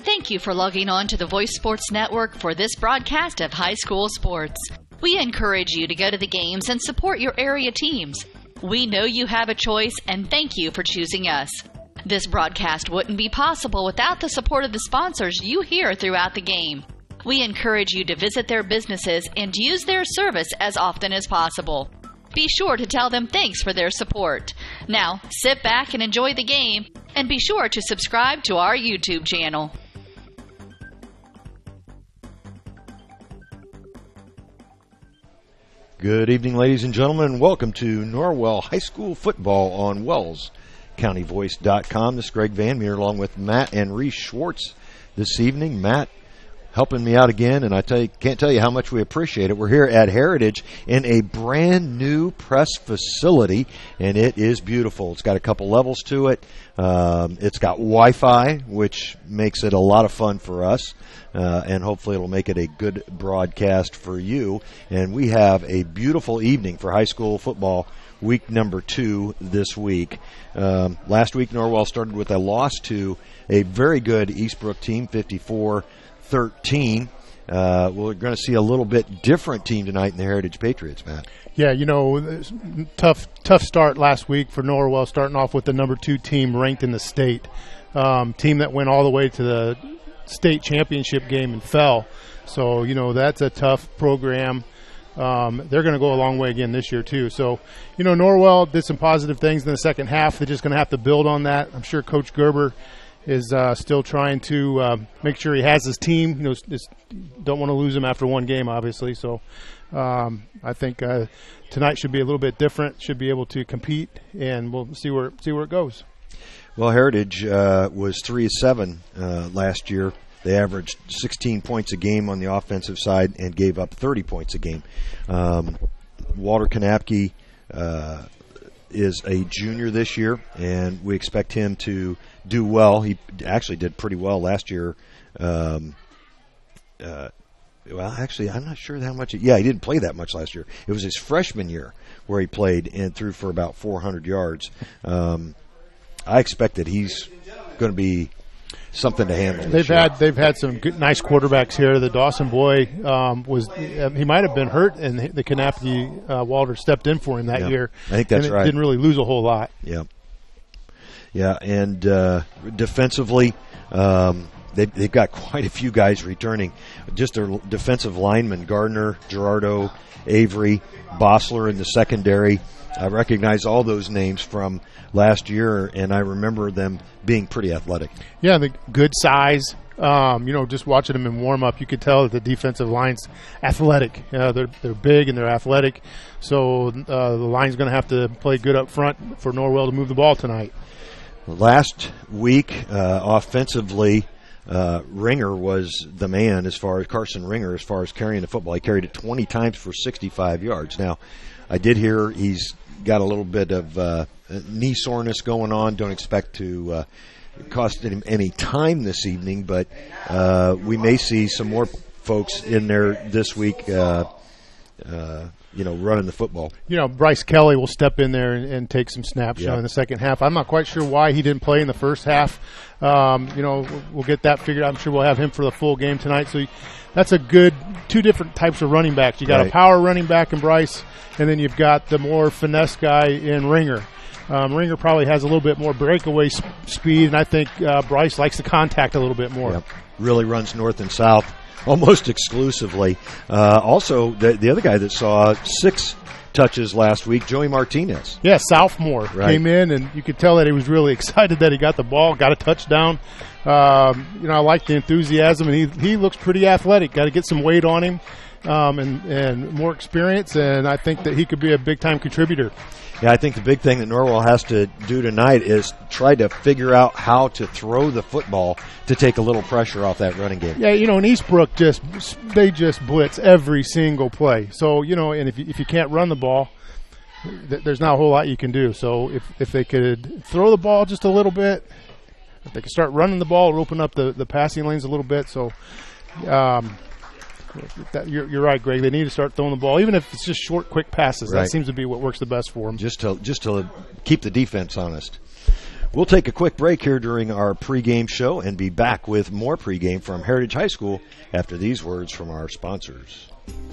Thank you for logging on to the Voice Sports Network for this broadcast of high school sports. We encourage you to go to the games and support your area teams. We know you have a choice, and thank you for choosing us. This broadcast wouldn't be possible without the support of the sponsors you hear throughout the game. We encourage you to visit their businesses and use their service as often as possible. Be sure to tell them thanks for their support. Now, sit back and enjoy the game, and be sure to subscribe to our YouTube channel. Good evening, ladies and gentlemen. Welcome to Norwell High School Football on WellsCountyVoice.com. This is Greg Van Meer along with Matt and Reese Schwartz this evening. Matt helping me out again, and can't tell you how much we appreciate it. We're here at Heritage in a brand new press facility, and it is beautiful. It's got a couple levels to it. It's got Wi-Fi, which makes it a lot of fun for us, and hopefully it'll make it a good broadcast for you. And we have a beautiful evening for high school football, week number 2 this week. Last week, Norwell started with a loss to a very good Eastbrook team, 54-13. We're going to see a little bit different team tonight in the Heritage Patriots, Matt. Yeah, tough start last week for Norwell, starting off with the number 2 team ranked in the state. Team that went all the way to the state championship game and fell. So, that's a tough program. They're going to go a long way again this year, too. So, Norwell did some positive things in the second half. They're just going to have to build on that. I'm sure Coach Gerber is still trying to make sure he has his team. Don't want to lose him after one game, obviously. So I think tonight should be a little bit different. Should be able to compete, and we'll see where it goes. Well, Heritage was 3-7 last year. They averaged 16 points a game on the offensive side and gave up 30 points a game. Walter Kanapke is a junior this year, and we expect him to do well. He actually did pretty well last year. Well, actually, I'm not sure how much. He didn't play that much last year. It was his freshman year where he played and threw for about 400 yards. I expect that he's going to be something to handle. They've had some good, nice quarterbacks here. The Dawson boy he might have been hurt, and the Kanapke Walter stepped in for him that year. I think that's right. Didn't really lose a whole lot. Yeah, and defensively, they've got quite a few guys returning. Just their defensive linemen: Gardner, Gerardo, Avery, Bossler in the secondary. I recognize all those names from last year, and I remember them being pretty athletic. Yeah, the good size. Just watching them in warm-up, you could tell that the defensive line's athletic. They're big and they're athletic, so the line's going to have to play good up front for Norwell to move the ball tonight. Last week, offensively, Ringer was the man Carson Ringer as far as carrying the football. He carried it 20 times for 65 yards. Now, I did hear he's got a little bit of knee soreness going on. Don't expect to cost him any time this evening, but we may see some more folks in there this week running the football. Bryce Kelly will step in there and take some snaps in the second half. I'm not quite sure why he didn't play in the first half. We'll get that figured out. I'm sure we'll have him for the full game tonight. So that's a good 2 different types of running backs. You got a power running back in Bryce, and then you've got the more finesse guy in Ringer. Ringer probably has a little bit more breakaway speed, and I think Bryce likes the contact a little bit more. Yep. Really runs north and south almost exclusively. Also, the other guy that saw 6 touches last week, Joey Martinez. Yeah, sophomore. Came in, and you could tell that he was really excited that he got the ball, got a touchdown. I like the enthusiasm, and he looks pretty athletic. Got to get some weight on him and more experience, and I think that he could be a big-time contributor. Yeah, I think the big thing that Norwell has to do tonight is try to figure out how to throw the football to take a little pressure off that running game. Yeah, and Eastbrook they just blitz every single play. So, and if you can't run the ball, there's not a whole lot you can do. So if they could throw the ball just a little bit, if they could start running the ball, it'll open up the passing lanes a little bit. So you're right, Greg. They need to start throwing the ball, even if it's just short, quick passes. Right. That seems to be what works the best for them. Just to keep the defense honest. We'll take a quick break here during our pregame show and be back with more pregame from Heritage High School after these words from our sponsors.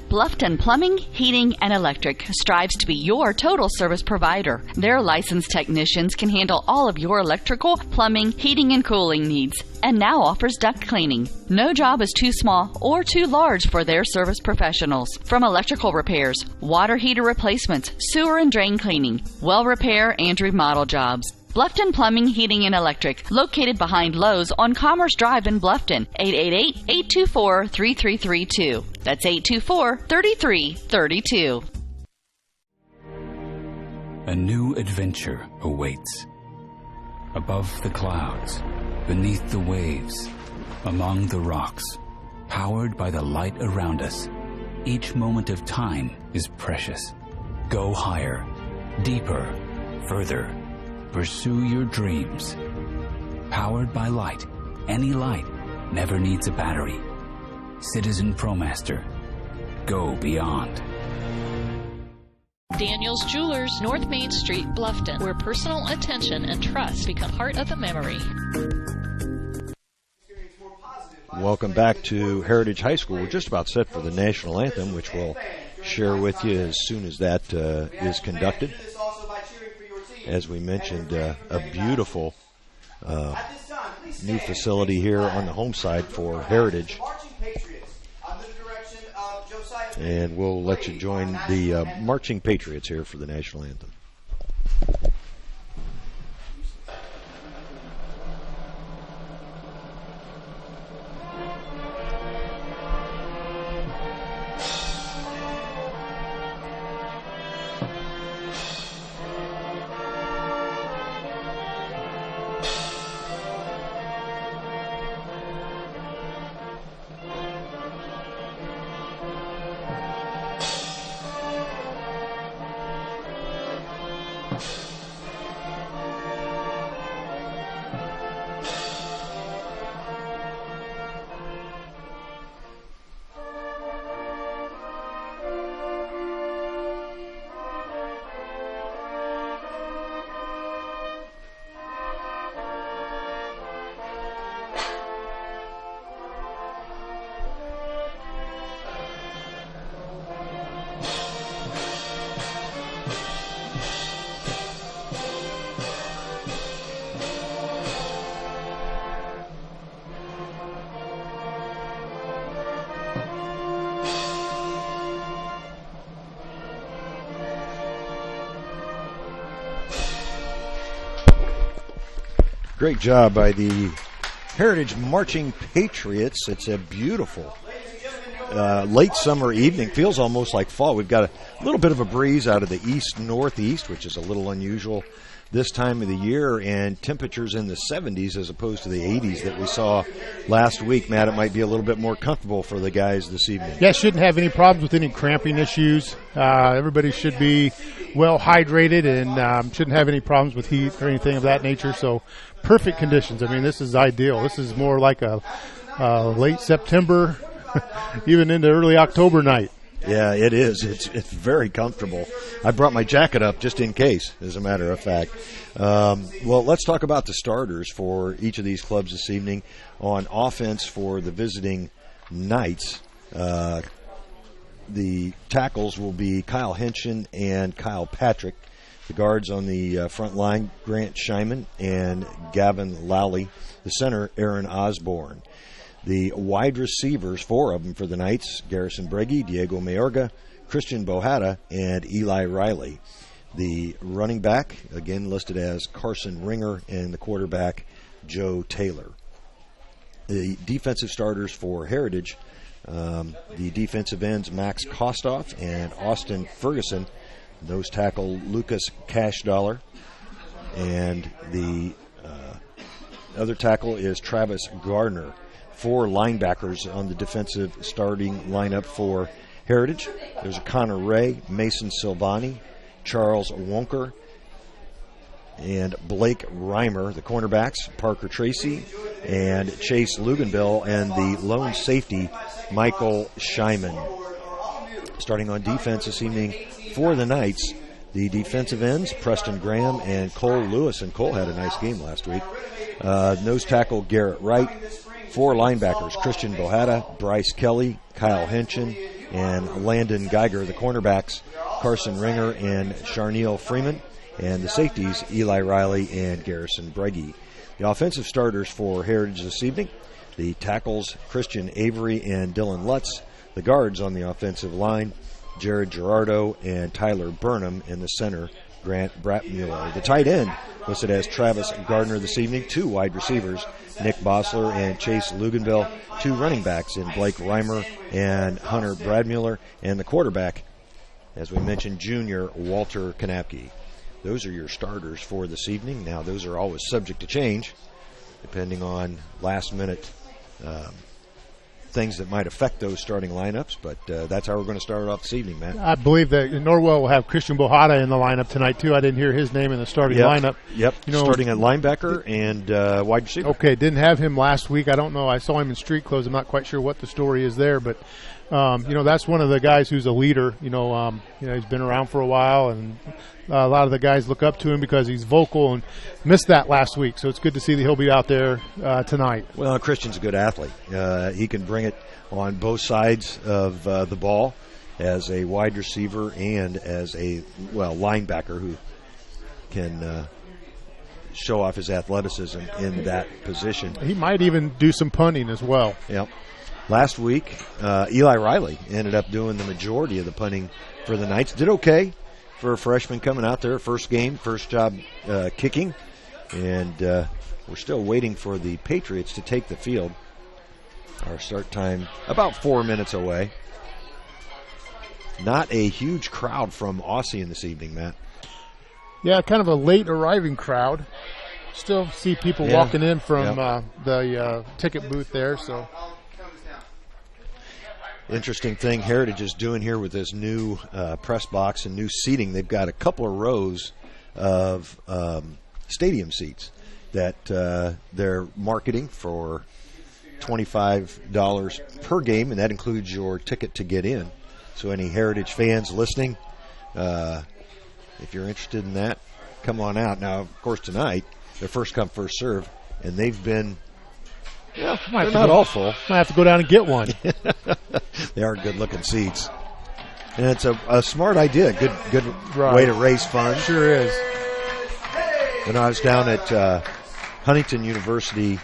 Bluffton Plumbing, Heating, and Electric strives to be your total service provider. Their licensed technicians can handle all of your electrical, plumbing, heating, and cooling needs, and now offers duct cleaning. No job is too small or too large for their service professionals. From electrical repairs, water heater replacements, sewer and drain cleaning, well repair, and remodel jobs. Bluffton Plumbing, Heating, and Electric, located behind Lowe's on Commerce Drive in Bluffton, 888-824-3332. That's 824-3332. A new adventure awaits. Above the clouds, beneath the waves, among the rocks, powered by the light around us. Each moment of time is precious. Go higher, deeper, further. Pursue your dreams. Powered by light. Any light never needs a battery. Citizen ProMaster. Go beyond. Daniel's Jewelers, North Main Street, Bluffton, where personal attention and trust become part of the memory. Welcome back to Heritage High School. We're just about set for the national anthem, which we'll share with you as soon as that is conducted. As we mentioned, a beautiful new facility here on the home side for Heritage. And we'll let you join the Marching Patriots here for the national anthem. Great job by the Heritage Marching Patriots. It's a beautiful late summer evening. Feels almost like fall. We've got a little bit of a breeze out of the east-northeast, which is a little unusual this time of the year, and temperatures in the 70s as opposed to the 80s that we saw last week. Matt, it might be a little bit more comfortable for the guys this evening. Yeah, shouldn't have any problems with any cramping issues. Everybody should be well hydrated and shouldn't have any problems with heat or anything of that nature. So perfect conditions. I mean, this is ideal. This is more like a late September, even into early October night. Yeah, it is. It's very comfortable. I brought my jacket up just in case, as a matter of fact. Well, let's talk about the starters for each of these clubs this evening. On offense for the visiting Knights, the tackles will be Kyle Henshin and Kyle Patrick. The guards on the front line, Grant Scheiman and Gavin Lowley. The center, Aaron Osborne. The wide receivers, four of them for the Knights, Garrison Breggy, Diego Mayorga, Christian Bohata, and Eli Riley. The running back, again listed as Carson Ringer, and the quarterback, Joe Taylor. The defensive starters for Heritage, the defensive ends, Max Kostoff and Austin Ferguson. Nose tackle, Lucas Cashdollar. And the other tackle is Travis Gardner. Four linebackers on the defensive starting lineup for Heritage. There's Connor Ray, Mason Silvani, Charles Wonker, and Blake Reimer. The cornerbacks, Parker Tracy and Chase Luganville, and the lone safety, Michael Scheiman. Starting on defense this evening for the Knights, The defensive ends, Preston Graham and Cole Lewis, and Cole had a nice game last week. Nose tackle, Garrett Wright. 4 linebackers, Christian Bohada, Bryce Kelly, Kyle Henshin, and Landon Geiger. The cornerbacks, Carson Ringer and Sharneil Freeman. And the safeties, Eli Riley and Garrison Breggy. The offensive starters for Heritage this evening, the tackles, Christian Avery and Dylan Lutz. The guards on the offensive line, Jared Gerardo and Tyler Burnham. In the center, Grant Bratmuller. The tight end listed as Travis Gardner this evening. 2 wide receivers, Nick Bossler and Chase Luganville. 2 running backs in Blake Reimer and Hunter Bradmuller. And the quarterback, as we mentioned, junior Walter Kanapke. Those are your starters for this evening. Now, those are always subject to change, depending on last-minute things that might affect those starting lineups, but that's how we're going to start it off this evening, Matt. I believe that Norwell will have Christian Bohada in the lineup tonight, too. I didn't hear his name in the starting lineup. Yep, starting at linebacker and wide receiver. Okay, didn't have him last week. I don't know. I saw him in street clothes. I'm not quite sure what the story is there, but, that's one of the guys who's a leader. He's been around for a while, and a lot of the guys look up to him because he's vocal, and missed that last week. So it's good to see that he'll be out there tonight. Well, Christian's a good athlete. He can bring it on both sides of the ball as a wide receiver and as a linebacker who can show off his athleticism in that position. He might even do some punting as well. Yep. Last week, Eli Riley ended up doing the majority of the punting for the Knights. Did okay for a freshman coming out there. First game, first job kicking. And we're still waiting for the Patriots to take the field. Our start time about 4 minutes away. Not a huge crowd from Ossian this evening, Matt. Yeah, kind of a late arriving crowd. Still see people walking in from the ticket booth there. So, interesting thing Heritage is doing here with this new press box and new seating. They've got a couple of rows of stadium seats that they're marketing for $25 per game, and that includes your ticket to get in. So any Heritage fans listening, if you're interested in that, come on out. Now, of course, tonight, they're first come, first serve, and they've been, they're not all full. Might have to go down and get one. They are good-looking seats. And it's a smart idea, good way to raise funds. Sure is. When I was down at Huntington University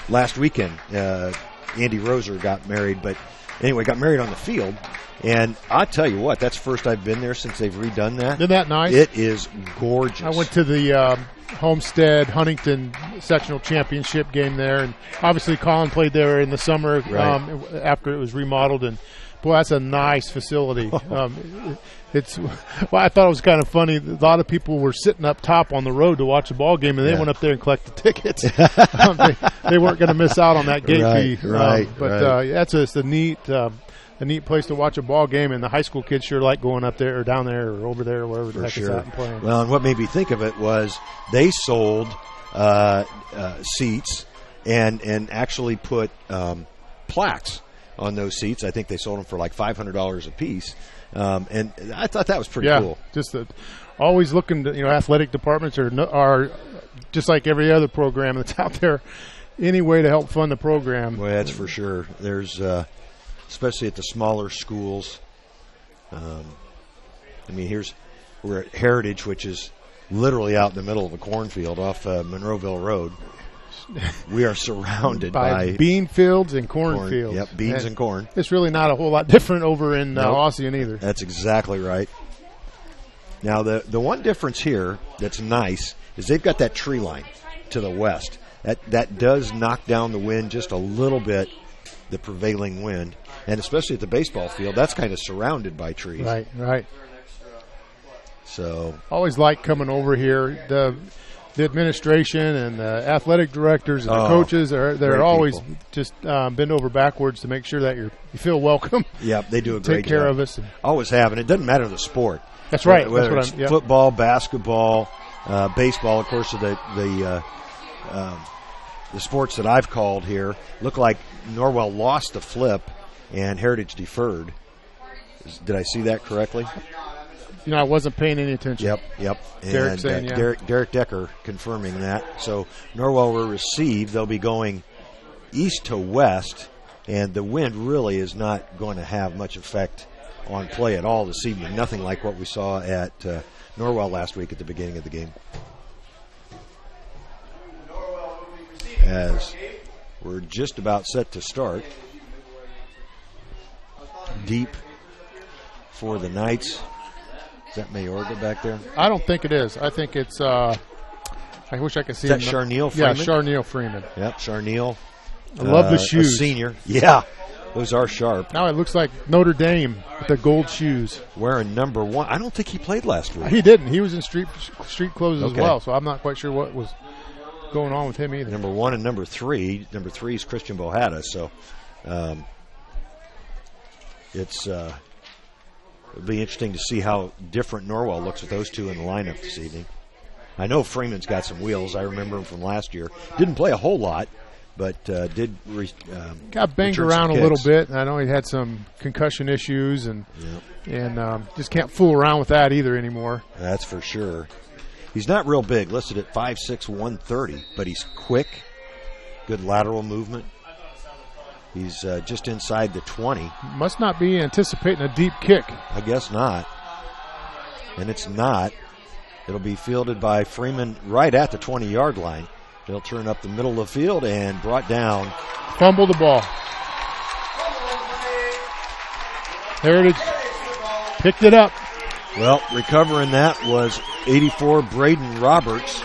last weekend, Andy Roser got married, but anyway, got married on the field. And I'll tell you what, that's the first I've been there since they've redone that. Isn't that nice? It is gorgeous. I went to the Homestead Huntington sectional championship game there, and obviously Colin played there in the summer after it was remodeled, and boy, that's a nice facility. I thought it was kind of funny. A lot of people were sitting up top on the road to watch the ball game, and they went up there and collected tickets. They weren't going to miss out on that gate fee. That's a neat place to watch a ball game, and the high school kids sure like going up there or down there or over there or wherever the heck it's at and playing. Well, and what made me think of it was they sold seats and actually put plaques on those seats. I think they sold them for like $500 a piece. And I thought that was pretty cool. Just always looking to, athletic departments are just like every other program that's out there, any way to help fund the program. Well, that's for sure. There's, especially at the smaller schools. We're at Heritage, which is literally out in the middle of a cornfield off Monroeville Road. We are surrounded by bean fields and cornfields. Yep, beans and corn. It's really not a whole lot different over in Ossian either. That's exactly right. Now, the one difference here that's nice is they've got that tree line to the west. That does knock down the wind just a little bit, the prevailing wind. And especially at the baseball field, that's kind of surrounded by trees. Right. So always like coming over here. The administration and the athletic directors and the coaches they're always just bend over backwards to make sure that you feel welcome. Yeah, they do a great job. Take care of us. Always have, and it doesn't matter the sport. That's right. Whether it's football, basketball, baseball, of course, the sports that I've called here look like Norwell lost the flip and Heritage deferred. Did I see that correctly? I wasn't paying any attention. Yep. Derek And saying, yeah. Derek Decker confirming that. So Norwell will receive. They'll be going east to west, and the wind really is not going to have much effect on play at all this evening. Nothing like what we saw at Norwell last week at the beginning of the game. As we're just about set to start. Deep for the Knights. Is that Mayorga back there? I don't think it is. I think it's I wish I could see Is that him. Charneal Freeman? Yeah, Charneal Freeman. Yep, Charneal. I love the A shoes. senior. Yeah, those are sharp. Now it looks like Notre Dame with the gold shoes. Wearing number 1. I don't think he played last week. He didn't. He was in street clothes as Okay. well, so I'm not quite sure what was going on with him either. Number 1 and number 3. Number 3 is Christian Bohada, so it'll be interesting to see how different Norwell looks with those two in the lineup this evening. I know Freeman's got some wheels. I remember him from last year. Didn't play a whole lot, but did got banged return around some a little kicks. bit. And I know he had some concussion issues, and just can't fool around with that either anymore. That's for sure. He's not real big, listed at 5'6", 130, but he's quick, good lateral movement. He's just inside the 20. Must not be anticipating a deep kick. I guess not. And it's not. It'll be fielded by Freeman right at the 20-yard line. They'll turn up the middle of the field and brought down. Fumble the ball. Heritage picked it up. Well, recovering that was 84 Braden Roberts,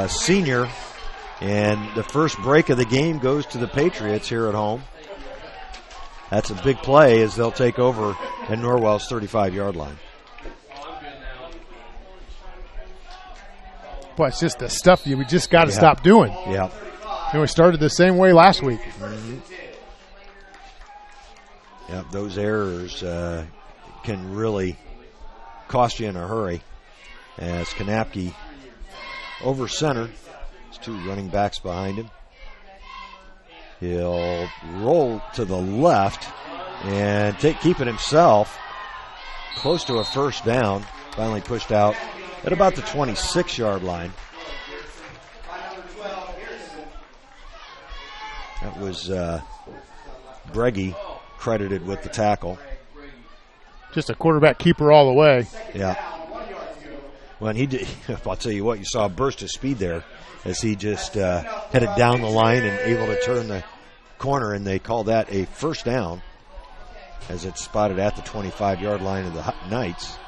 senior. And the first break of the game goes to the Patriots here at home. That's a big play as they'll take over at Norwell's 35-yard line. Boy, it's just the stuff we just got to stop doing. Yeah. We started the same way last week. Mm-hmm. Yeah, those errors can really cost you in a hurry. As Kanapke over center, there's two running backs behind him. He'll roll to the left and keep it himself close to a first down. Finally pushed out at about the 26-yard line. That was Breggy credited with the tackle. Just a quarterback keeper all the way. Yeah. Well, and he did. I'll tell you what, you saw a burst of speed there as he just headed down the line and able to turn the corner, and they call that a first down as it's spotted at the 25-yard line of the Knights.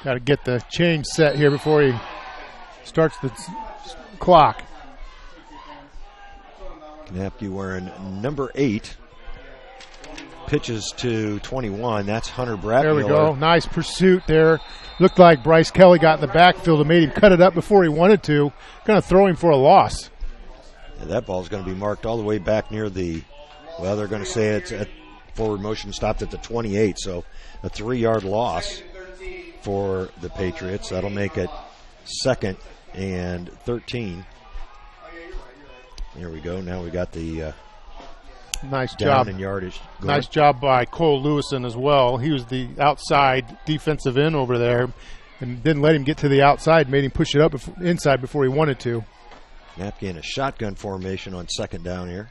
Got to get the change set here before he starts the clock. Kanapke wearing number 8. Pitches to 21. That's Hunter Brattmiller. There we go. Nice pursuit there. Looked like Bryce Kelly got in the backfield and made him cut it up before he wanted to. Going to throw him for a loss. Yeah, that ball's going to be marked all the way back near the, well, they're going to say it's at forward motion stopped at the 28. So a 3-yard loss for the Patriots. That'll make it 2nd and 13. There we go. Now we got the nice down job. and yardage. Nice job by Cole Lewison as well. He was the outside defensive end over there and didn't let him get to the outside, made him push it up inside before he wanted to. Kanapke in a shotgun formation on 2nd down here.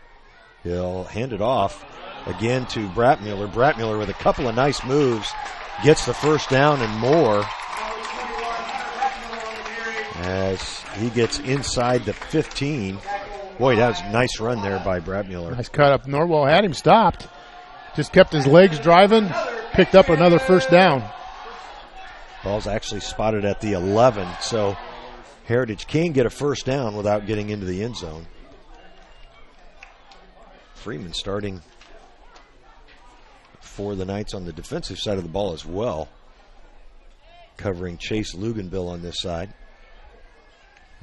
He'll hand it off again to Brattmiller. Brattmiller with a couple of nice moves gets the first down and more as he gets inside the 15. Boy, that was a nice run there by Brattmiller. Nice cut up. Norwell had him stopped. Just kept his legs driving, picked up another first down. Ball's actually spotted at the 11, so Heritage can get a first down without getting into the end zone. Freeman starting for the Knights on the defensive side of the ball as well, covering Chase Luganville on this side.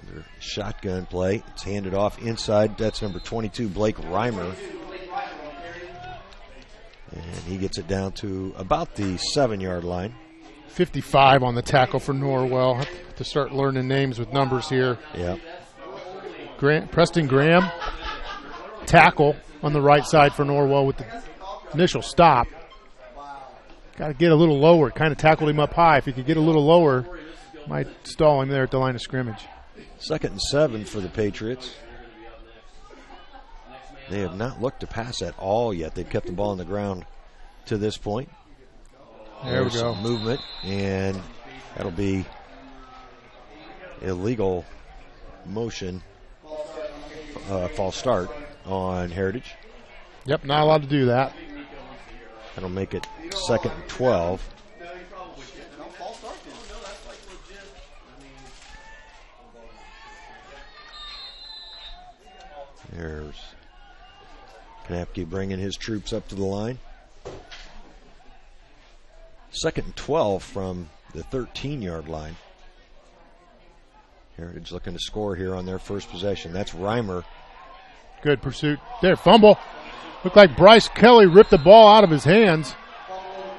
Another shotgun play. It's handed off inside. That's number 22, Blake Reimer. And he gets it down to about the 7-yard line. 55 on the tackle for Norwell. Have to start learning names with numbers here. Yeah. Preston Graham, tackle on the right side for Norwell with the initial stop. Got to get a little lower. Kind of tackled him up high. If he could get a little lower, might stall him there at the line of scrimmage. 2nd and 7 for the Patriots. They have not looked to pass at all yet. They've kept the ball on the ground to this point. There we go. Some movement, and that'll be illegal motion, false start on Heritage. Yep, not allowed to do that. That'll make it 2nd and 12. There's Knapke bringing his troops up to the line. 2nd and 12 from the 13-yard line. Heritage looking to score here on their first possession. That's Reimer. Good pursuit. There, fumble. Looked like Bryce Kelly ripped the ball out of his hands.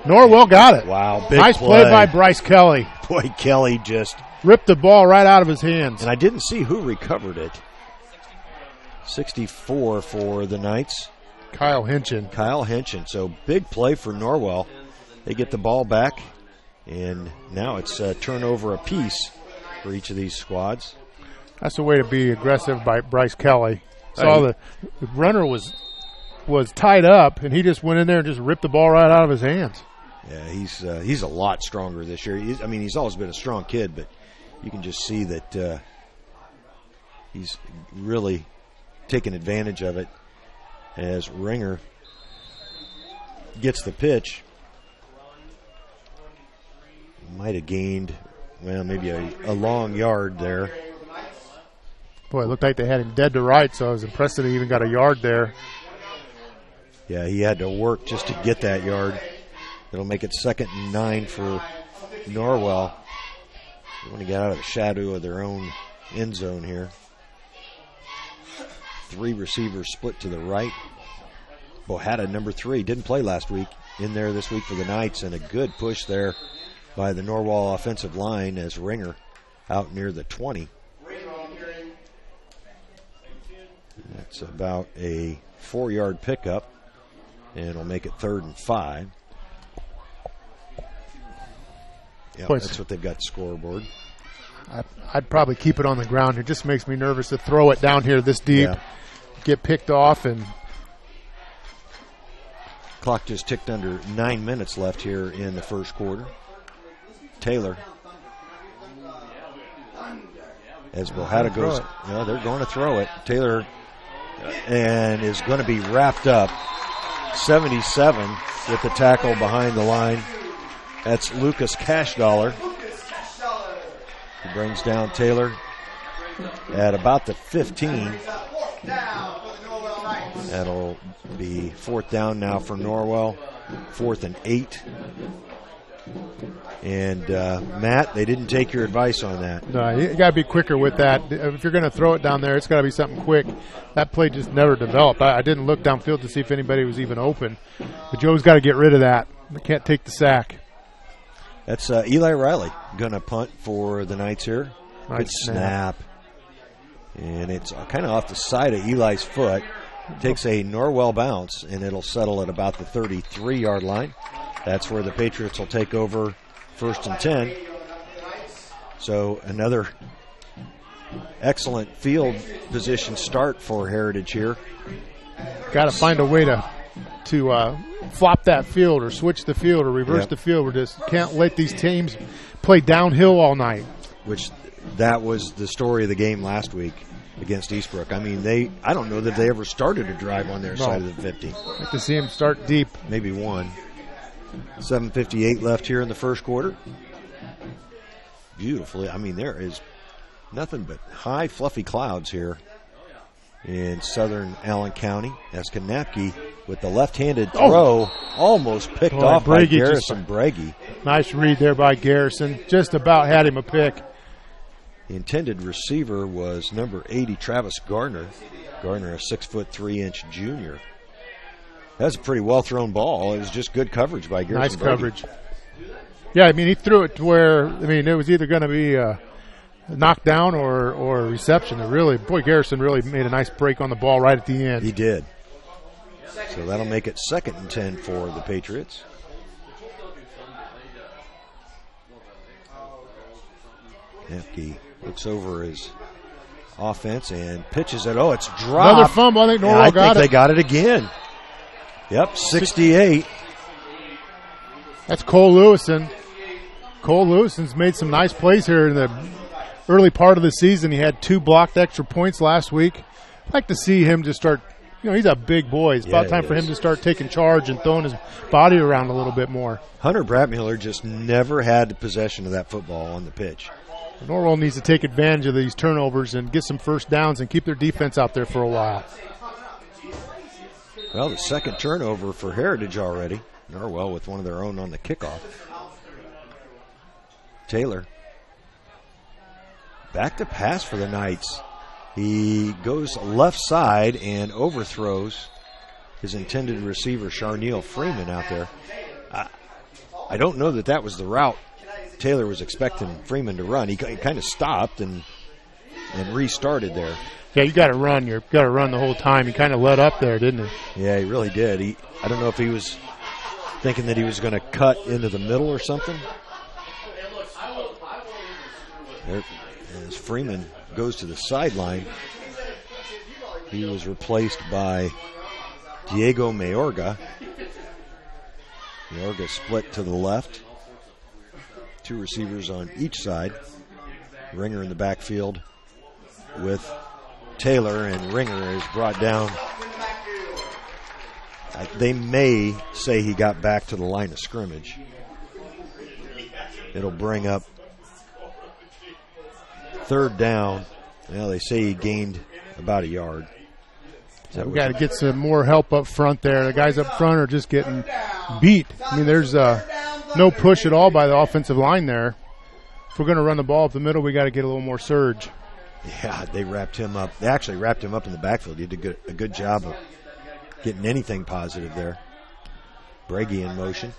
Norwell got it. Wow, big nice play by Bryce Kelly. Boy, Kelly just ripped the ball right out of his hands. And I didn't see who recovered it. 64 for the Knights. Kyle Henchen. So big play for Norwell. They get the ball back, and now it's a turnover apiece for each of these squads. That's the way to be aggressive by Bryce Kelly. Saw the runner was tied up, and he just went in there and just ripped the ball right out of his hands. Yeah, he's a lot stronger this year. He's always been a strong kid, but you can just see that he's really taking advantage of it as Ringer gets the pitch. Might have gained, maybe a long yard there. Boy, it looked like they had him dead to right, so I was impressed that he even got a yard there. Yeah, he had to work just to get that yard. It'll make it 2nd and 9 for Norwell. They want to get out of the shadow of their own end zone here. 3 receivers split to the right. Bohada, number 3, didn't play last week. In there this week for the Knights, and a good push there by the Norwell offensive line as Ringer out near the 20. That's about a 4-yard pickup, and it'll make it 3rd and 5. Yeah, that's what they've got scoreboard. I'd probably keep it on the ground. It just makes me nervous to throw it down here this deep, get picked off, and clock just ticked under 9 minutes left here in the first quarter. Taylor, as Bohada goes, they're going to throw it. Taylor and is going to be wrapped up. 77 with the tackle behind the line. That's Lucas Cashdollar. He brings down Taylor at about the 15. That'll be 4th down now for Norwell. 4th and 8. And Matt, they didn't take your advice on that. No, you got to be quicker with that. If you're going to throw it down there, it's got to be something quick. That play just never developed. I didn't look downfield to see if anybody was even open. But Joe's got to get rid of that. They can't take the sack. That's Eli Riley going to punt for the Knights here. Nice Good snap. And it's kind of off the side of Eli's foot. Takes a Norwell bounce, and it'll settle at about the 33-yard line. That's where the Patriots will take over 1st and 10. So another excellent field position start for Heritage here. Got to find a way to flop that field or switch the field or reverse the field. We just can't let these teams play downhill all night. Which that was the story of the game last week against Eastbrook. I mean, I don't know that they ever started a drive on their side of the 50. I'd like to see them start deep. Maybe one. 7:58 left here in the first quarter. Beautifully. I mean, there is nothing but high, fluffy clouds here in southern Allen County. As Knapke with the left-handed throw almost picked off by Garrison Braggy. Nice read there by Garrison. Just about had him a pick. The intended receiver was number 80, Travis Gardner. Gardner, a 6'3" junior. That's a pretty well-thrown ball. It was just good coverage by Garrison. Nice coverage. Yeah, I mean, he threw it to where, it was either going to be a knockdown or a reception. Garrison really made a nice break on the ball right at the end. He did. So that'll make it 2nd and 10 for the Patriots. Nepke looks over his offense and pitches it. Oh, it's dropped. Another fumble. I think Norwell got it. I think they got it again. Yep, 68. That's Cole Lewison. Cole Lewison's made some nice plays here in the early part of the season. He had 2 blocked extra points last week. I'd like to see him just start, he's a big boy. It's about time for him to start taking charge and throwing his body around a little bit more. Hunter Bratmiller just never had the possession of that football on the pitch. Norwell needs to take advantage of these turnovers and get some first downs and keep their defense out there for a while. Well, the second turnover for Heritage already. Norwell with one of their own on the kickoff. Taylor. Back to pass for the Knights. He goes left side and overthrows his intended receiver, Charneil Freeman, out there. I don't know that was the route Taylor was expecting Freeman to run. He kind of stopped and restarted there. Yeah, you got to run. You've got to run the whole time. He kind of let up there, didn't he? Yeah, he really did. I don't know if he was thinking that he was going to cut into the middle or something. There, as Freeman goes to the sideline, he was replaced by Diego Mayorga. Mayorga split to the left. 2 receivers on each side. Ringer in the backfield with Taylor, and Ringer is brought down. They may say he got back to the line of scrimmage. It'll bring up 3rd down. Well, they say he gained about a yard. We've got to get some more help up front there. The guys up front are just getting beat. I mean, there's no push at all by the offensive line there. If we're going to run the ball up the middle, we got to get a little more surge. Yeah, they wrapped him up. They actually wrapped him up in the backfield. He did a good job of getting anything positive there. Brady in motion.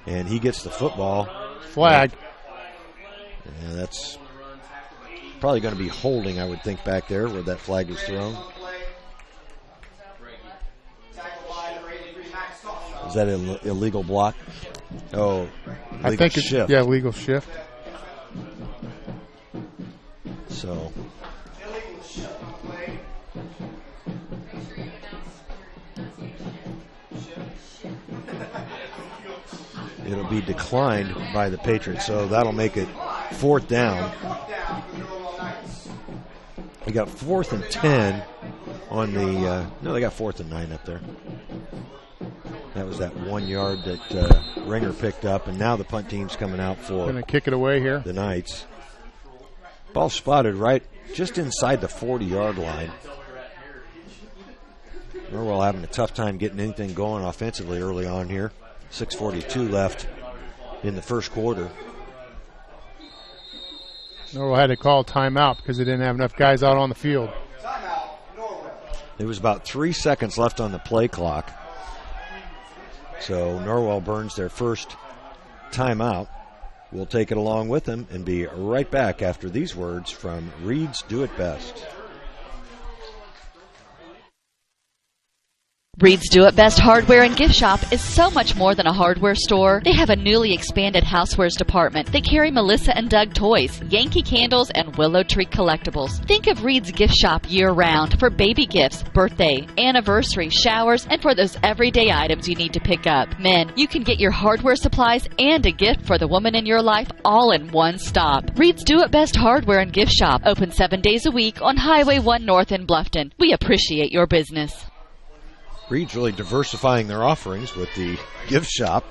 And he gets the football. Flag. Yeah, that's probably going to be holding, I would think, back there where that flag was thrown. Is that an illegal block? Oh, I think it's shift. Yeah, legal shift. So it'll be declined by the Patriots. So that'll make it 4th down. We got 4th and 10 on the. No, they got 4th and 9 up there. That was that 1 yard that Ringer picked up, and now the punt team's coming out for. Going to kick it away here. The Knights. Ball spotted right just inside the 40-yard line. Norwell having a tough time getting anything going offensively early on here. 6:42 left in the first quarter. Norwell had to call timeout because they didn't have enough guys out on the field. There was about 3 seconds left on the play clock. So Norwell burns their first timeout. We'll take it along with them and be right back after these words from Reed's Do It Best. Reed's Do It Best Hardware and Gift Shop is so much more than a hardware store. They have a newly expanded housewares department. They carry Melissa and Doug toys, Yankee candles, and Willow Tree collectibles. Think of Reed's Gift Shop year-round for baby gifts, birthday, anniversary, showers, and for those everyday items you need to pick up. Men, you can get your hardware supplies and a gift for the woman in your life all in one stop. Reed's Do It Best Hardware and Gift Shop, open 7 days a week on Highway 1 North in Bluffton. We appreciate your business. Reed's really diversifying their offerings with the gift shop.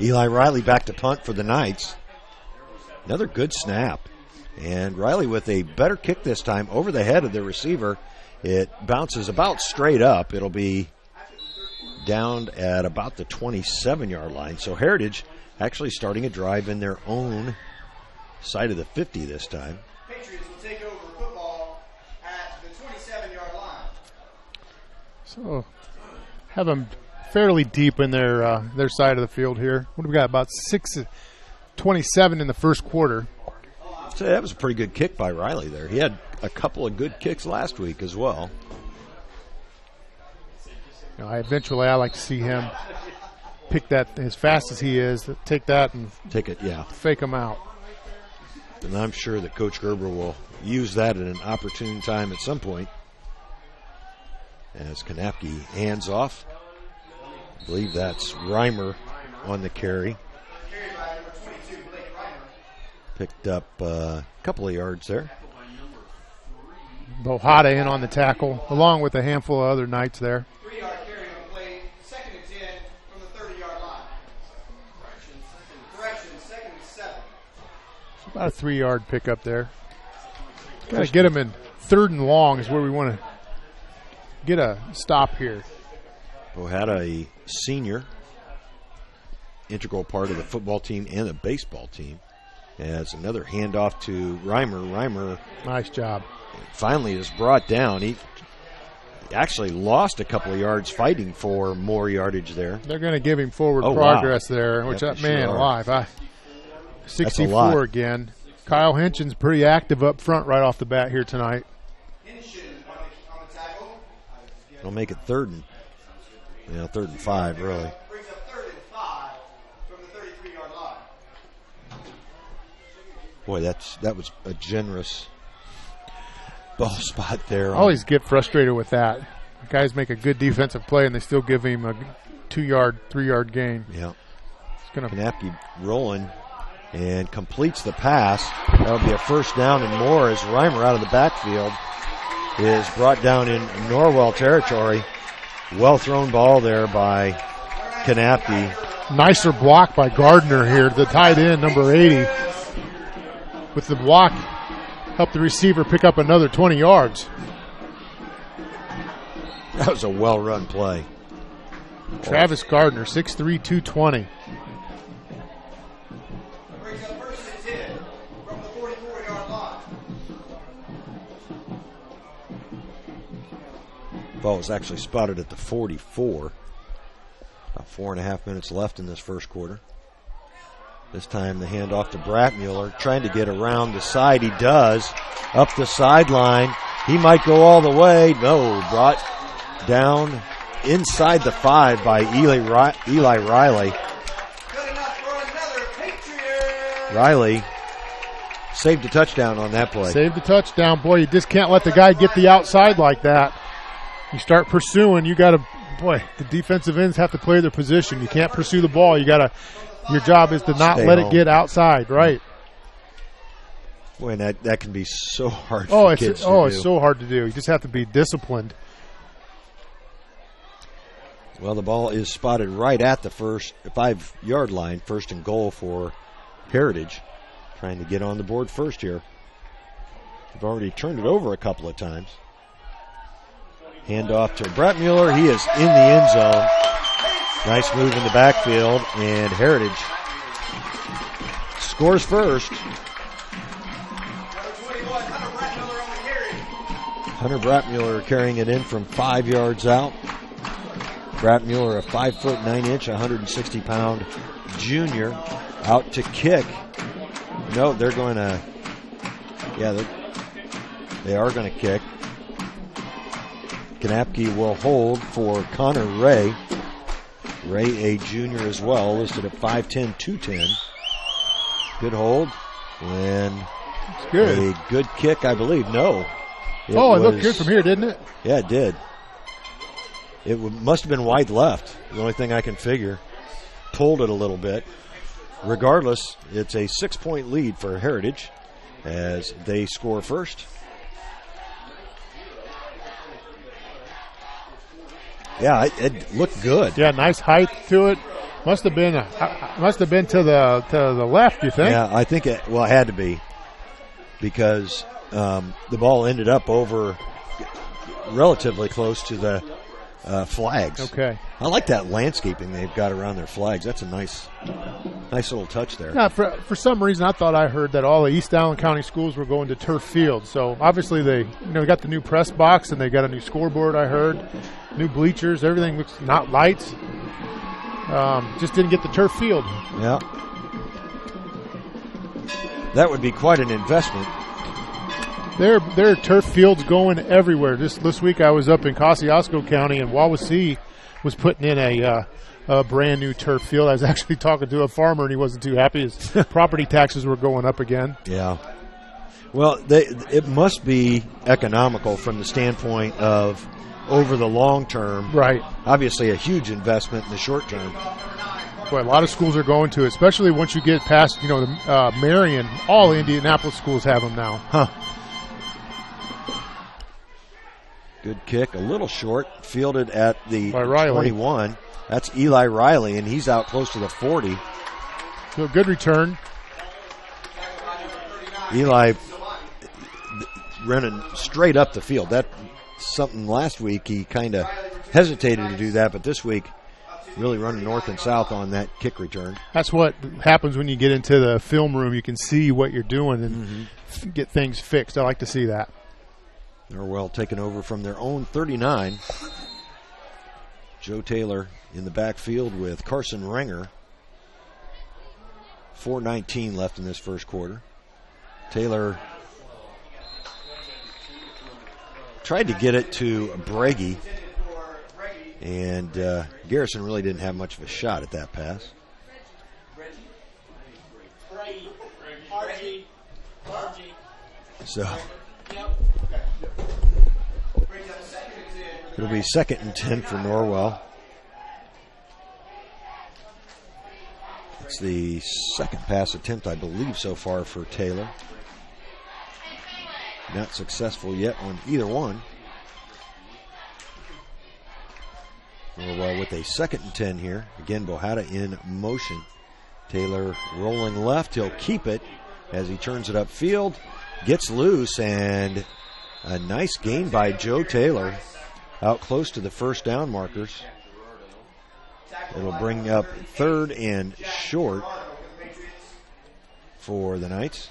Eli Riley back to punt for the Knights. Another good snap. And Riley with a better kick this time over the head of the receiver. It bounces about straight up. It'll be down at about the 27-yard line. So Heritage actually starting a drive in their own side of the 50 this time. Patriots will take over football at the 27-yard line. So have them fairly deep in their side of the field here. What do we got? About 6:27 in the first quarter. So that was a pretty good kick by Riley there. He had a couple of good kicks last week as well. Eventually I like to see him pick that as fast as he is, take that and take it, yeah. Fake him out. And I'm sure that Coach Gerber will use that at an opportune time at some point. As Kanapke hands off. I believe that's Reimer on the carry. Picked up a couple of yards there. Bohada in on the tackle, along with a handful of other Knights there. 3-yard carry on the play, 2nd and 10 from the 30-yard line. Correction, 2nd and 7. About a 3-yard pickup there. Got to get them in 3rd and long is where we want to get a stop here. Bohada, a senior, integral part of the football team and the baseball team. As another handoff to Reimer. Reimer, nice job. Finally is brought down. He actually lost a couple of yards fighting for more yardage there. They're going to give him forward progress there, which yep, that man sure alive. 64 again. Kyle Hinchin's pretty active up front right off the bat here tonight. Hinchin on the tackle. It'll make it 3rd and 5, really. Brings up 3rd and 5 from the 33-yard line. Boy, that was a generous ball spot there. I always get frustrated with that. Guys make a good defensive play and they still give him a 2-yard, 3-yard gain. Yeah. It's Kanapke rolling and completes the pass. That'll be a 1st down and more as Reimer out of the backfield is brought down in Norwell territory. Well thrown ball there by Kanapke. Nicer block by Gardner here, the tight end, number 80. With the block, help the receiver pick up another 20 yards. That was a well-run play. Travis Gardner, 6'3", 220. Brings up 1st and 10 from the 44-yard line. Ball was actually spotted at the 44. About 4.5 minutes left in this first quarter. This time the handoff to Bratmuller, trying to get around the side. He does. Up the sideline. He might go all the way. No, brought down inside the 5 by Eli Riley. Good enough for another Patriot. Riley saved a touchdown on that play. Saved the touchdown. Boy, you just can't let the guy get the outside like that. You start pursuing, you got to, the defensive ends have to play their position. You can't pursue the ball. You got to. Your job is to not let it get outside, right? Boy, and that can be so hard for kids to do. It's so hard to do. You just have to be disciplined. Well, the ball is spotted right at the 5-yard line, 1st and goal for Heritage. Trying to get on the board first here. They've already turned it over a couple of times. Handoff to Bratmuller. He is in the end zone. Nice move in the backfield, and Heritage scores first. Hunter Bratmuller carrying it in from 5 yards out. Bratmuller, a 5'9", 160-pound junior, out to kick. No, they're going to. Yeah, they are going to kick. Kanapke will hold for Connor Ray. Ray, a junior as well, listed at 5'10", 210. Good hold. And it's good. A good kick, I believe. No. It looked good from here, didn't it? Yeah, it did. It must have been wide left, the only thing I can figure. Pulled it a little bit. Regardless, it's a 6-point lead for Heritage as they score first. Yeah, it looked good. Yeah, nice height to it. Must have been to the left, you think? Yeah, I think it had to be because the ball ended up over relatively close to the flags. Okay. I like that landscaping they've got around their flags. That's a nice little touch there. Yeah, for some reason I thought I heard that all the East Allen County schools were going to turf field. So obviously they got the new press box and they got a new scoreboard, I heard. New bleachers, everything looks not lights. Just didn't get the turf field. Yeah. That would be quite an investment. There are turf fields going everywhere. This week I was up in Kosciuszko County and Wawasee was putting in a a brand new turf field. I was actually talking to a farmer, and he wasn't too happy. His property taxes were going up again. Yeah. Well, it must be economical from the standpoint of over the long term. Right. Obviously, a huge investment in the short term. Boy, a lot of schools are going to it, especially once you get past, the Marion. All Indianapolis schools have them now. Huh. Good kick, a little short, fielded at the 21. That's Eli Riley, and he's out close to the 40. So a good return. Eli running straight up the field. That's something last week he kind of hesitated to do that, but this week really running north and south on that kick return. That's what happens when you get into the film room. You can see what you're doing and get things fixed. I like to see that. Norwell taking over from their own 39. Joe Taylor in the backfield with Carson Renger. 4:19 left in this first quarter. Taylor tried to get it to Brady, and Garrison really didn't have much of a shot at that pass. So it'll be 2nd and 10 for Norwell. It's the second pass attempt, I believe, so far for Taylor. Not successful yet on either one. Norwell with a 2nd and 10 here. Again, Bohata in motion. Taylor rolling left. He'll keep it as he turns it upfield. Gets loose, and a nice gain by Joe Taylor out close to the first down markers. It'll bring up 3rd and short for the Knights.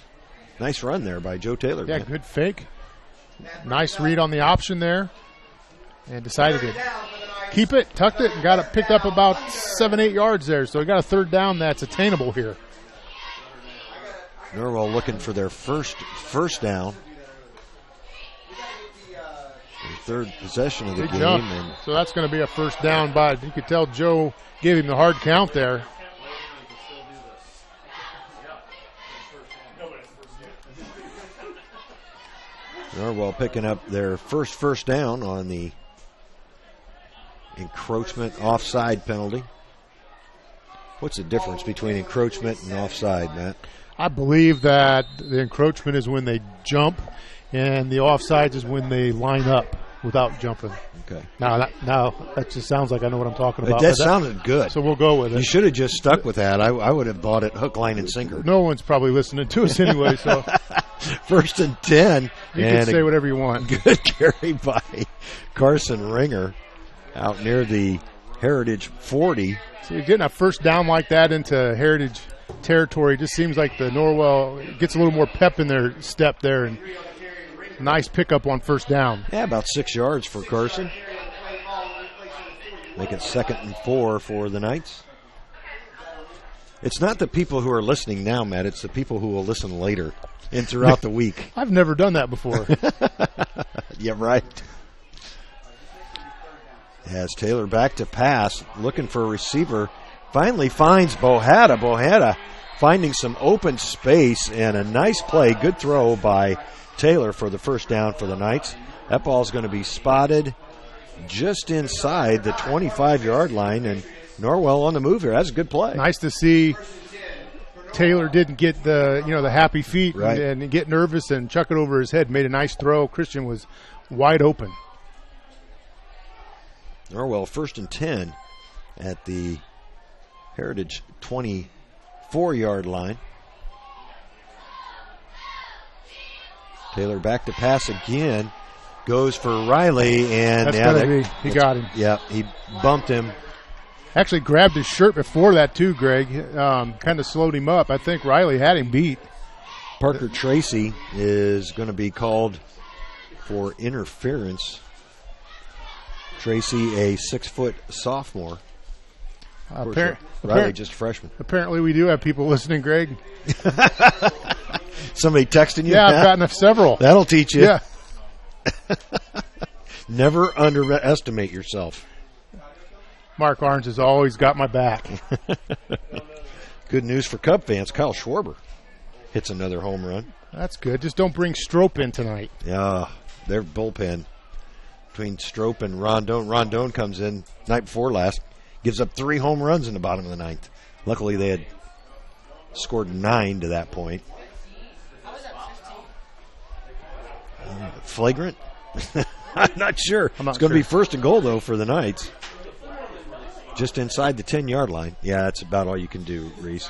Nice run there by Joe Taylor. Yeah, man. good fake. Nice read on the option there. And decided to keep it, tucked it, and got it picked up about 7-8 yards there. So we got a 3rd down that's attainable here. Norwell looking for their first down. Their 3rd possession of the game. And so that's going to be a 1st down by, you could tell Joe gave him the hard count there. Norwell picking up their first down on the encroachment offside penalty. What's the difference between encroachment and offside, Matt? I believe that the encroachment is when they jump, and the offsides is when they line up without jumping. Okay. Now that just sounds like I know what I'm talking about. That sounded good. So we'll go with it. You should have just stuck with that. I would have bought it hook, line, and sinker. No one's probably listening to us anyway, so 1st and 10. You can say whatever you want. Good carry by Carson Renger out near the Heritage 40. So you're getting a 1st down like that into Heritage territory. Just seems like the Norwell gets a little more pep in their step there, and nice pickup on 1st down. Yeah, about 6 yards for Carson. Make it 2nd and 4 for the Knights. It's not the people who are listening now, Matt. It's the people who will listen later and throughout the week. I've never done that before. Yeah, right. As Taylor back to pass, looking for a receiver. Finally finds Bohata. Bohata finding some open space, and a nice play. Good throw by Taylor for the 1st down for the Knights. That ball's going to be spotted just inside the 25-yard line, and Norwell on the move here. That's a good play. Nice to see Taylor didn't get the happy feet right. and get nervous and chuck it over his head. Made a nice throw. Christian was wide open. Norwell 1st and 10 at the Heritage 24-yard line. Taylor back to pass again. Goes for Riley, and he got him. Yeah, he bumped him. Actually grabbed his shirt before that too, Greg. Kind of slowed him up. I think Riley had him beat. Parker Tracy is going to be called for interference. Tracy, a 6-foot sophomore. Riley, just a freshman. Apparently we do have people listening, Greg. Somebody texting you? Yeah, I've gotten several. That'll teach you. Yeah. Never underestimate yourself. Mark Arns has always got my back. Good news for Cub fans. Kyle Schwarber hits another home run. That's good. Just don't bring Strope in tonight. Yeah, their bullpen between Strope and Rondon. Rondon comes in night before last, gives up 3 home runs in the bottom of the ninth. Luckily, they had scored 9 to that point. Flagrant? I'm not sure. It's going to be first and goal, though, for the Knights. Just inside the 10-yard line. Yeah, that's about all you can do, Reese.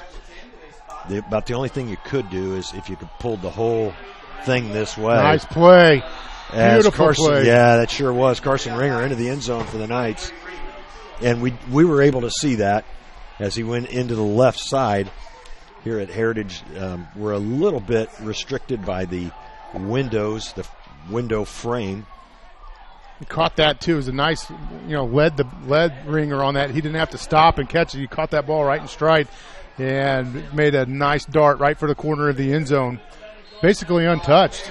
About the only thing you could do is if you could pull the whole thing this way. Nice play. Beautiful play. Yeah, that sure was. Carson Ringer into the end zone for the Knights. And we were able to see that as he went into the left side. Here at Heritage, we're a little bit restricted by the windows, the window frame. He caught that, too. It was a nice, lead ringer on that. He didn't have to stop and catch it. He caught that ball right in stride and made a nice dart right for the corner of the end zone. Basically untouched.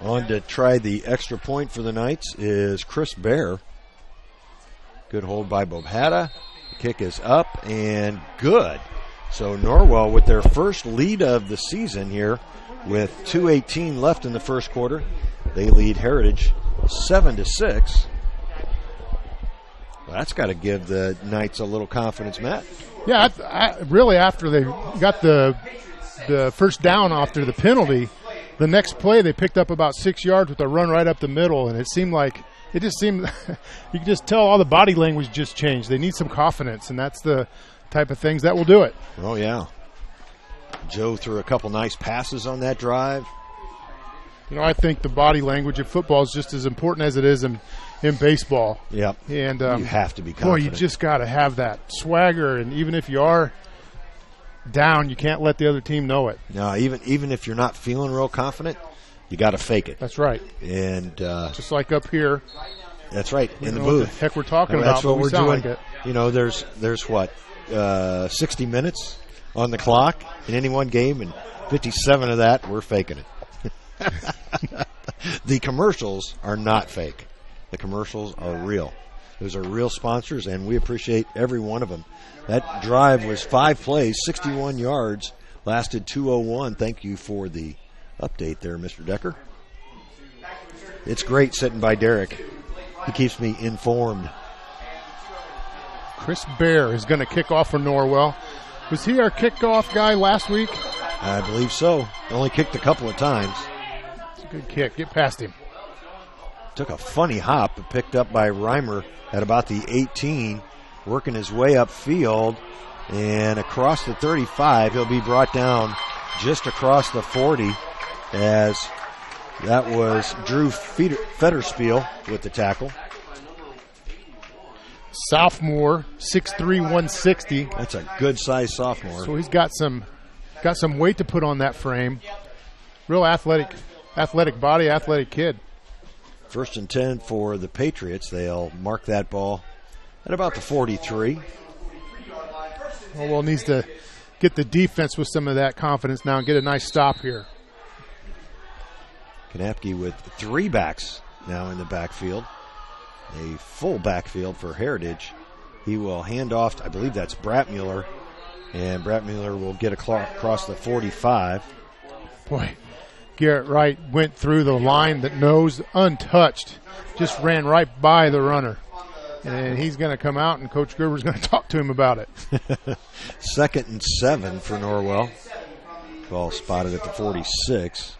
On to try the extra point for the Knights is Chris Bear. Good hold by Bobhata. The kick is up and good. So Norwell with their first lead of the season here with 2:18 left in the first quarter. They lead Heritage 7-6. Well, that's got to give the Knights a little confidence, Matt. Yeah, I really after they got the first down after the penalty, the next play they picked up about 6 yards with a run right up the middle, and it just seemed you could just tell all the body language just changed. They need some confidence, and that's the type of things that will do it. Oh, yeah. Joe threw a couple nice passes on that drive. I think the body language of football is just as important as it is in baseball. Yep. And you have to be confident. Boy, you just got to have that swagger, and even if you are down, you can't let the other team know it. No, even if you're not feeling real confident, you got to fake it. That's right. And just like up here. That's right, in the booth. booth. What the heck we're talking about. That's what we're doing. Like there's what 60 minutes on the clock in any one game, and 57 of that we're faking it. The commercials are not fake. The commercials are real. Those are real sponsors, and we appreciate every one of them. That drive was 5 plays, 61 yards, lasted 2:01. Thank you for the update there, Mr. Decker. It's great sitting by Derek. He keeps me informed. Chris Bear is going to kick off for Norwell. Was he our kickoff guy last week? I believe so. Only kicked a couple of times. It's a good kick. Get past him. Took a funny hop, picked up by Reimer at about the 18, working his way upfield and across the 35. He'll be brought down just across the 40 as that was Drew Fetterspiel with the tackle. Sophomore, 6'3", 160. That's a good-sized sophomore. So he's got some weight to put on that frame. Real athletic body, athletic kid. 1st and 10 for the Patriots. They'll mark that ball at about the 43. Norwell needs to get the defense with some of that confidence now and get a nice stop here. Kanapke with 3 backs now in the backfield. A full backfield for Heritage. He will hand off, I believe that's Bratmuller, and Bratmuller will get across the 45. Boy, Garrett Wright went through the line that nose untouched, just ran right by the runner. And he's going to come out, and Coach Gerber's going to talk to him about it. 2nd and 7 for Norwell. Ball spotted at the 46.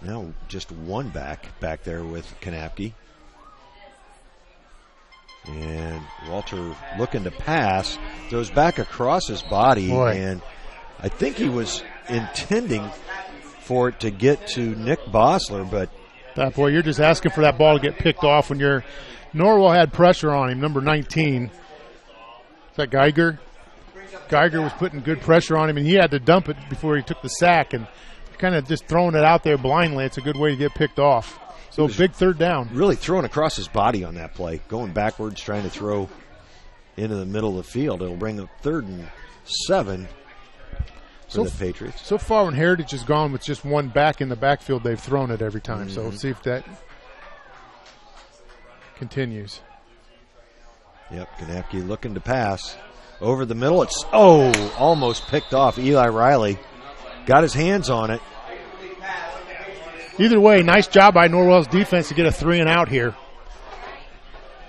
Now just one back there with Kanapke. And Walter looking to pass, throws back across his body. Boy. And I think he was intending for it to get to Nick Bosler, but boy, you're just asking for that ball to get picked off when you're Norwell had pressure on him, number 19. Is that Geiger? Geiger was putting good pressure on him, and he had to dump it before he took the sack, and kind of just throwing it out there blindly. It's a good way to get picked off. So big 3rd down. Really throwing across his body on that play, going backwards, trying to throw into the middle of the field. It'll bring up 3rd and 7. for the Patriots. So far, when Heritage has gone with just one back in the backfield, they've thrown it every time. So we'll see if that continues. Yep, Kanapke looking to pass. Over the middle, it's almost picked off. Eli Riley got his hands on it. Either way, nice job by Norwell's defense to get a 3 and out here.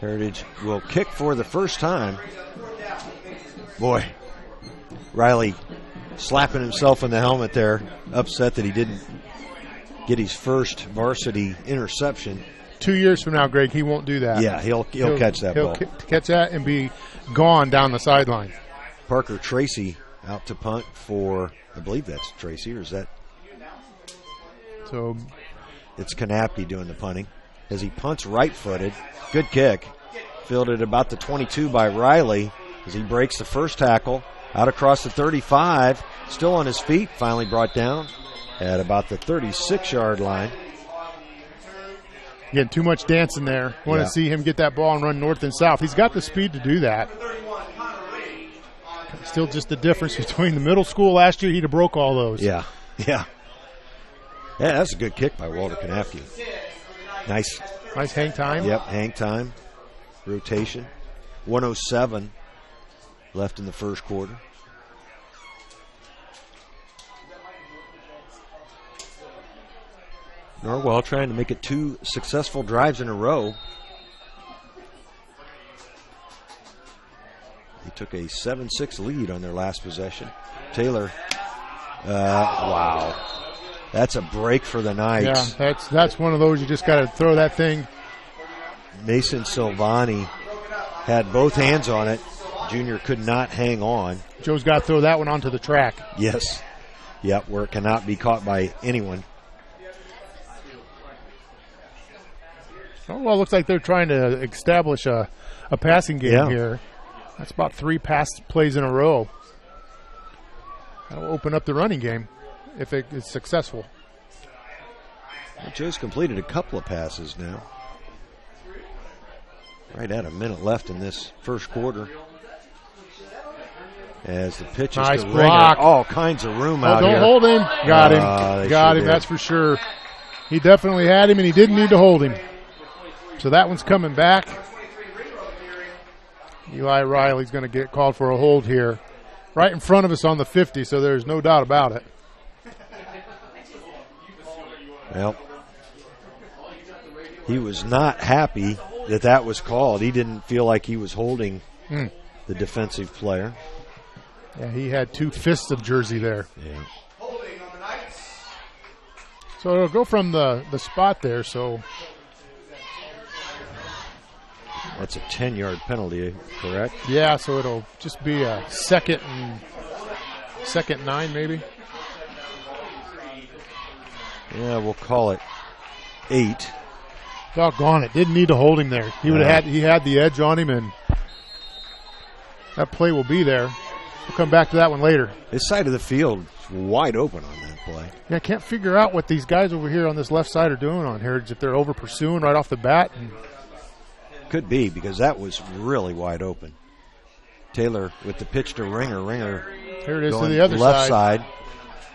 Heritage will kick for the first time. Boy, Riley slapping himself in the helmet there, upset that he didn't get his first varsity interception. 2 years from now, Greg, he won't do that. Yeah, he'll catch that ball. He'll catch that and be gone down the sideline. Parker Tracy out to punt for, I believe that's Tracy, or is that? So it's Kanapke doing the punting as he punts right-footed. Good kick. Fielded about the 22 by Riley as he breaks the first tackle. Out across the 35. Still on his feet. Finally brought down at about the 36-yard line. Getting too much dancing there. Want to see him get that ball and run north and south. He's got the speed to do that. Still just the difference between the middle school last year. He'd have broke all those. Yeah, that's a good kick by Walter Kanapke. Nice hang time. Yep, hang time. Rotation. 1:07 left in the first quarter. Norwell trying to make it 2 successful drives in a row. They took a 7-6 lead on their last possession. Taylor, wow. That's a break for the Knights. Yeah, that's one of those you just got to throw that thing. Mason Silvani had both hands on it. Junior could not hang on. Joe's got to throw that one onto the track. Yes. Yep, where it cannot be caught by anyone. Oh, well, it looks like they're trying to establish a passing game here. That's about 3 pass plays in a row. That'll open up the running game if it is successful. Well, Joe's completed a couple of passes now. Right at a minute left in this first quarter. As the pitch is nice to block. Ringer. All kinds of room out here. Don't hold him. Got him. Got him, that's for sure. He definitely had him, and he didn't need to hold him. So that one's coming back. Eli Riley's going to get called for a hold here. Right in front of us on the 50, so there's no doubt about it. Well, he was not happy that was called. He didn't feel like he was holding the defensive player. Yeah, he had 2 fists of jersey there. Yeah. So it'll go from the spot there, so that's a 10-yard penalty, correct? Yeah, so it'll just be a second 9 maybe. Yeah, we'll call it 8. Doggone it. Didn't need to hold him there. He had the edge on him, and that play will be there. We'll come back to that one later. This side of the field is wide open on that play. Yeah, I can't figure out what these guys over here on this left side are doing on Heritage, if they're over pursuing right off the bat. Could be, because that was really wide open. Taylor with the pitch to Ringer. Ringer here it is going to the other left side.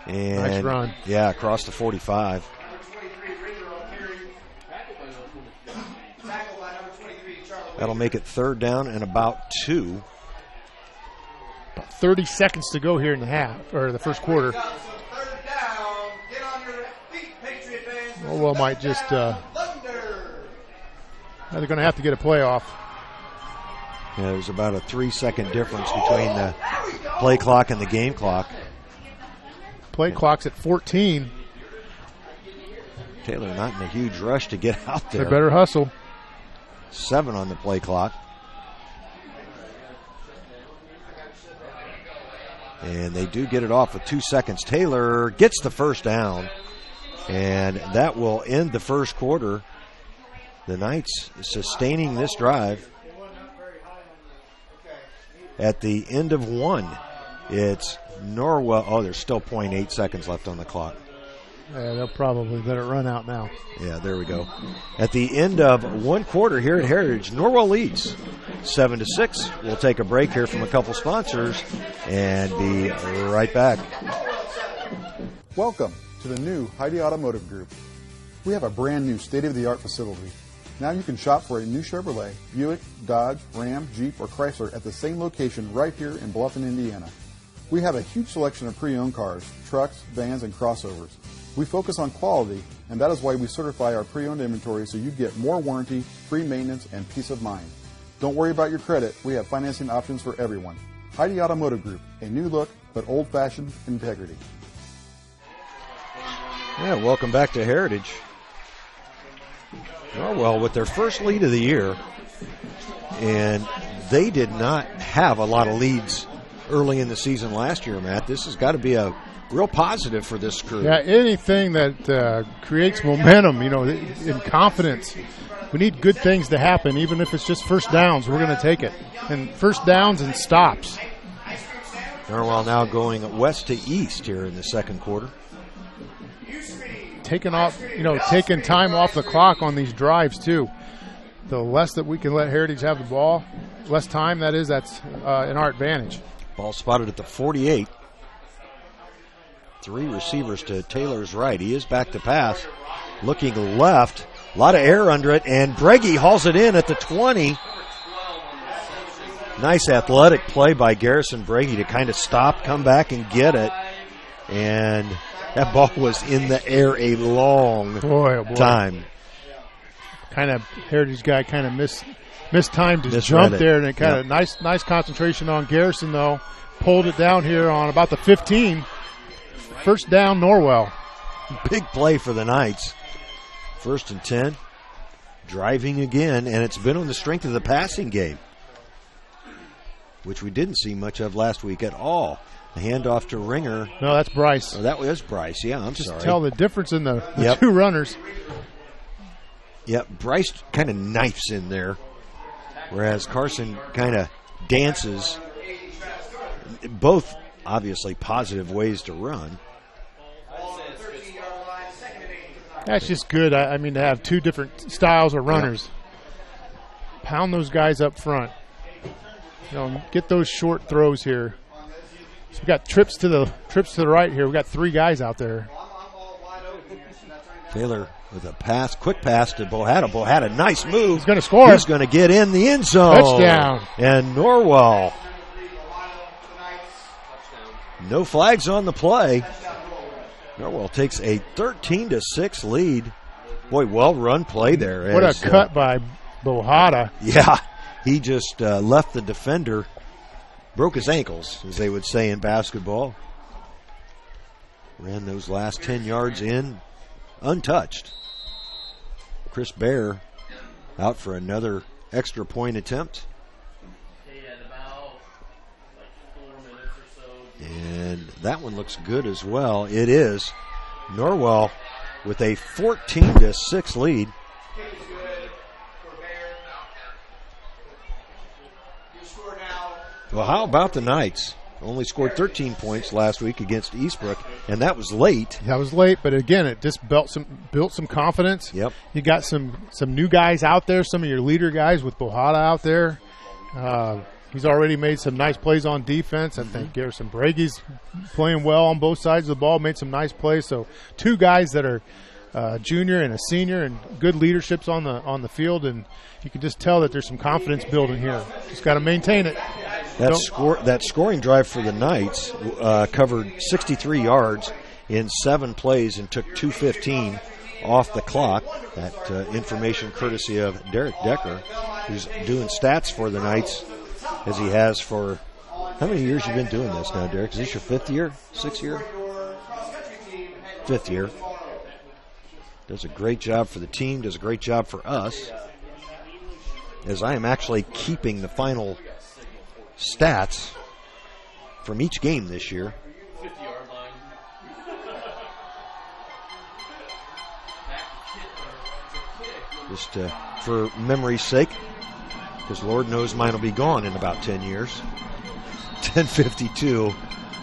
And nice run. Yeah, across the 45. That'll make it 3rd down and about 2. About 30 seconds to go here in the half, or the first quarter. Norwell might just they're going to have to get a play off. Yeah, there's about a 3-second difference between the play clock and the game clock. Play clock's at 14. Taylor not in a huge rush to get out there. They better hustle. 7 on the play clock. And they do get it off with 2 seconds. Taylor gets the first down, and that will end the first quarter. The Knights sustaining this drive. At the end of 1, it's Norwell. Oh, there's still 0.8 seconds left on the clock. Yeah, they'll probably let it run out now. Yeah, there we go. At the end of 1 quarter here at Heritage, Norwell leads 7-6. We'll take a break here from a couple sponsors and be right back. Welcome to the new Heidi Automotive Group. We have a brand new state-of-the-art facility. Now you can shop for a new Chevrolet, Buick, Dodge, Ram, Jeep, or Chrysler at the same location right here in Bluffton, Indiana. We have a huge selection of pre-owned cars, trucks, vans, and crossovers. We focus on quality, and that is why we certify our pre-owned inventory so you get more warranty, free maintenance, and peace of mind. Don't worry about your credit. We have financing options for everyone. Heidi Automotive Group, a new look, but old-fashioned integrity. Yeah, welcome back to Heritage. Norwell with their first lead of the year, and they did not have a lot of leads early in the season last year, Matt. This has got to be a real positive for this crew. Yeah, anything that creates momentum, and confidence. We need good things to happen, even if it's just first downs. We're going to take it. And first downs and stops. Norwell now going west to east here in the second quarter. Taking time off the clock on these drives, too. The less that we can let Heritage have the ball, less time that's in our advantage. Ball spotted at the 48. 3 receivers to Taylor's right. He is back to pass. Looking left. A lot of air under it, and Breggy hauls it in at the 20. Nice athletic play by Garrison Breggy to kind of stop, come back, and get it. And that ball was in the air a long time. Kind of Heritage guy kind of mistimed his jump there, and it kind of nice concentration on Garrison, though. Pulled it down here on about the 15. First down, Norwell. Big play for the Knights. 1st and 10. Driving again, and it's been on the strength of the passing game, which we didn't see much of last week at all. The handoff to Ringer. No, that's Bryce. Oh, that was Bryce. Yeah, I'm sorry. Just tell the difference in the two runners. Yep, Bryce kind of knifes in there, whereas Carson kind of dances. Both obviously positive ways to run. That's just good. I mean, to have two different styles of runners. Yeah. Pound those guys up front. Get those short throws here. So we got trips to the right here. We got 3 guys out there. Taylor with a pass, quick pass to Bohada. Bohada, nice move. He's going to score. He's going to get in the end zone. Touchdown. And Norwell. No flags on the play. Norwell takes a 13-6 lead. Boy, well-run play there. What a cut by Bohada. Yeah, he just left the defender, broke his ankles, as they would say in basketball. Ran those last 10 yards in untouched. Chris Bear out for another extra point attempt. And that one looks good as well. It is. Norwell with a 14-6 lead. Well, how about the Knights? Only scored 13 points last week against Eastbrook, and that was late. That was late, but again, it just built some confidence. Yep. You got some new guys out there, some of your leader guys with Bohada out there. He's already made some nice plays on defense. I think Garrison Breggy's playing well on both sides of the ball, made some nice plays. So 2 guys that are junior and a senior and good leaderships on the field, and you can just tell that there's some confidence building here. Just got to maintain it. That scoring drive for the Knights covered 63 yards in 7 plays and took 2:15 off the clock. That information courtesy of Derek Decker, who's doing stats for the Knights, as he has for how many years you been doing this now, Derek? Is this your 5th year? 6th year? 5th year. Does a great job for the team, does a great job for us, as I am actually keeping the final stats from each game this year. Just for memory's sake, because Lord knows mine will be gone in about 10 years. 10:52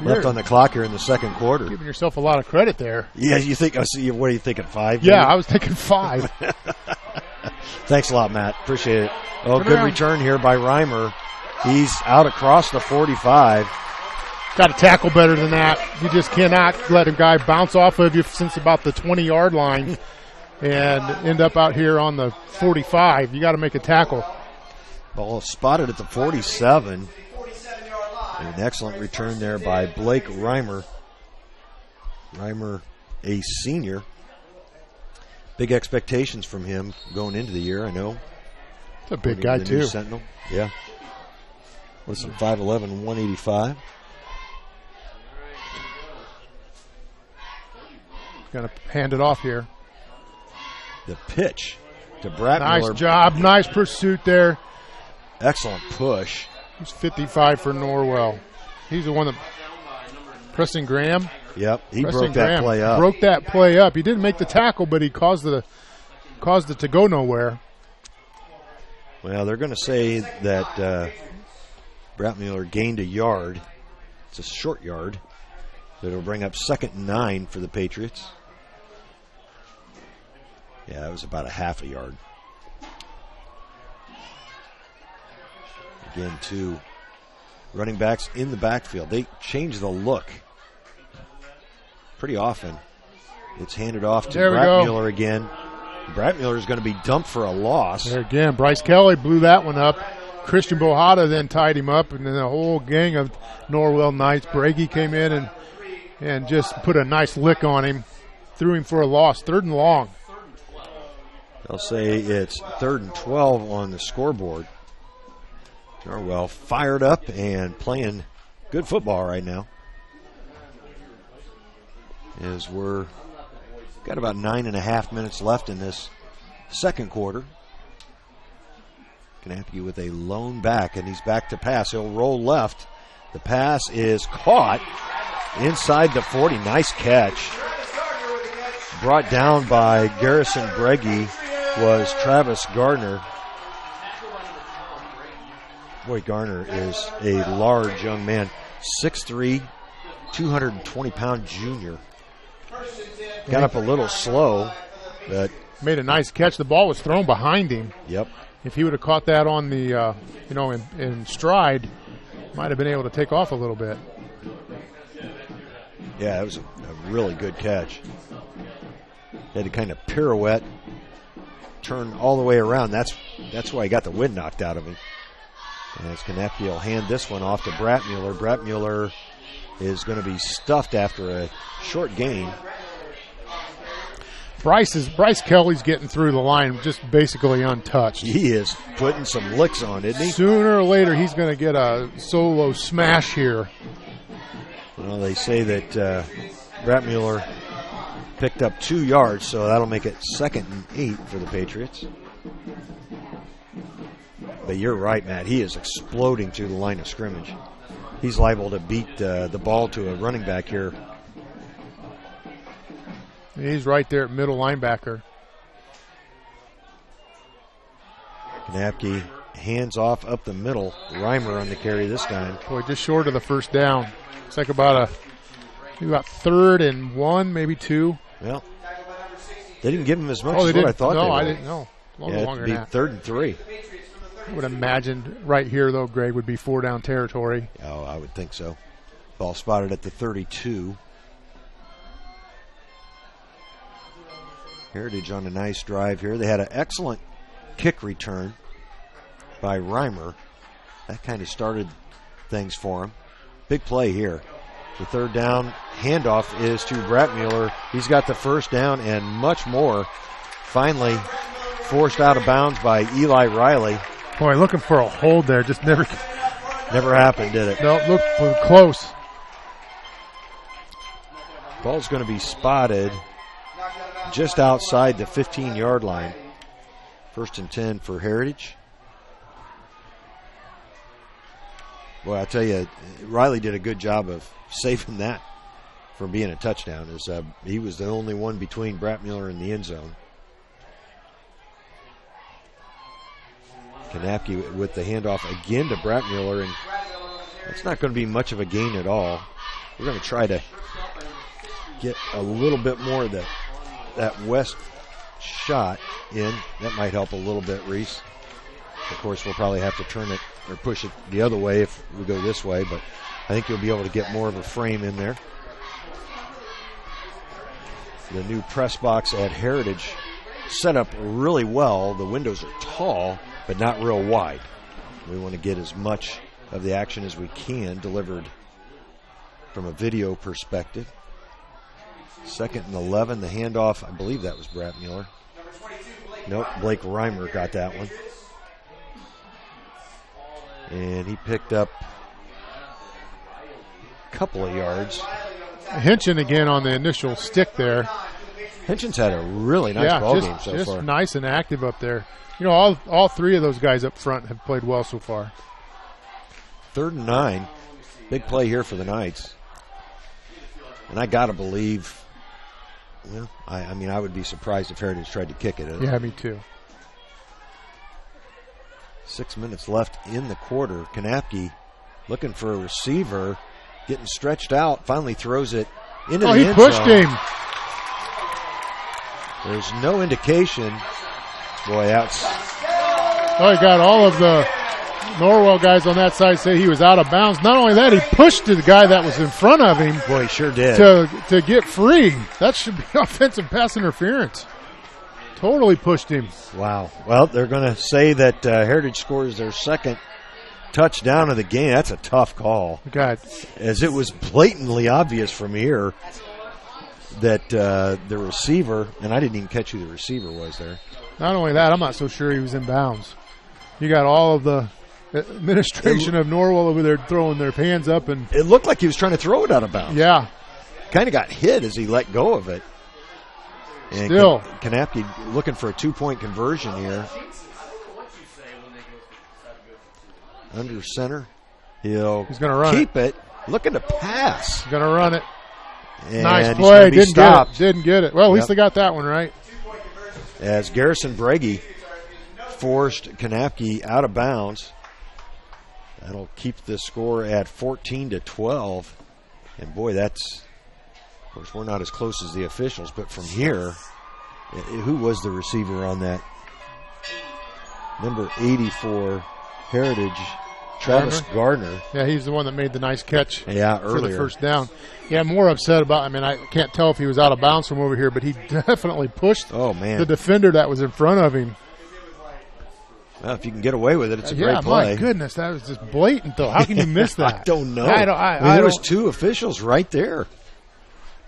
left on the clock here in the second quarter. Giving yourself a lot of credit there. Yeah, you think? What are you thinking? 5? Yeah, maybe? I was thinking 5. Thanks a lot, Matt. Appreciate it. Oh, good return here by Reimer. He's out across the 45. Got to tackle better than that. You just cannot let a guy bounce off of you since about the 20-yard line and end up out here on the 45. You got to make a tackle. Ball spotted at the 47. An excellent return there by Blake Reimer. Reimer, a senior. Big expectations from him going into the year, I know. It's a big guy, too. Sentinel. Yeah. What's it, 5'11", 185. Going to hand it off here. The pitch to Brett Nice Miller. job. Nice pursuit there. Excellent push. He's 55 for Norwell. He's the one that Preston Graham. Yep, he Preston broke that Graham play up. Broke that play up. He didn't make the tackle, but he caused it to go nowhere. Well, they're going to say that Brett Miller gained a yard. It's a short yard. That'll bring up 2nd and 9 for the Patriots. Yeah, it was about a half a yard. Again, 2 running backs in the backfield. They change the look pretty often. It's handed off to Brett Mueller again. Brett Mueller is going to be dumped for a loss. There again, Bryce Kelly blew that one up. Christian Bohada then tied him up, and then the whole gang of Norwell Knights. Bragi came in and just put a nice lick on him. Threw him for a loss. 3rd and long. They'll say it's 3rd and 12 on the scoreboard. Norwell fired up and playing good football right now. As we're got about 9.5 minutes left in this second quarter. Knappke with a lone back, and he's back to pass. He'll roll left. The pass is caught inside the 40. Nice catch. Brought down by Garrison Bragi was Travis Gardner. Boy, Garner is a large young man. 6'3", 220-pound junior. Got up a little slow, but made a nice catch. The ball was thrown behind him. Yep. If he would have caught that on the, in stride, might have been able to take off a little bit. Yeah, it was a really good catch. Had to kind of pirouette, turn all the way around. That's why he got the wind knocked out of him. And as Knappke will hand this one off to Brett Mueller. Brett Mueller is going to be stuffed after a short gain. Bryce Kelly's getting through the line just basically untouched. He is putting some licks on, isn't he? Sooner or later, he's going to get a solo smash here. Well, they say that Brett Mueller picked up 2 yards, so that'll make it 2nd and 8 for the Patriots. But you're right, Matt. He is exploding through the line of scrimmage. He's liable to beat the ball to a running back here. He's right there at middle linebacker. Knappke hands off up the middle. Reimer on the carry this time. Boy, just short of the first down. It's like about 3rd and 1, maybe 2. Well, they didn't give him as much as what I thought they would. No, I didn't know. Longer than that. 3rd and 3. I would imagine right here, though, Greg, would be 4-down territory. Oh, I would think so. Ball spotted at the 32. Heritage on a nice drive here. They had an excellent kick return by Reimer. That kind of started things for him. Big play here. The 3rd down handoff is to Brett Mueller. He's got the 1st down and much more. Finally forced out of bounds by Eli Riley. Boy, looking for a hold there. Just never happened, did it? No, looked close. Ball's going to be spotted just outside the 15-yard line. 1st and 10 for Heritage. Well, I tell you, Riley did a good job of saving that from being a touchdown. As he was the only one between Brett Mueller and the end zone. Knappke with the handoff again to Brett Mueller, and it's not going to be much of a gain at all. We're going to try to get a little bit more of that west shot in. That might help a little bit, Reese. Of course, we'll probably have to turn it or push it the other way if we go this way, but I think you'll be able to get more of a frame in there. The new press box at Heritage set up really well. The windows are tall, but not real wide. We want to get as much of the action as we can delivered from a video perspective. 2nd and 11, the handoff, I believe that was Brad Mueller. Nope, Blake Reimer got that one. And he picked up a couple of yards. Hinchin again on the initial stick there. Hinchin's had a really nice ball game so just far. Nice and active up there. You know, all three of those guys up front have played well so far. 3rd and 9. Big play here for the Knights. And I got to believe, well, I mean, I would be surprised if Heritage tried to kick it. Yeah, me too. 6 minutes left in the quarter. Kanapke looking for a receiver, getting stretched out, finally throws it into the end zone. Oh, he pushed him. There's no indication. Boy, that's... Oh, he got all of the Norwell guys on that side say he was out of bounds. Not only that, he pushed the guy that was in front of him. Boy, he sure did. To get free. That should be offensive pass interference. Totally pushed him. Wow. Well, they're going to say that Heritage scores their 2nd touchdown of the game. That's a tough call. God. As it was blatantly obvious from here that the receiver, and I didn't even catch who the receiver was there. Not only that, I'm not so sure he was in bounds. You got all of the administration of Norwell over there throwing their hands up. And it looked like he was trying to throw it out of bounds. Yeah. Kind of got hit as he let go of it. And Still. Kanapke looking for a 2-point conversion here. Under center. He's going to run keep it. Looking to pass. He's going to run it. And nice play. Didn't get it. Well, at least Yep. they got that one right. As Garrison Breggy forced Kanapke out of bounds. That'll keep the score at 14-12. And boy, that's, of course, we're not as close as the officials, but from here, who was the receiver on that? Number 84, Heritage, Travis Gardner. Yeah, he's the one that made the nice catch for earlier. the first down. Yeah, I'm more upset about, I mean, I can't tell if he was out of bounds from over here, but he definitely pushed the defender that was in front of him. Well, if you can get away with it, it's a great play. My goodness, that was just blatant, though. How can you miss that? I don't know. I there was 2 officials right there.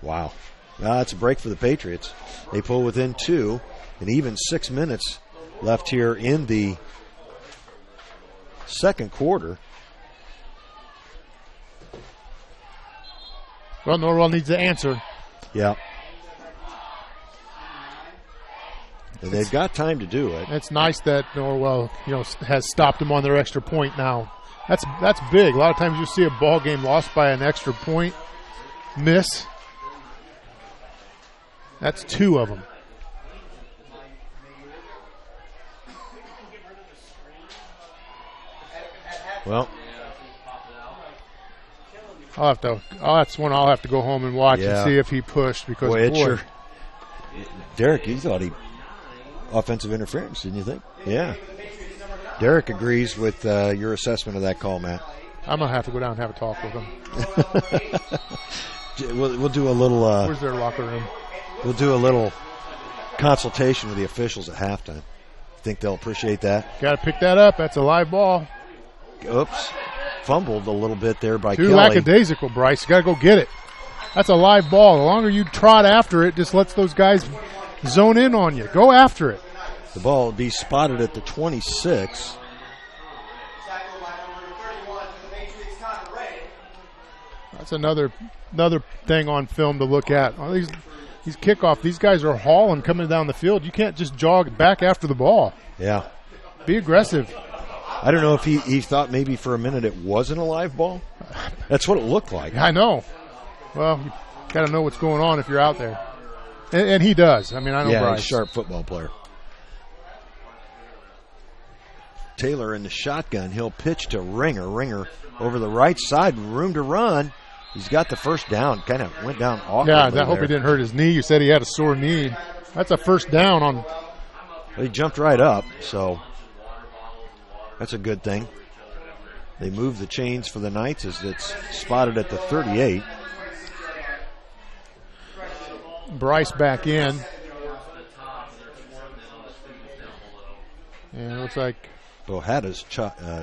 Wow. That's a break for the Patriots. They pull within 2, and even 6 minutes left here in the second quarter. Well, Norwell needs to answer. Yeah. And they've got time to do it. It's nice that Norwell, has stopped them on their extra point now. That's big. A lot of times you see a ball game lost by an extra point miss. That's 2 of them. Well, that's one I'll have to go home and watch and see if he pushed because boy. Derek, you thought he offensive interference, didn't you think? Yeah. Derek agrees with your assessment of that call, Matt. I'm gonna have to go down and have a talk with him. We'll do a little. Where's their locker room? We'll do a little consultation with the officials at halftime. Think they'll appreciate that? Got to pick that up. That's a live ball. Oops. Fumbled a little bit there by Too Kelly. Lackadaisical, Bryce. You got to go get it. That's a live ball. The longer you trot after it, just lets those guys zone in on you. Go after it. The ball will be spotted at the 26. That's another thing on film to look at. All these kickoff, these guys are hauling coming down the field. You can't just jog back after the ball. Yeah. Be aggressive. I don't know if he thought maybe for a minute it wasn't a live ball. That's what it looked like. I know. Well, you got to know what's going on if you're out there. And he does. I mean, I know Bryce. He's a sharp football player. Taylor in the shotgun. He'll pitch to Ringer. Ringer over the right side. Room to run. He's got the first down. Kind of went down awkwardly. Yeah, I hope he didn't hurt his knee. You said he had a sore knee. That's a first down on. Well, he jumped right up, so that's a good thing. They move the chains for the Knights as it's spotted at the 38. Bryce back in. And it looks like Bohada's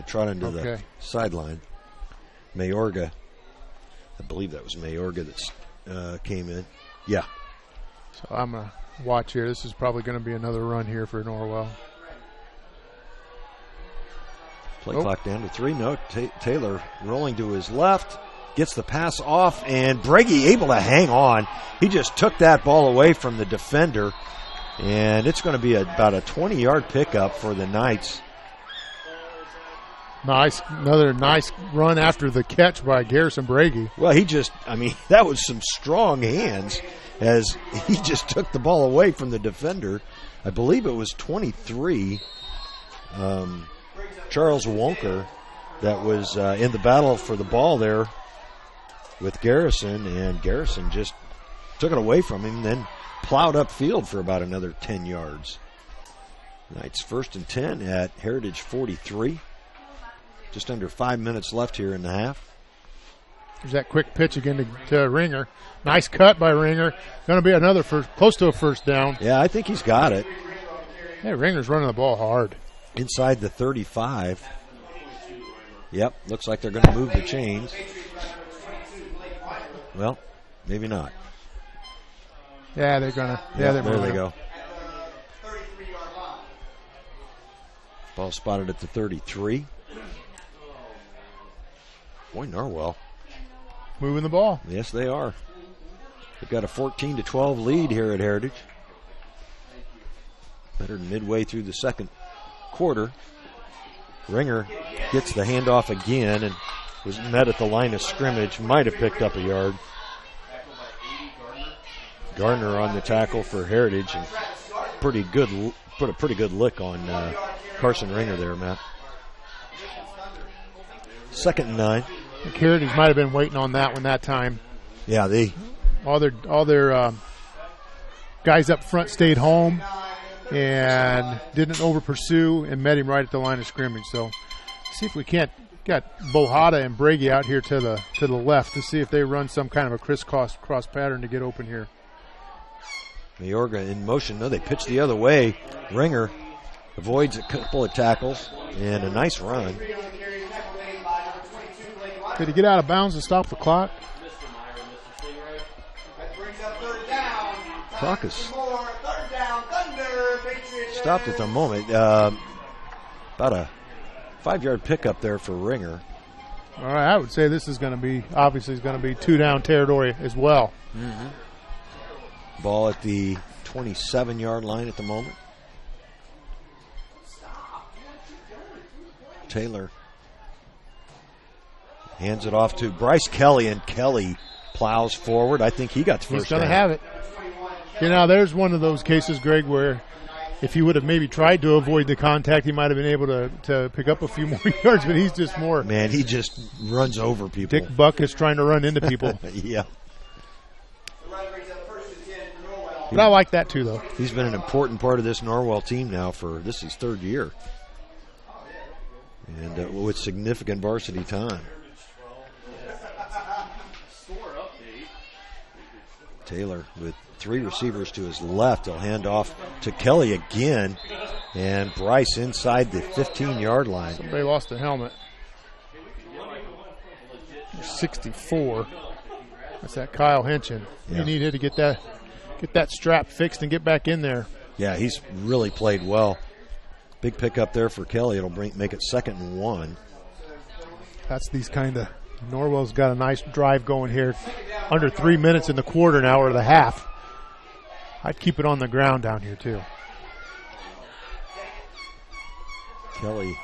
trotting to the sideline. Mayorga, I believe that was Mayorga that came in. Yeah. So I'm going to watch here. This is probably going to be another run here for Norwell. Play clock down to 3. No, Taylor rolling to his left. Gets the pass off, and Brege able to hang on. He just took that ball away from the defender, and it's going to be about a 20-yard pickup for the Knights. Another nice run after the catch by Garrison Brege. Well, that was some strong hands as he just took the ball away from the defender. I believe it was 23. Charles Wonker that was in the battle for the ball there with Garrison, and Garrison just took it away from him, then plowed upfield for about another 10 yards. Knights 1st and 10 at Heritage 43. Just under 5 minutes left here in the half. There's that quick pitch again to Ringer. Nice cut by Ringer. Going to be another close to a first down. Yeah, I think he's got it. Hey, Ringer's running the ball hard. Inside the 35. Yep, looks like they're going to move the chains. Well, maybe not. Yeah, they're going to. Yeah, there they go. Ball spotted at the 33. Boy, Norwell. Moving the ball. Yes, they are. They've got a 14-12 lead here at Heritage. Better than midway through the second quarter. Ringer gets the handoff again and was met at the line of scrimmage. Might have picked up a yard. Gardner on the tackle for Heritage and put a pretty good lick on Carson Ringer there, Matt. 2nd and 9. The Heritage might have been waiting on that one that time. Yeah, all their guys up front stayed home and didn't over pursue and met him right at the line of scrimmage. So see if we can't get Bohada and Brege out here to the left to see if they run some kind of a crisscross pattern to get open here. Mayorga in motion. No, they pitch the other way. Ringer avoids a couple of tackles and a nice run. Did he get out of bounds to stop the clock? Clock is stopped at the moment. About a 5-yard pickup there for Ringer. All right, I would say this is going to be, obviously, 2-down territory as well. Mm-hmm. Ball at the 27-yard line at the moment. Taylor hands it off to Bryce Kelly, and Kelly plows forward. I think he got the first down. He's going to have it. There's one of those cases, Greg, where if he would have maybe tried to avoid the contact, he might have been able to pick up a few more yards, but he's just more. Man, he just runs over people. Dick Buck is trying to run into people. Yeah. But I like that too, though. He's been an important part of this Norwell team now for this is 3rd year. And with significant varsity time. Taylor with 3 receivers to his left. He'll hand off to Kelly again. And Bryce inside the 15-yard line. Somebody lost a helmet. 64. That's that Kyle Henchen. Yeah. He needed to get that strap fixed and get back in there. Yeah, he's really played well. Big pickup there for Kelly. It'll make it 2nd and 1. That's these kind of. Norwell's got a nice drive going here. Under 3 minutes in the quarter now, or the half. I'd keep it on the ground down here, too. Kelly.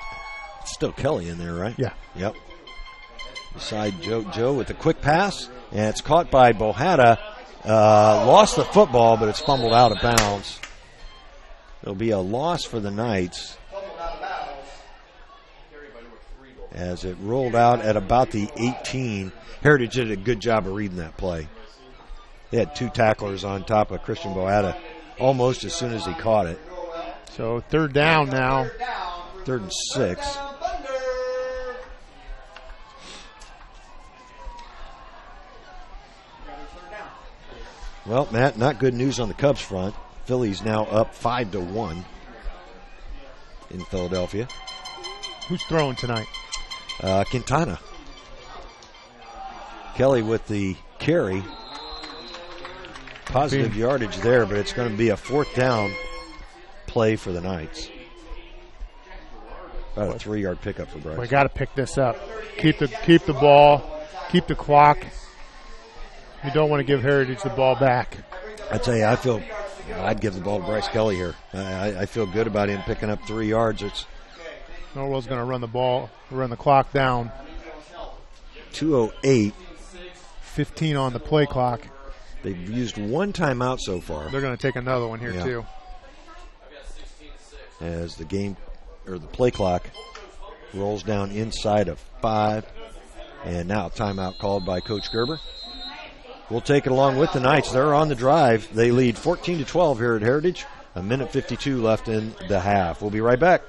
It's still Kelly in there, right? Yeah. Yep. Beside Joe with a quick pass, and it's caught by Bohada. Lost the football, but it's fumbled out of bounds. It'll be a loss for the Knights as it rolled out at about the 18. Heritage did a good job of reading that play. They had 2 tacklers on top of Christian Bohada almost as soon as he caught it. So 3rd down now. 3rd and 6. Well, Matt, not good news on the Cubs front. Phillies now up 5-1 in Philadelphia. Who's throwing tonight? Quintana. Kelly with the carry. Positive yardage there, but it's going to be a 4th down play for the Knights. About a 3-yard pickup for Bryce. We got to pick this up. Keep the ball. Keep the clock. You don't want to give Heritage the ball back. I tell you, I'd give the ball to Bryce Kelly here. I feel good about him picking up 3 yards. Norwell's going to run the clock down. 2:08. 15 on the play clock. They've used 1 timeout so far. They're going to take another one here too. As the play clock rolls down inside of 5. And now timeout called by Coach Gerber. We'll take it along with the Knights. They're on the drive. They lead 14-12 here at Heritage. 1:52 left in the half. We'll be right back.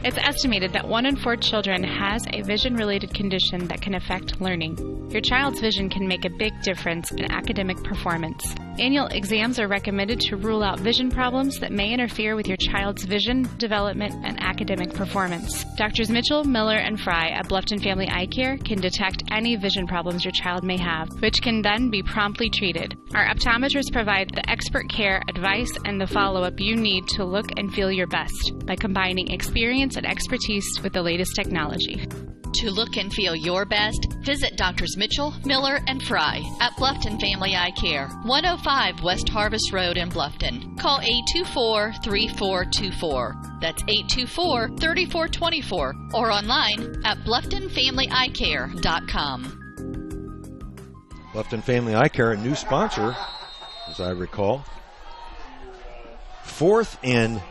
It's estimated that 1 in 4 children has a vision-related condition that can affect learning. Your child's vision can make a big difference in academic performance. Annual exams are recommended to rule out vision problems that may interfere with your child's vision, development, and academic performance. Doctors Mitchell, Miller, and Fry at Bluffton Family Eye Care can detect any vision problems your child may have, which can then be promptly treated. Our optometrists provide the expert care, advice, and the follow-up you need to look and feel your best by combining experience and expertise with the latest technology. To look and feel your best, visit Doctors Mitchell, Miller, and Fry at Bluffton Family Eye Care, 105 West Harvest Road in Bluffton. Call 824-3424. That's 824-3424. Or online at BlufftonFamilyEyeCare.com. Bluffton Family Eye Care, a new sponsor, as I recall. 4th and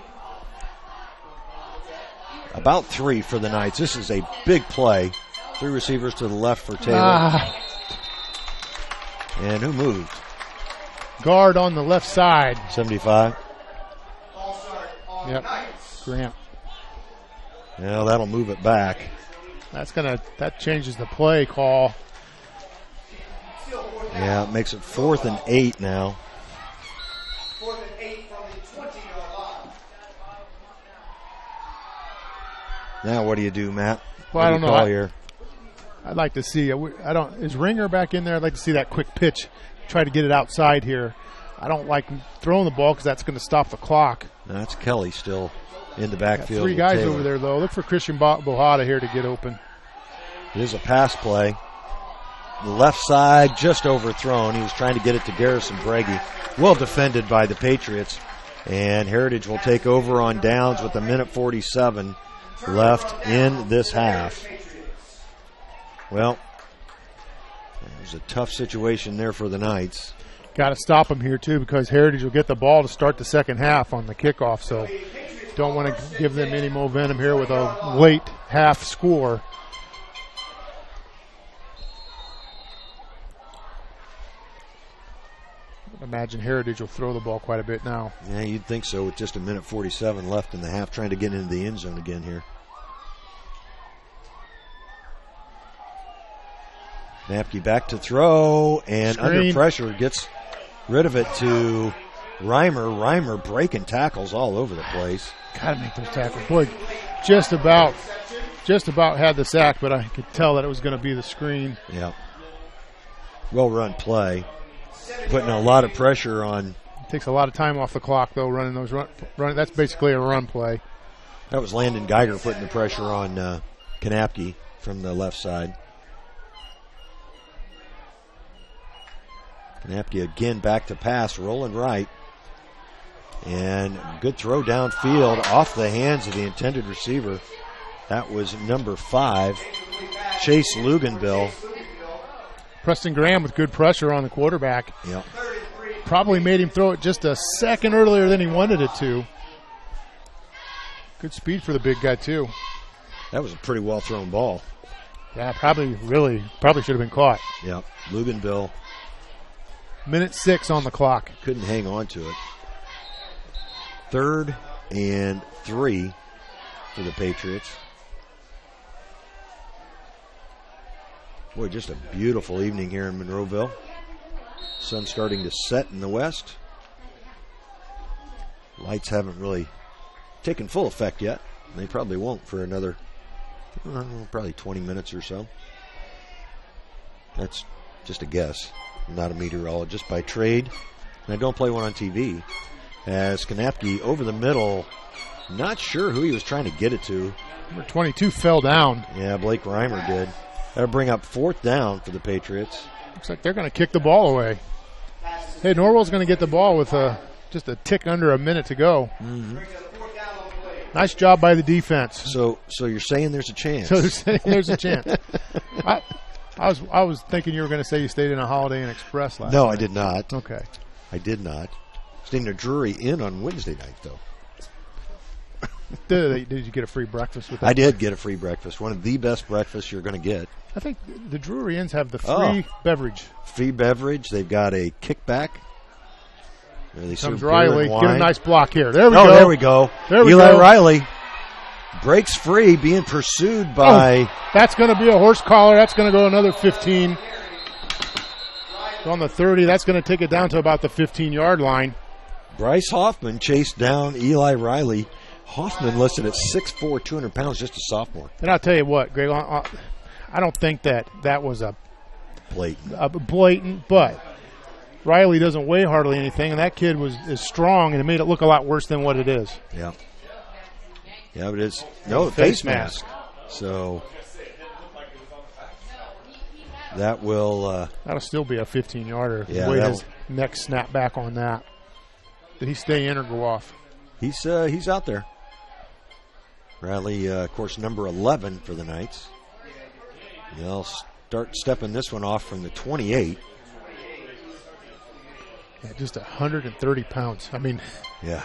about 3 for the Knights. This is a big play. 3 receivers to the left for Taylor. And who moved? Guard on the left side. 75. Yep. Grant. Well, that'll move it back. That changes the play call. Yeah, it makes it 4th and 8 now. 4th and 8 from the 20-yard line. Now what do you do, Matt? Well, I don't know. Here? I'd like to see. Is Ringer back in there? I'd like to see that quick pitch. Try to get it outside here. I don't like throwing the ball because that's going to stop the clock. That's Kelly still in the backfield. 3 guys over there, though. Look for Christian Bohada here to get open. It is a pass play. The left side just overthrown. He was trying to get it to Garrison Breggy. Well defended by the Patriots. And Heritage will take over on downs with 1:47 left in this half. Well, it was a tough situation there for the Knights. Got to stop them here, too, because Heritage will get the ball to start the second half on the kickoff. So don't want to give them any momentum here with a late half score. Imagine Heritage will throw the ball quite a bit now. Yeah, you'd think so with just 1:47 left in the half, trying to get into the end zone again here. Napke back to throw, and Screen. Under pressure gets rid of it to Reimer. Reimer breaking tackles all over the place. Got to make those tackles. Boy, just about had the sack, but I could tell that it was going to be the screen. Yeah. Well run play. Putting a lot of pressure on. Takes a lot of time off the clock, though, running those run. That's basically a run play. That was Landon Geiger putting the pressure on Kanapke from the left side. Kanapke again back to pass, rolling right. And good throw downfield off the hands of the intended receiver. That was number 5, Chase Luganville. Preston Graham with good pressure on the quarterback. Yep. Probably made him throw it just a second earlier than he wanted it to. Good speed for the big guy, too. That was a pretty well thrown ball. Yeah, probably should have been caught. Yep. Luganville. 1:06 on the clock. Couldn't hang on to it. 3rd and 3 for the Patriots. Boy, just a beautiful evening here in Monroeville. Sun starting to set in the west. Lights haven't really taken full effect yet. They probably won't for another, probably 20 minutes or so. That's just a guess. I'm not a meteorologist by trade, and I don't play one on TV. As Kanapke over the middle, not sure who he was trying to get it to. Number 22 fell down. Yeah, Blake Reimer did. That'll bring up 4th down for the Patriots. Looks like they're going to kick the ball away. Hey, Norwell's going to get the ball with just a tick under a minute to go. Mm-hmm. Nice job by the defense. So you're saying there's a chance? So there's a chance. I was thinking you were going to say you stayed in a Holiday Inn Express last night. No, I did not. Okay. I did not. Stayed in a Drury Inn on Wednesday night, though. Did you get a free breakfast with that? I did get a free breakfast. One of the best breakfasts you're going to get. I think the Drury Inns have the free beverage. Free beverage. They've got a kickback. They comes Riley. Get a nice block here. There we go. There we go. There we Eli go. Riley breaks free, being pursued by... Oh, that's going to be a horse collar. That's going to go another 15. On the 30, that's going to take it down to about the 15-yard line. Bryce Hoffman chased down Eli Riley. Hoffman listed at 6'4", 200 pounds, just a sophomore. And I'll tell you what, Greg, I don't think that was a blatant, but Riley doesn't weigh hardly anything, and that kid is strong, and it made it look a lot worse than what it is. Yeah. Yeah, but it's no face mask. So that will that'll still be a 15-yarder. Yeah, Wait his next snap back on that. Did he stay in or go off? He's out there. Riley, of course, number 11 for the Knights. They'll start stepping this one off from the 28. Yeah, just 130 pounds. I mean, yeah.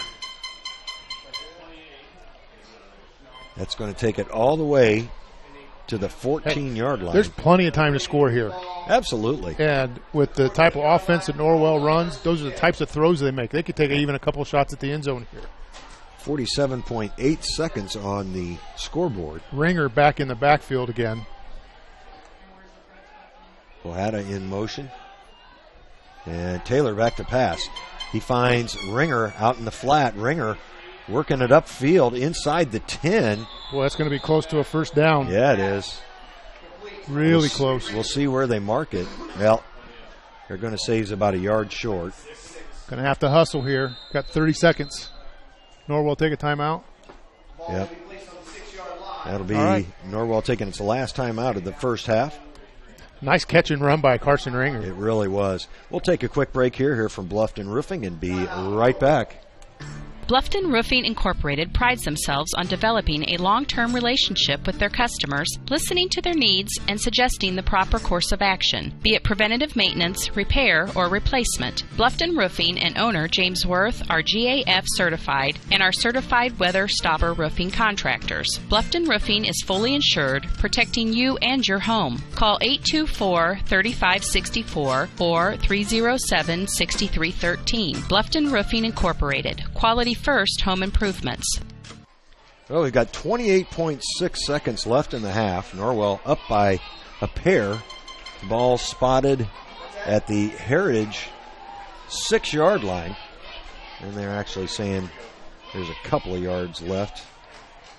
That's going to take it all the way to the 14-yard line. There's plenty of time to score here. Absolutely. And with the type of offense that Norwell runs, those are the types of throws they make. They could take even a couple of shots at the end zone here. 47.8 seconds on the scoreboard. Ringer back in the backfield again. Ojeda in motion. And Taylor back to pass. He finds Ringer out in the flat. Ringer working it upfield inside the 10. Well, that's going to be close to a first down. Yeah, it is. Really close. We'll see where they mark it. Well, they're going to say he's about a yard short. Going to have to hustle here. Got 30 seconds. Norwell take a timeout. Yep. That'll be right. Norwell taking its last timeout of the first half. Nice catch and run by Carson Ringer. It really was. We'll take a quick break here from Bluffton Roofing and be right back. Bluffton Roofing Incorporated prides themselves on developing a long-term relationship with their customers, listening to their needs, and suggesting the proper course of action, be it preventative maintenance, repair, or replacement. Bluffton Roofing and owner James Worth are GAF certified and are certified weather stopper roofing contractors. Bluffton Roofing is fully insured, protecting you and your home. Call 824-3564 or 307-6313. Bluffton Roofing Incorporated. Quality first home improvements. Well, we've got 28.6 seconds left in the half. Norwell up by a pair. Ball spotted at the Heritage 6-yard line. And they're actually saying there's a couple of yards left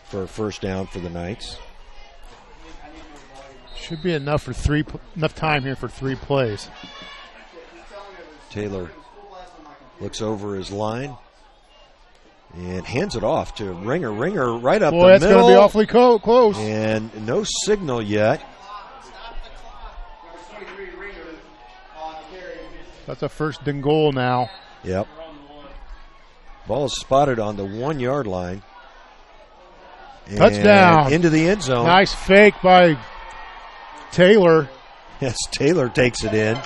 for a first down for the Knights. Should be enough time here for 3 plays. Taylor looks over his line and hands it off to Ringer. Ringer right up the middle. Boy, that's going to be awfully close. And no signal yet. That's a first and goal now. Yep. Ball is spotted on the 1-yard line. Touchdown. Into the end zone. Nice fake by Taylor. Yes, Taylor takes it in.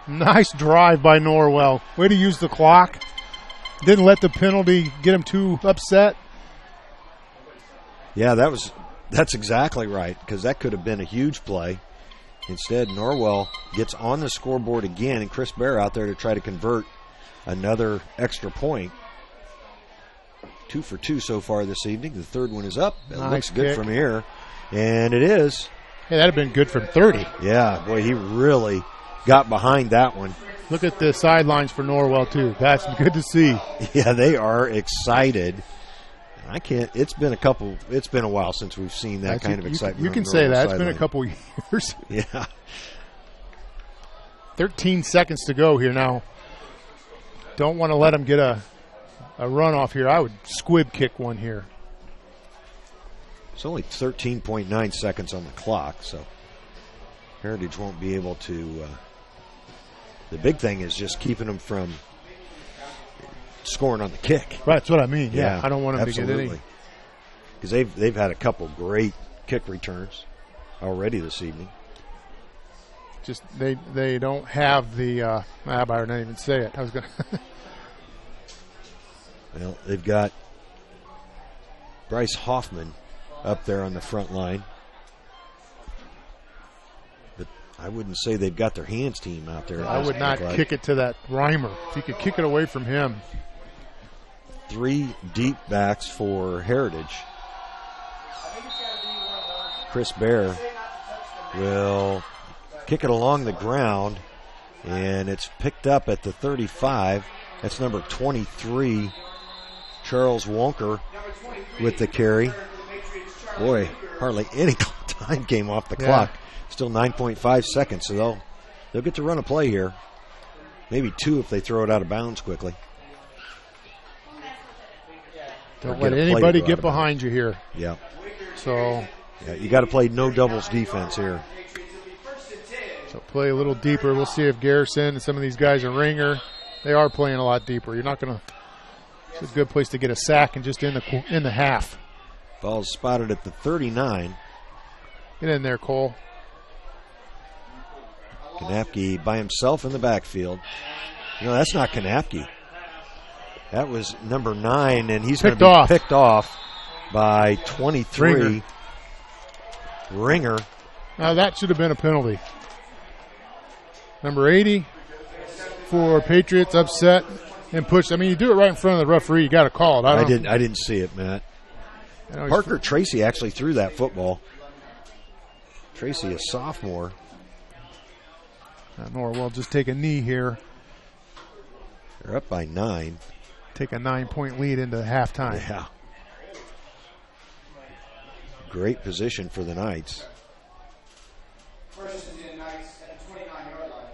Nice drive by Norwell. Way to use the clock. Didn't let the penalty get him too upset. Yeah, that's exactly right, because that could have been a huge play. Instead, Norwell gets on the scoreboard again, and Chris Bear out there to try to convert another extra point. 2 for 2 so far this evening. The third one is up. It looks good from here, and it is. Hey, that would have been good from 30. Yeah, boy, he really got behind that one. Look at the sidelines for Norwell, too. That's good to see. Yeah, they are excited. It's been a while since we've seen that kind of excitement. You can say that. It's been a couple years. Yeah. 13 seconds to go here now. Don't want to let them get a run off here. I would squib kick one here. It's only 13.9 seconds on the clock, so Heritage won't be able to. The big thing is just keeping them from scoring on the kick. Right, that's what I mean. Yeah, I don't want them to get any. Because they've had a couple great kick returns already this evening. Just they don't have the. I better not even say it. I was going. Well, they've got Bryce Hoffman up there on the front line. But I wouldn't say they've got their hands team out there. I would not kick it to that Reimer. If you could kick it away from him. 3 deep backs for Heritage. Chris Bear will kick it along the ground, and it's picked up at the 35. That's number 23, Charles Wonker, with the carry. Boy, hardly any time came off the clock. Still 9.5 seconds, so they'll get to run a play here. Maybe 2 if they throw it out of bounds quickly. Don't let anybody get behind you here. Yeah. So you got to play no doubles defense here. So play a little deeper. We'll see if Garrison and some of these guys are ringer. They are playing a lot deeper. You're not going to. It's a good place to get a sack and just in the half. Ball's spotted at the 39. Get in there, Cole. Kanapke by himself in the backfield. No, that's not Kanapke. That was number 9, and he's going to be picked off by 23. Ringer. Now that should have been a penalty. Number 80 for Patriots, upset and pushed. I mean, you do it right in front of the referee. You got to call it. I didn't see it, Matt. Parker Tracy actually threw that football. Tracy, a sophomore. Norwell just take a knee here. They're up by 9. Take a 9-point lead into halftime. Yeah. Great position for the Knights. First and 10 Knights at the 29-yard line.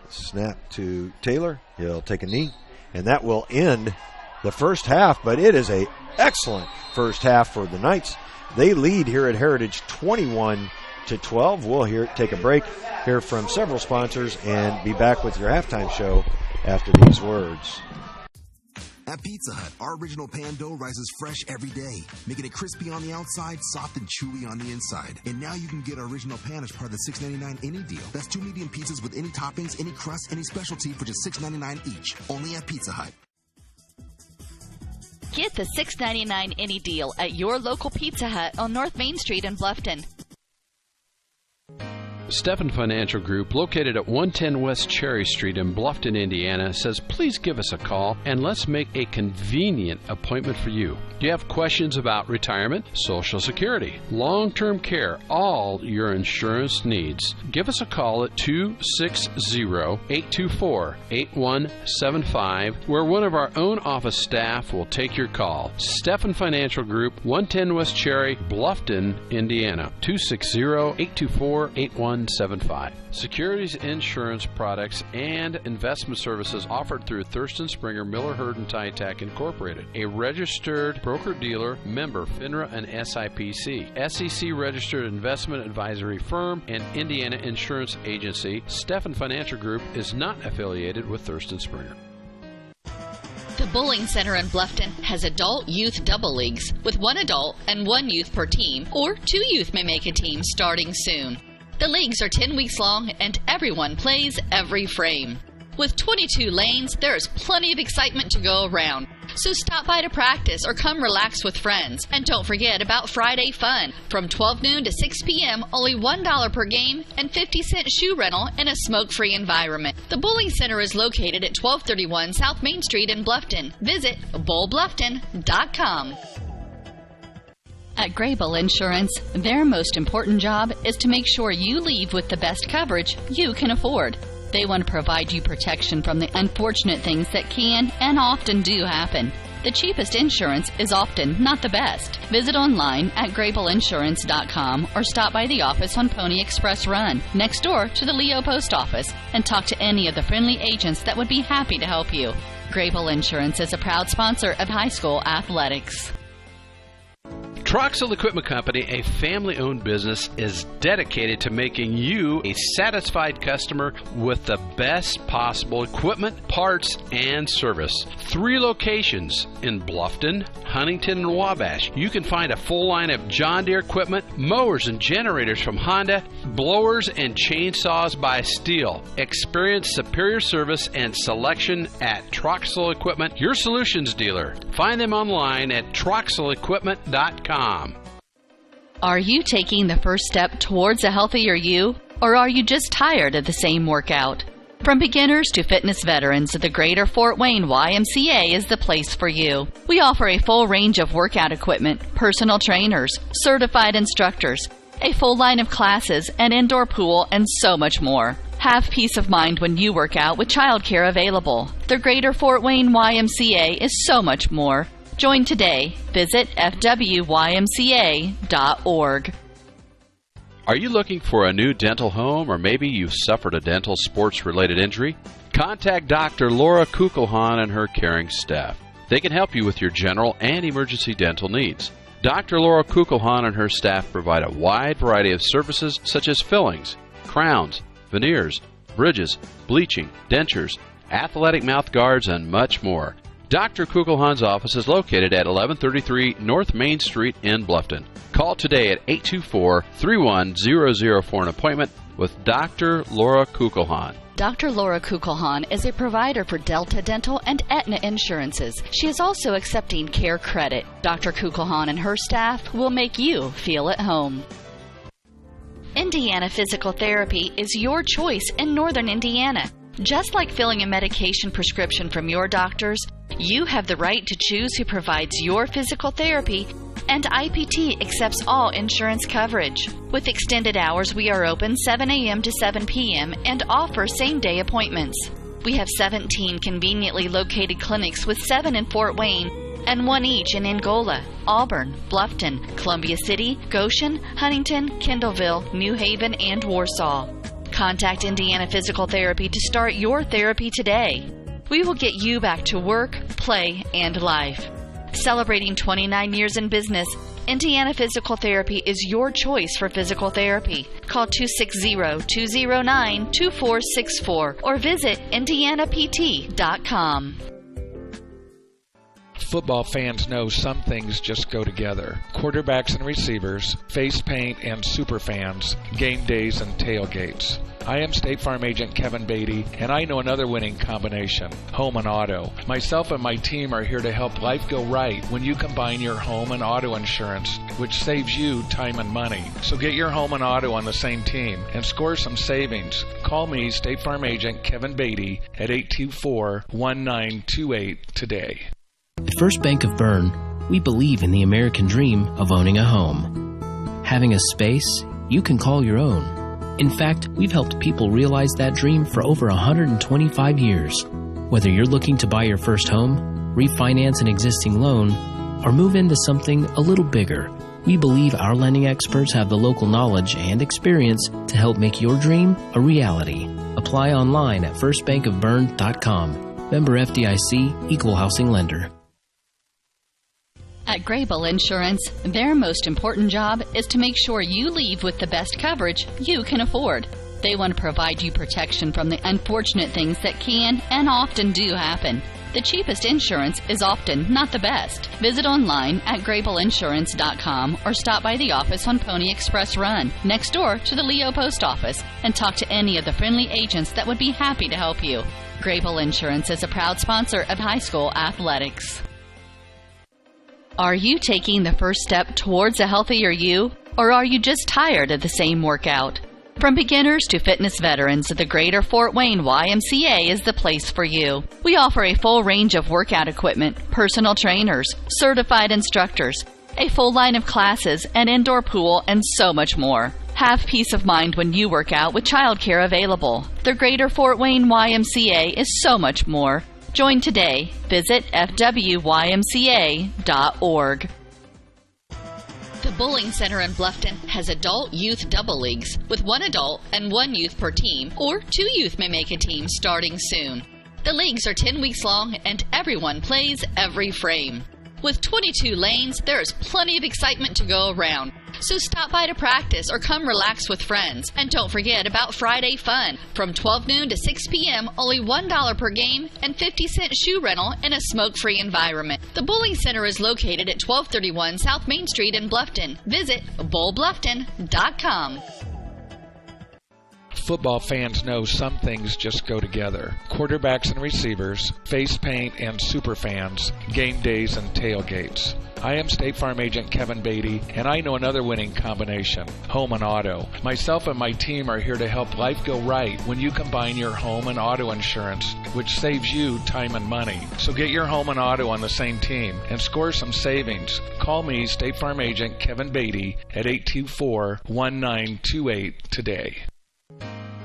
Snap to Taylor. He'll take a knee. And that will end the first half, but it is an excellent first half for the Knights. They lead here at Heritage 21-12. We'll take a break, hear from several sponsors, and be back with your halftime show after these words. At Pizza Hut, our original pan dough rises fresh every day, making it crispy on the outside, soft and chewy on the inside. And now you can get our original pan as part of the $6.99 any deal. That's 2 medium pizzas with any toppings, any crust, any specialty for just $6.99 each. Only at Pizza Hut. Get the $6.99 any deal at your local Pizza Hut on North Main Street in Bluffton. Stephan Financial Group, located at 110 West Cherry Street in Bluffton, Indiana, says please give us a call and let's make a convenient appointment for you. Do you have questions about retirement, Social Security, long-term care, all your insurance needs? Give us a call at 260-824-8175, where one of our own office staff will take your call. Stephan Financial Group, 110 West Cherry, Bluffton, Indiana, 260-824-8175. Securities, insurance products, and investment services offered through Thurston Springer Miller Herd and Tytech Incorporated, a registered broker-dealer, member FINRA and SIPC, SEC-registered investment advisory firm, and Indiana Insurance Agency. Stephan Financial Group is not affiliated with Thurston Springer. The Bowling Center in Bluffton has adult-youth double leagues with 1 adult and 1 youth per team, or 2 youth may make a team starting soon. The leagues are 10 weeks long, and everyone plays every frame. With 22 lanes, there is plenty of excitement to go around. So stop by to practice or come relax with friends. And don't forget about Friday Fun. From 12 noon to 6 p.m., only $1 per game and 50-cent shoe rental in a smoke-free environment. The Bowling Center is located at 1231 South Main Street in Bluffton. Visit bowlbluffton.com. At Grable Insurance, their most important job is to make sure you leave with the best coverage you can afford. They want to provide you protection from the unfortunate things that can and often do happen. The cheapest insurance is often not the best. Visit online at grableinsurance.com or stop by the office on Pony Express Run, next door to the Leo Post Office, and talk to any of the friendly agents that would be happy to help you. Grable Insurance is a proud sponsor of high school athletics. Troxel Equipment Company, a family-owned business, is dedicated to making you a satisfied customer with the best possible equipment, parts, and service. 3 locations in Bluffton, Huntington, and Wabash. You can find a full line of John Deere equipment, mowers and generators from Honda, blowers and chainsaws by Steel. Experience superior service and selection at Troxel Equipment, your solutions dealer. Find them online at troxelequipment.com. Are you taking the first step towards a healthier you, or are you just tired of the same workout? From beginners to fitness veterans, the Greater Fort Wayne YMCA is the place for you. We offer a full range of workout equipment, personal trainers, certified instructors, a full line of classes, an indoor pool, and so much more. Have peace of mind when you work out with childcare available. The Greater Fort Wayne YMCA is so much more. Join today. Visit fwymca.org. Are you looking for a new dental home, or maybe you've suffered a dental sports-related injury? Contact Dr. Laura Kugelhahn and her caring staff. They can help you with your general and emergency dental needs. Dr. Laura Kugelhahn and her staff provide a wide variety of services such as fillings, crowns, veneers, bridges, bleaching, dentures, athletic mouth guards, and much more. Dr. Kugelhahn's office is located at 1133 North Main Street in Bluffton. Call today at 824-3100 for an appointment with Dr. Laura Kugelhahn. Dr. Laura Kugelhahn is a provider for Delta Dental and Aetna insurances. She is also accepting Care Credit. Dr. Kugelhahn and her staff will make you feel at home. Indiana Physical Therapy is your choice in Northern Indiana. Just like filling a medication prescription from your doctors, you have the right to choose who provides your physical therapy, and IPT accepts all insurance coverage. With extended hours, we are open 7 a.m. to 7 p.m. and offer same-day appointments. We have 17 conveniently located clinics with 7 in Fort Wayne and 1 each in Angola, Auburn, Bluffton, Columbia City, Goshen, Huntington, Kendallville, New Haven, and Warsaw. Contact Indiana Physical Therapy to start your therapy today. We will get you back to work, play, and life. Celebrating 29 years in business, Indiana Physical Therapy is your choice for physical therapy. Call 260-209-2464 or visit indianapt.com. Football fans know some things just go together. Quarterbacks and receivers, face paint and super fans, game days and tailgates. I am State Farm Agent Kevin Beatty, and I know another winning combination, home and auto. Myself and my team are here to help life go right when you combine your home and auto insurance, which saves you time and money. So get your home and auto on the same team and score some savings. Call me, State Farm Agent Kevin Beatty, at 824-1928 today. At First Bank of Bern, we believe in the American dream of owning a home. Having a space you can call your own. In fact, we've helped people realize that dream for over 125 years. Whether you're looking to buy your first home, refinance an existing loan, or move into something a little bigger, we believe our lending experts have the local knowledge and experience to help make your dream a reality. Apply online at firstbankofbern.com. Member FDIC, Equal Housing Lender. At Grable Insurance, their most important job is to make sure you leave with the best coverage you can afford. They want to provide you protection from the unfortunate things that can and often do happen. The cheapest insurance is often not the best. Visit online at grableinsurance.com or stop by the office on Pony Express Run, next door to the Leo Post Office, and talk to any of the friendly agents that would be happy to help you. Grable Insurance is a proud sponsor of high school athletics. Are you taking the first step towards a healthier you, or are you just tired of the same workout? From beginners to fitness veterans, the Greater Fort Wayne YMCA is the place for you. We offer a full range of workout equipment, personal trainers, certified instructors, a full line of classes, an indoor pool, and so much more. Have peace of mind when you work out with childcare available. The Greater Fort Wayne YMCA is so much more. Join today. Visit fwymca.org. The Bowling Center in Bluffton has adult youth double leagues with 1 adult and 1 youth per team, or 2 youth may make a team starting soon. The leagues are 10 weeks long and everyone plays every frame. With 22 lanes, there is plenty of excitement to go around. So stop by to practice or come relax with friends. And don't forget about Friday Fun. From 12 noon to 6 p.m., only $1 per game and 50-cent shoe rental in a smoke-free environment. The Bowling Center is located at 1231 South Main Street in Bluffton. Visit bowlbluffton.com. Football fans know some things just go together. Quarterbacks and receivers, face paint and super fans, game days and tailgates. I am State Farm Agent Kevin Beatty, and I know another winning combination, home and auto. Myself and my team are here to help life go right when you combine your home and auto insurance, which saves you time and money. So get your home and auto on the same team and score some savings. Call me, State Farm Agent Kevin Beatty, at 824-1928 today.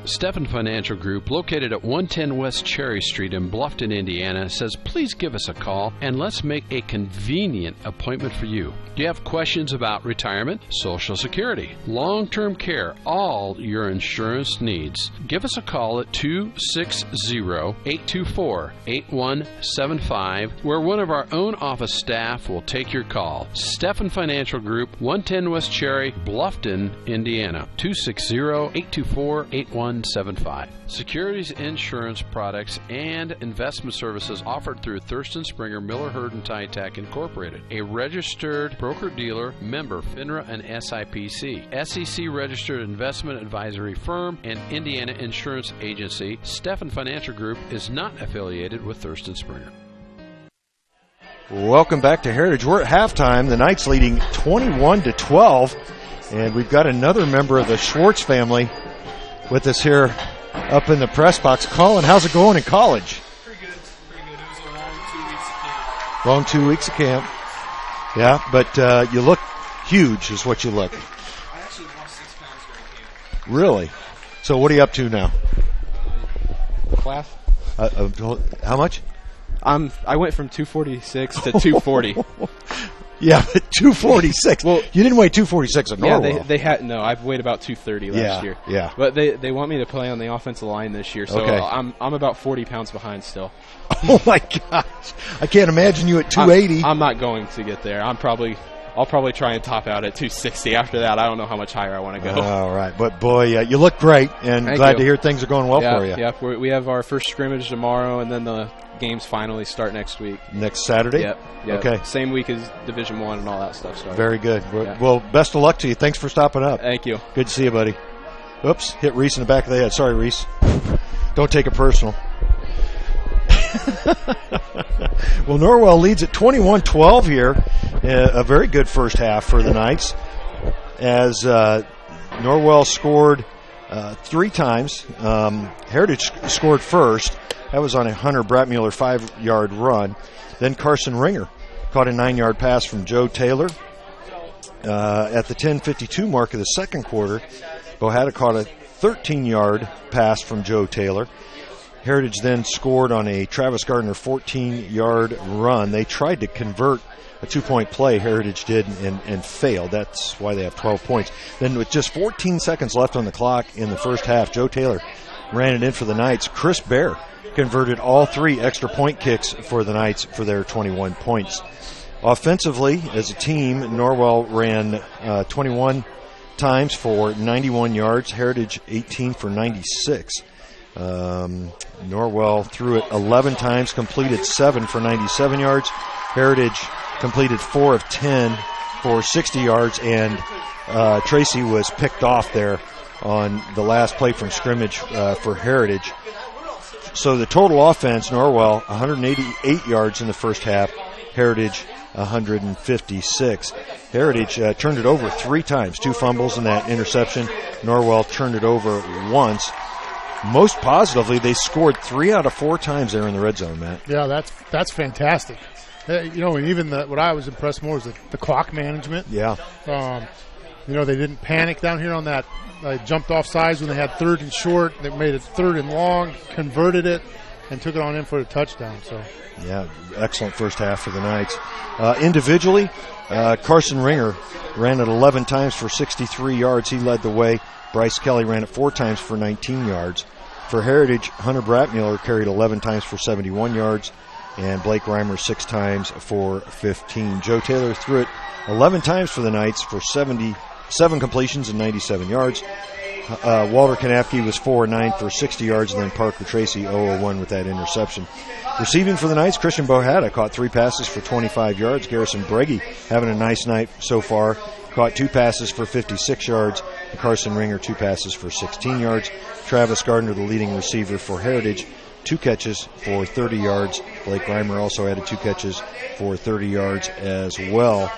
Stephan Financial Group, located at 110 West Cherry Street in Bluffton, Indiana, says please give us a call and let's make a convenient appointment for you. Do you have questions about retirement, Social Security, long-term care, all your insurance needs? Give us a call at 260-824-8175, where one of our own office staff will take your call. Stephan Financial Group, 110 West Cherry, Bluffton, Indiana, 260-824-8175. Securities, insurance products, and investment services offered through Thurston Springer Miller Herd and Tytack Incorporated, a registered broker-dealer, member FINRA and SIPC, SEC-registered investment advisory firm, and Indiana Insurance Agency. Stephan Financial Group is not affiliated with Thurston Springer. Welcome back to Heritage. We're at halftime. The Knights leading 21-12, and we've got another member of the Schwartz family with us here up in the press box. Colin, how's it going in college? Pretty good. It was a long 2 weeks of camp. Long 2 weeks of camp. Yeah, but you look huge is what you look. I actually lost 6 pounds during camp. Really? So what are you up to now? Class? How much? I went from 246 to 240. Yeah, but 246. Well, you didn't weigh 246 at Norwell. Yeah, they had no. I've weighed about 230 last year. Yeah. But they want me to play on the offensive line this year, so okay. I'm about 40 pounds behind still. Oh my gosh! I can't imagine you at 280. I'm not going to get there. I'll probably try and top out at 260. After that, I don't know how much higher I want to go. All right, but boy, you look great, and glad to hear things are going well for you. Yeah, we have our first scrimmage tomorrow, and then the games finally start next week. Next Saturday? Yep. Okay. Same week as Division I and all that stuff starts. Very good. Well, best of luck to you. Thanks for stopping up. Thank you. Good to see you, buddy. Oops, hit Reese in the back of the head. Sorry, Reese. Don't take it personal. Well, Norwell leads at 21-12 here. A very good first half for the Knights, as Norwell scored 3 times. Heritage scored first. That was on a Hunter Bratmuller 5-yard run. Then Carson Ringer caught a 9-yard pass from Joe Taylor. At the 10:52 mark of the second quarter, Bohada caught a 13-yard pass from Joe Taylor. Heritage then scored on a Travis Gardner 14-yard run. They tried to convert a 2-point play, Heritage did, and failed. That's why they have 12 points. Then with just 14 seconds left on the clock in the first half, Joe Taylor ran it in for the Knights. Chris Bear converted all 3 extra point kicks for the Knights for their 21 points. Offensively, as a team, Norwell ran 21 times for 91 yards, Heritage 18 for 96. Norwell threw it 11 times, completed 7 for 97 yards. Heritage completed 4 of 10 for 60 yards, and Tracy was picked off there on the last play from scrimmage for Heritage. So the total offense, Norwell, 188 yards in the first half, Heritage 156. Heritage turned it over 3 times, 2 fumbles and that interception. Norwell turned it over once. Most positively, they scored 3 out of 4 times there in the red zone, Matt. Yeah, that's fantastic. And even what I was impressed more was the clock management. Yeah. They didn't panic down here on that. They jumped off sides when they had 3rd and short. They made it 3rd and long, converted it, and took it on in for a touchdown. So. Yeah, excellent first half for the Knights. Individually, Carson Ringer ran it 11 times for 63 yards. He led the way. Bryce Kelly ran it 4 times for 19 yards. For Heritage, Hunter Bratmuller carried 11 times for 71 yards, and Blake Reimer 6 times for 15. Joe Taylor threw it 11 times for the Knights for 77 completions and 97 yards. Walter Kanapke was 4-9 for 60 yards, and then Parker Tracy 0-1 with that interception. Receiving for the Knights, Christian Bohata caught 3 passes for 25 yards. Garrison Breggy having a nice night so far. Caught 2 passes for 56 yards. And Carson Ringer 2 passes for 16 yards. Travis Gardner, the leading receiver for Heritage, 2 catches for 30 yards. Blake Reimer also added 2 catches for 30 yards as well.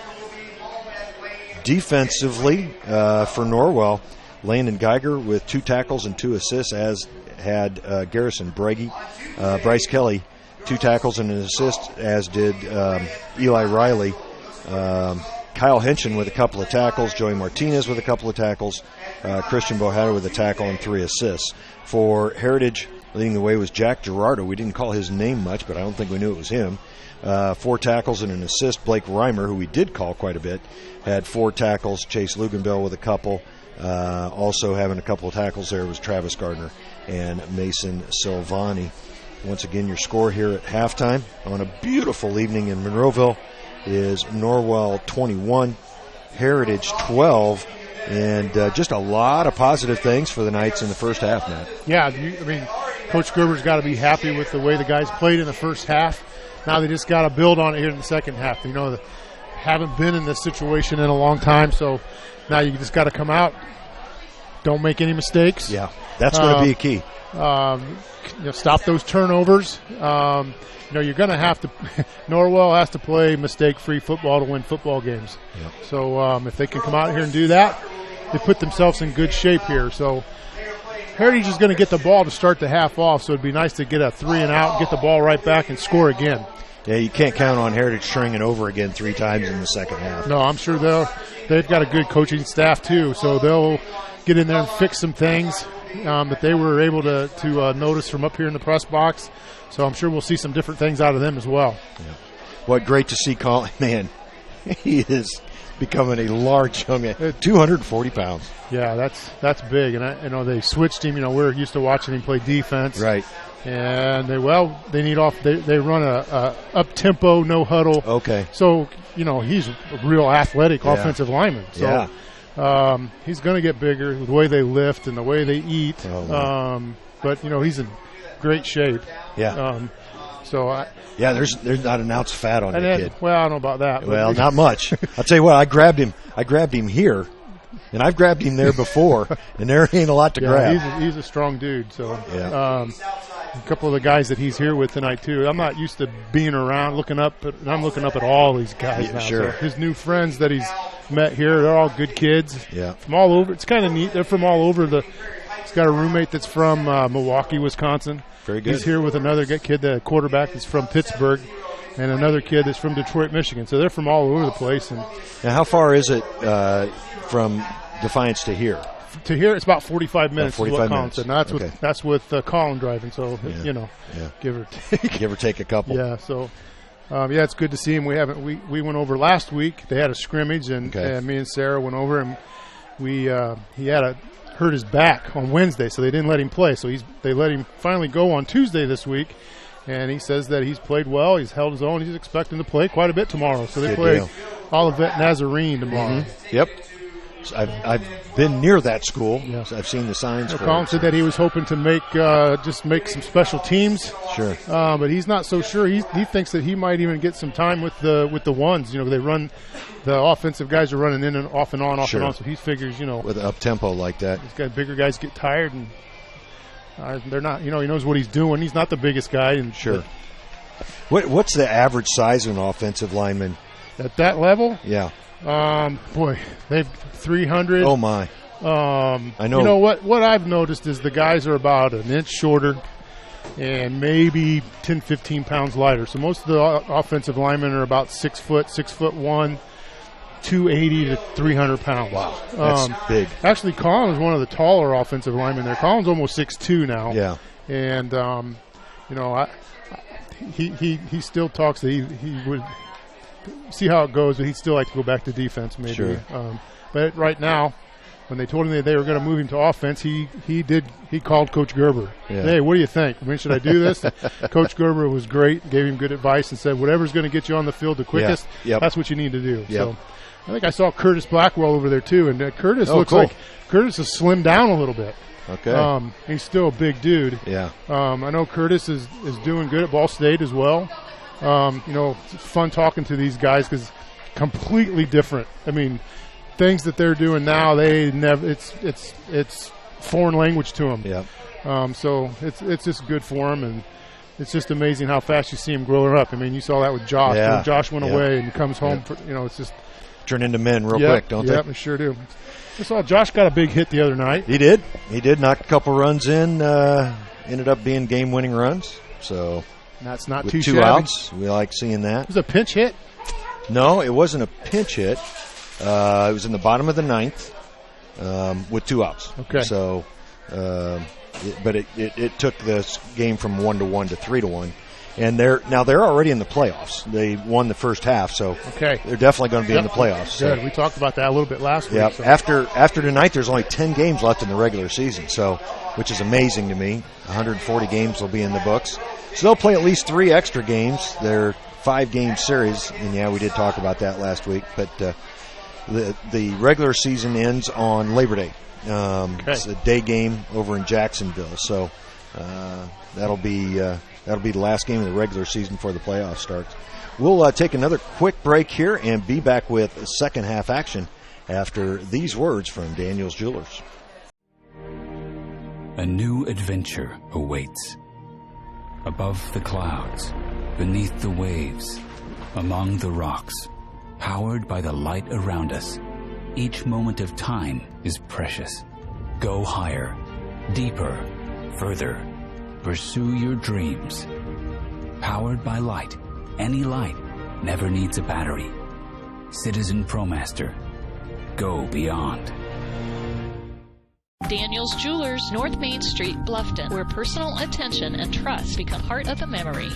Defensively, for Norwell, Landon Geiger with 2 tackles and 2 assists, as had Garrison Breggy. Bryce Kelly, 2 tackles and an assist, as did Eli Riley. Kyle Henshin with a couple of tackles. Joey Martinez with a couple of tackles. Christian Bohata with a tackle and 3 assists. For Heritage, leading the way was Jack Gerardo. We didn't call his name much, but I don't think we knew it was him. 4 tackles and an assist. Blake Reimer, who we did call quite a bit, had 4 tackles. Chase Luganbell with a couple. Also having a couple of tackles there was Travis Gardner and Mason Silvani. Once again, your score here at halftime on a beautiful evening in Monroeville is Norwell 21, Heritage 12, and just a lot of positive things for the Knights in the first half, Matt. Yeah, Coach Gerber's got to be happy with the way the guys played in the first half. Now they just got to build on it here in the second half. They haven't been in this situation in a long time, so now you just got to come out. Don't make any mistakes. Yeah, that's going to be a key. Stop those turnovers. You're going to have to – Norwell has to play mistake-free football to win football games. Yep. So if they can come out here and do that, they put themselves in good shape here. So Heritage is going to get the ball to start the half off, so it'd be nice to get a 3-and-out, get the ball right back, and score again. Yeah, you can't count on Heritage turning it over again 3 times in the second half. No, I'm sure they've got a good coaching staff too, so they'll get in there and fix some things that they were able to notice from up here in the press box. So I'm sure we'll see some different things out of them as well. Yeah. What great to see Colin. Man, he is becoming a large young man, 240 pounds. Yeah, that's big. And they switched him. We're used to watching him play defense. Right. And they run a up-tempo, no huddle. Okay. So, he's a real athletic offensive lineman. So he's going to get bigger with the way they lift and the way they eat. But, he's in great shape. Yeah. There's not an ounce of fat on that kid. Well, I don't know about that. Well, not much. I'll tell you what, I grabbed him here, and I've grabbed him there before, and there ain't a lot to grab. He's a strong dude. So a couple of the guys that he's here with tonight too. I'm not used to being around looking up, but I'm looking up at all these guys now. Sure. So his new friends that he's met here, they're all good kids. Yeah. From all over. It's kind of neat. They're from all over He's got a roommate that's from Milwaukee, Wisconsin. Very good. He's here with another kid, the quarterback that's from Pittsburgh, and another kid that's from Detroit, Michigan. So they're from all over the place. And now, how far is it from Defiance to here? To here, it's about 45 minutes. 45 minutes. And that's with Colin driving. So give or take. Give or take a couple. Yeah. So. It's good to see him. We went over last week. They had a scrimmage, and me and Sarah went over, and he had hurt his back on Wednesday, so they didn't let him play. So they let him finally go on Tuesday this week, and he says that he's played well. He's held his own. He's expecting to play quite a bit tomorrow. So they play Olivet Nazarene tomorrow. Mm-hmm. Yep. So I've been near that school. Yeah. So I've seen the signs. Colin said that he was hoping to make some special teams. Sure. But he's not so sure. He thinks that he might even get some time with the ones. They run. The offensive guys are running in and off and on, off and on. So he figures, with an up tempo like that, these guys, bigger guys get tired, and they're not. He knows what he's doing. He's not the biggest guy. And sure. What's the average size of an offensive lineman at that level? Yeah. They've 300. Oh my. I know. What I've noticed is the guys are about an inch shorter. and maybe 10, 15 pounds lighter. So most of the offensive linemen are about 6 foot, 6'1", 280 to 300 pounds. Wow, that's big. Actually, Colin was one of the taller offensive linemen there. Colin's almost 6'2" now. Yeah. And, he still talks that he would see how it goes, but he'd still like to go back to defense maybe. Sure. But right now, when they told him that they were going to move him to offense, he called Coach Gerber. Yeah. Hey, what do you think? I mean, should I do this? Coach Gerber was great, gave him good advice, and said, whatever's going to get you on the field the quickest, that's what you need to do. Yep. So I think I saw Curtis Blackwell over there too, and Curtis looks cool. like Curtis has slimmed down a little bit. Okay. He's still a big dude. Yeah. I know Curtis is doing good at Ball State as well. It's fun talking to these guys because completely different. I mean, things that they're doing now, they never. It's foreign language to them. Yeah. So it's just good for them, and it's just amazing how fast you see them growing up. I mean, you saw that with Josh. Yeah. When Josh went away and comes home. It's just turn into men real quick, don't they? Yeah, we sure do. I saw Josh got a big hit the other night. He did. Knocked a couple runs in. Ended up being game-winning runs. So that's not with too two shabby. outs. We like seeing that. It was a pinch hit. No, it wasn't a pinch hit. It was in the bottom of the ninth with 2 outs. Okay. So, but it took this game from 1-1 to 3-1. And they're already in the playoffs. They won the first half, so they're definitely going to be in the playoffs. Good. So. We talked about that a little bit last week. Yeah. So. After tonight, there's only 10 games left in the regular season, so which is amazing to me. 140 games will be in the books, so they'll play at least 3 extra games. They're 5-game series, and we did talk about that last week. But the regular season ends on Labor Day. It's a day game over in Jacksonville, so that'll be the last game of the regular season before the playoffs starts. We'll take another quick break here and be back with second half action after these words from Daniel's Jewelers. A new adventure awaits. Above the clouds, beneath the waves, among the rocks, powered by the light around us, each moment of time is precious. Go higher, deeper, further. Pursue your dreams. Powered by light. Any light never needs a battery. Citizen ProMaster. Go beyond. Daniel's Jewelers, North Main Street, Bluffton, where personal attention and trust become part of the memory.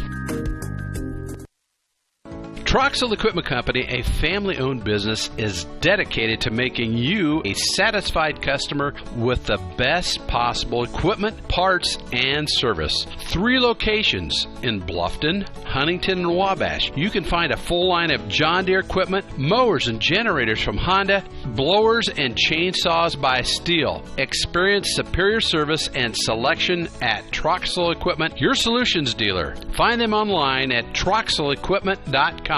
Troxel Equipment Company, a family-owned business, is dedicated to making you a satisfied customer with the best possible equipment, parts, and service. 3 locations in Bluffton, Huntington, and Wabash. You can find a full line of John Deere equipment, mowers and generators from Honda, blowers and chainsaws by Steel. Experience superior service and selection at Troxel Equipment, your solutions dealer. Find them online at troxelequipment.com.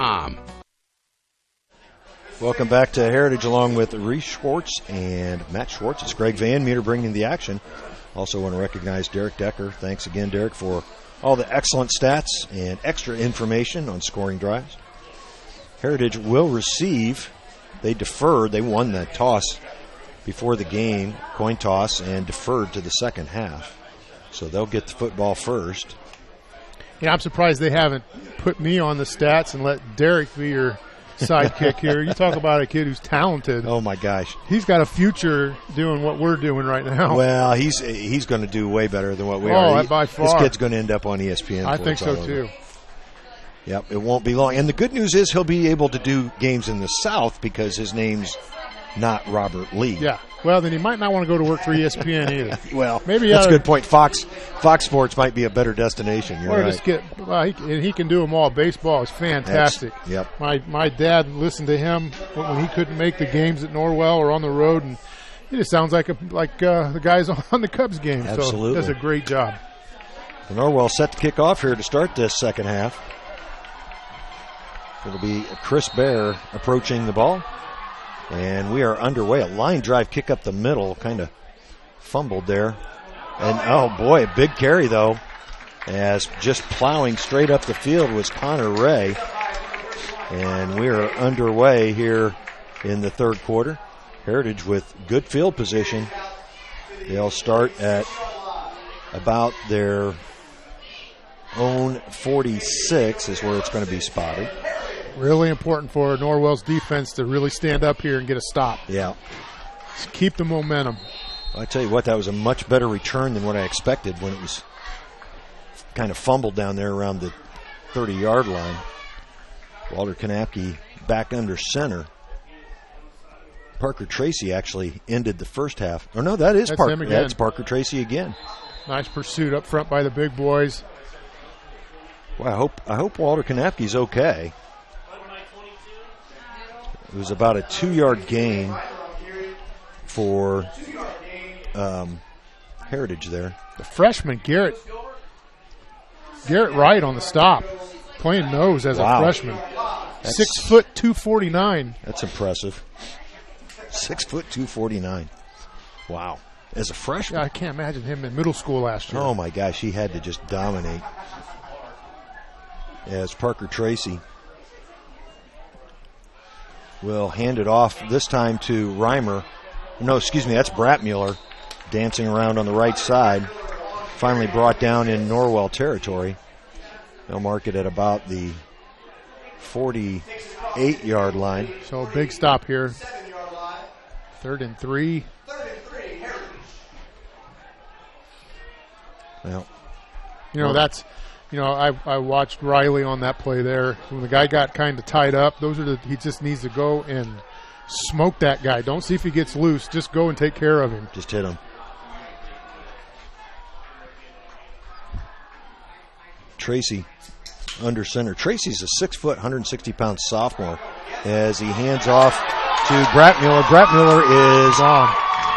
Welcome back to Heritage along with Reese Schwartz and Matt Schwartz. It's Greg Van Meter bringing the action. Also want to recognize Derek Decker. Thanks again, Derek, for all the excellent stats and extra information on scoring drives. Heritage will receive. They deferred. They won the toss before the game, coin toss, and deferred to the second half. So they'll get the football first. Yeah, I'm surprised they haven't put me on the stats and let Derek be your sidekick here. You talk about a kid who's talented. Oh, my gosh. He's got a future doing what we're doing right now. Well, he's going to do way better than what we are. By far. This kid's going to end up on ESPN. I think so, too. Yep, it won't be long. And the good news is he'll be able to do games in the South because his name's not Robert Lee. Yeah. Well, then he might not want to go to work for ESPN either. Well, maybe that's a good point. Fox Sports might be a better destination. You're right. He can do them all. Baseball is fantastic. Yep. My dad listened to him when he couldn't make the games at Norwell or on the road, and he just sounds like the guys on the Cubs game. Absolutely. So does a great job. The Norwell set to kick off here to start this second half. It'll be Chris Bear approaching the ball. And we are underway. A line drive kick up the middle, kind of fumbled there. And, oh, boy, a big carry, though, as just plowing straight up the field was Connor Ray. And we are underway here in the third quarter. Heritage with good field position. They'll start at about their own 46 is where it's going to be spotted. Really important for Norwell's defense to really stand up here and get a stop. Yeah. Just keep the momentum. I tell you what, that was a much better return than what I expected when it was kind of fumbled down there around the 30-yard line. Walter Kanapke back under center. Parker Tracy actually ended the first half. Oh, no, that's Parker. Him again. That's Parker Tracy again. Nice pursuit up front by the big boys. Well, I hope Walter Kanapke's okay. It was about a 2-yard gain for Heritage there. The freshman, Garrett Wright on the stop, playing nose as a freshman. 6 foot 249. That's impressive. 6 foot 249. Wow. As a freshman. Yeah, I can't imagine him in middle school last year. Oh my gosh, he had to just dominate. As Parker Tracy will hand it off this time to Reimer. No, excuse me, that's Bratmuller dancing around on the right side. Finally brought down in Norwell territory. They'll mark it at about the 48-yard line. So a big stop here. 3rd and 3. Well, I watched Riley on that play there. When the guy got kind of tied up, he just needs to go and smoke that guy. Don't see if he gets loose. Just go and take care of him. Just hit him. Tracy under center. Tracy's a 6 foot, 160-pound sophomore as he hands off to Bratmuller. Bratmuller is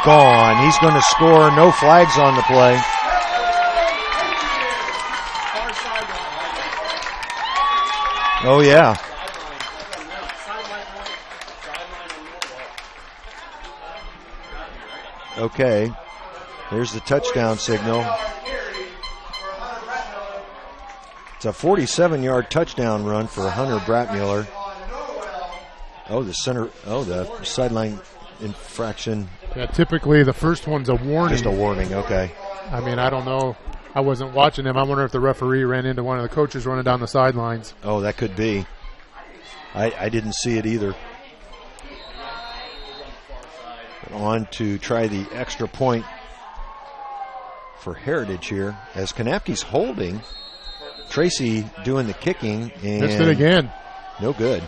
gone. He's going to score. No flags on the play. Oh, yeah. Okay. There's the touchdown signal. It's a 47-yard touchdown run for Hunter Bratmuller. Oh, the sideline infraction. Yeah, typically the first one's a warning. Just a warning, okay. I mean, I don't know. I wasn't watching him. I wonder if the referee ran into one of the coaches running down the sidelines. Oh, that could be. I didn't see it either. On to try the extra point for Heritage here as Kanapke's holding. Tracy doing the kicking. And missed it again. No good.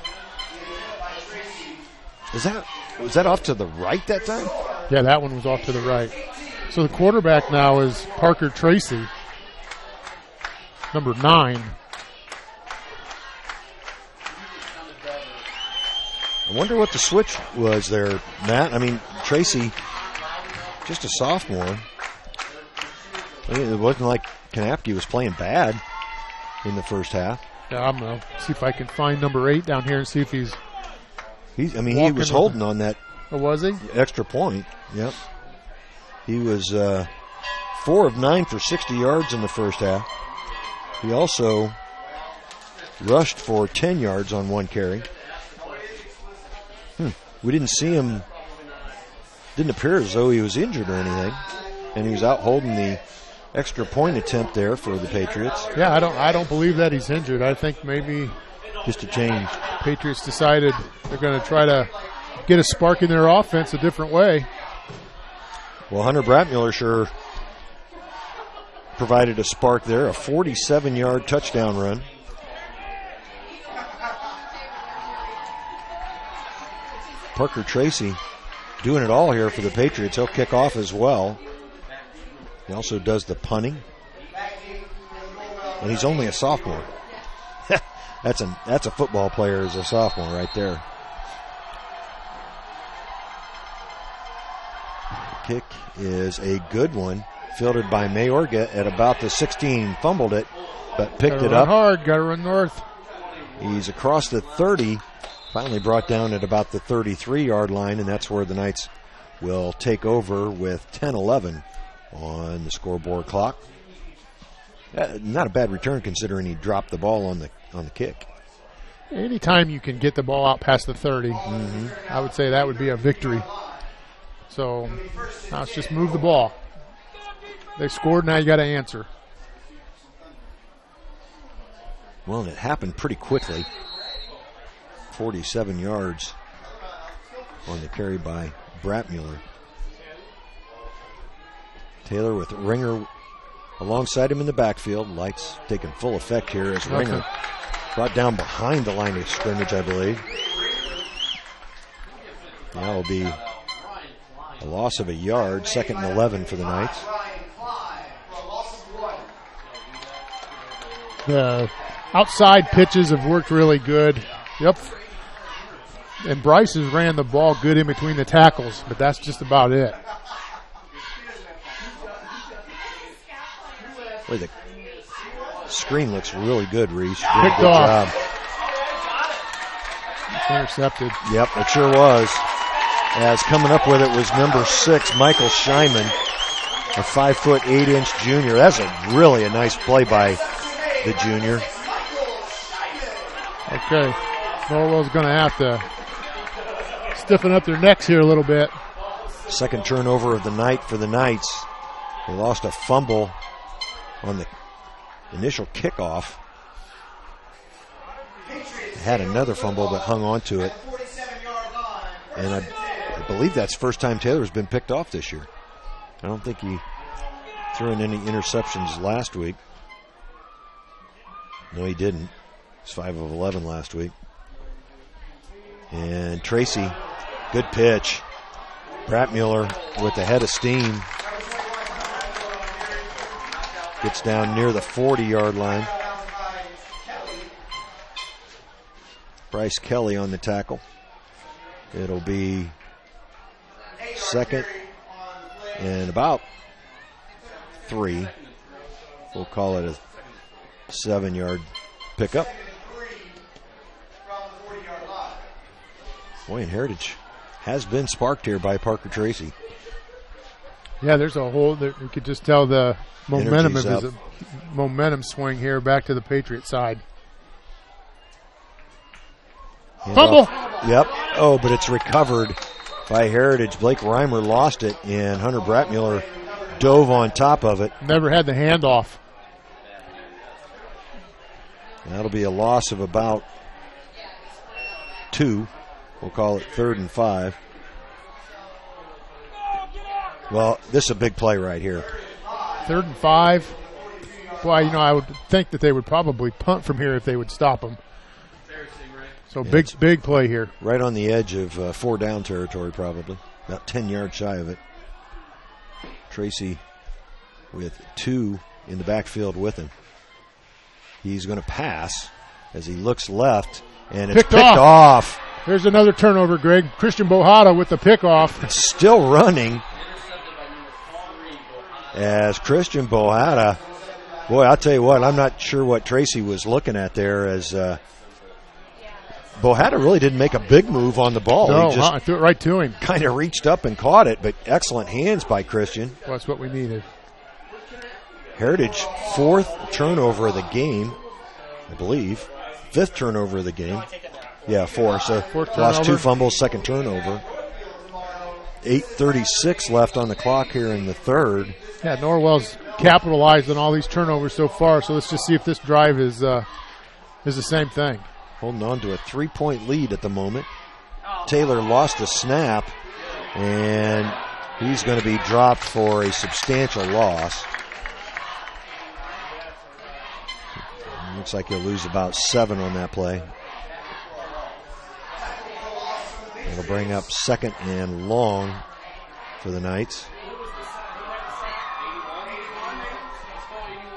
Was that off to the right that time? Yeah, that one was off to the right. So the quarterback now is Parker Tracy, number 9. I wonder what the switch was there, Matt. I mean, Tracy, just a sophomore. I mean, it wasn't like Kanapke was playing bad in the first half. Yeah, I'm going to see if I can find number 8 down here and see if he was holding on that. Oh, was he? Extra point, yep. He was 4 of 9 for 60 yards in the first half. He also rushed for 10 yards on one carry. We didn't see him. Didn't appear as though he was injured or anything. And he was out holding the extra point attempt there for the Patriots. Yeah, I don't believe that he's injured. I think maybe just a change. Patriots decided they're going to try to get a spark in their offense a different way. Well, Hunter Bratmuller sure provided a spark there, a 47-yard touchdown run. Parker Tracy doing it all here for the Patriots. He'll kick off as well. He also does the punting. And he's only a sophomore. That's a football player as a sophomore right there. Kick is a good one. Fielded by Mayorga at about the 16. Fumbled it, but picked it up. Hard, got to run north. He's across the 30. Finally brought down at about the 33-yard line, and that's where the Knights will take over with 10-11 on the scoreboard clock. Not a bad return considering he dropped the ball on the kick. Anytime you can get the ball out past the 30, I would say that would be a victory. So now let's just move the ball. They scored, now you got to answer. Well, and it happened pretty quickly. 47 yards on the carry by Bratmuller. Taylor with Ringer alongside him in the backfield. Lights taking full effect here as Ringer brought down behind the line of scrimmage, I believe. That will be a loss of a yard, 2nd and 11 for the Knights. The outside pitches have worked really good. Yep. And Bryce has ran the ball good in between the tackles, but that's just about it. Boy, the screen looks really good, Reese. Picked good off. job. Intercepted. Yep, it sure was. As coming up with it was number 6, Michael Scheinman, a 5'8" junior. That's really a nice play by the junior. Okay, Norwell's going to have to stiffen up their necks here a little bit. Second turnover of the night for the Knights. They lost a fumble on the initial kickoff. They had another fumble but hung on to it. And I believe that's the first time Taylor's been picked off this year. I don't think he threw in any interceptions last week. No, he didn't. He's 5 of 11 last week. And Tracy, good pitch. Bratmuller with the head of steam. Gets down near the 40-yard line. Bryce Kelly on the tackle. It'll be 2nd and about 3. We'll call it a 7-yard pickup. Boy, and Heritage has been sparked here by Parker Tracy. Yeah, there's a whole. You could just tell the momentum of Energy's his momentum swing here back to the Patriot side. Fumble. Yep. Oh, but it's recovered by Heritage. Blake Reimer lost it, and Hunter Bratmuller dove on top of it. Never had the handoff. That'll be a loss of about 2. We'll call it 3rd and 5. Well, this is a big play right here. 3rd and 5. Boy, I would think that they would probably punt from here if they would stop them. So Yeah, big play here. Right on the edge of 4-down territory, probably. About 10 yards shy of it. Tracy with 2 in the backfield with him. He's going to pass as he looks left, and it's picked off. There's another turnover, Greg. Christian Bohada with the pickoff. Still running as Christian Bohada. Boy, I'll tell you what, I'm not sure what Tracy was looking at there as Bohada really didn't make a big move on the ball. No, he just I threw it right to him. Kind of reached up and caught it, but excellent hands by Christian. Well, that's what we needed. Heritage, 4th turnover of the game, I believe. 5th turnover of the game. Yeah, 4. So lost 2 fumbles, 2nd turnover. 8:36 left on the clock here in the 3rd. Yeah, Norwell's capitalized on all these turnovers so far, so let's just see if this drive is the same thing. Holding on to a 3-point lead at the moment. Taylor lost a snap, and he's going to be dropped for a substantial loss. Looks like he'll lose about 7 on that play. It'll bring up 2nd and long for the Knights.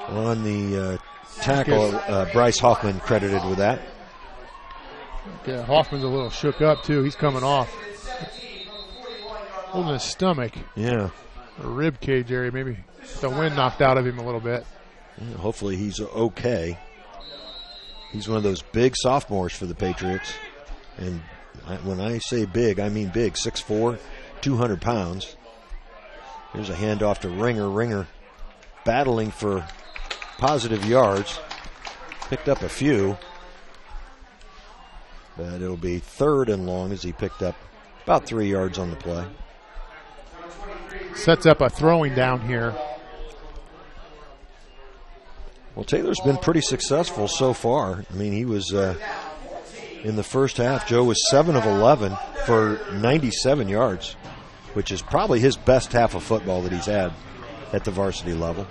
On the tackle, Bryce Hoffman credited with that. Yeah, Hoffman's a little shook up, too. He's coming off. Holding his stomach. Yeah. A rib cage area. Maybe the wind knocked out of him a little bit. Yeah, hopefully he's okay. He's one of those big sophomores for the Patriots. And when I say big, I mean big. 6'4", 200 pounds. Here's a handoff to Ringer. Ringer battling for positive yards. Picked up a few. But it'll be 3rd and long as he picked up about 3 yards on the play. Sets up a throwing down here. Well, Taylor's been pretty successful so far. I mean, he was in the first half. Joe was 7 of 11 for 97 yards, which is probably his best half of football that he's had at the varsity level.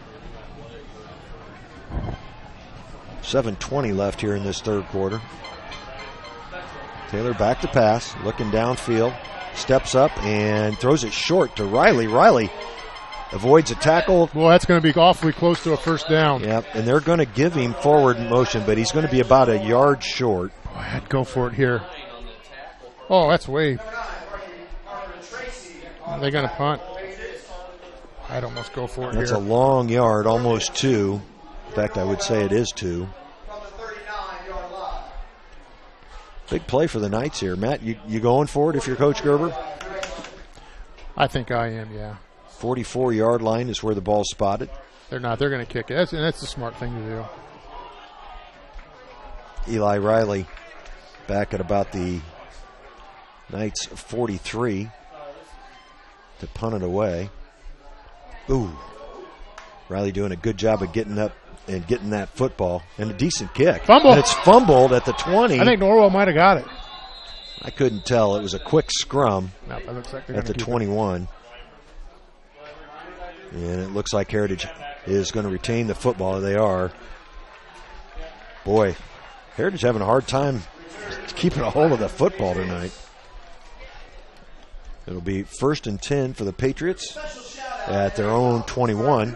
7:20 left here in this third quarter. Taylor back to pass, looking downfield, steps up and throws it short to Riley. Riley avoids a tackle. Well, that's going to be awfully close to a first down. Yep, and they're going to give him forward motion, but he's going to be about a yard short. Boy, I'd go for it here. Oh, that's way. Are they going to punt? I'd almost go for it That's here. a long yard, almost 2. In fact, I would say it is 2. Big play for the Knights here. Matt, you going for it if you're Coach Gerber? I think I am, yeah. 44-yard line is where the ball's spotted. They're not. They're going to kick it. That's the smart thing to do. Eli Riley back at about the Knights 43 to punt it away. Ooh. Riley doing a good job of getting up and getting that football. And a decent kick. Fumble. And it's fumbled at the 20. I think Norwell might have got it. I couldn't tell. It was a quick scrum No, that looks like they're at the gonna keep 21. And it looks like Heritage is going to retain the football. They are. Boy, Heritage having a hard time keeping a hold of the football tonight. It'll be 1st and 10 for the Patriots at their own 21.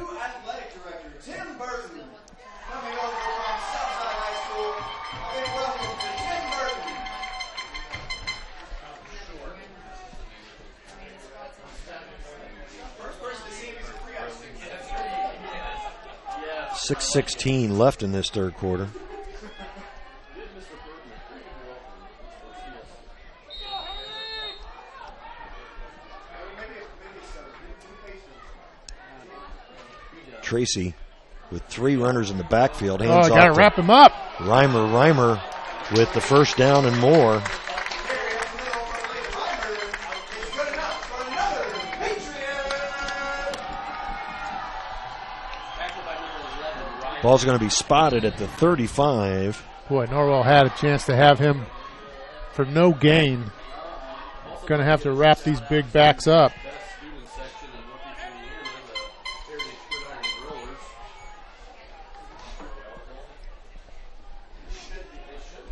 .6:16 left in this third quarter. Tracy with 3 runners in the backfield. Hands off got to wrap him up. Reimer with the first down and more. Ball's going to be spotted at the 35. Boy, Norwell had a chance to have him for no gain. Going to have to wrap these big backs up.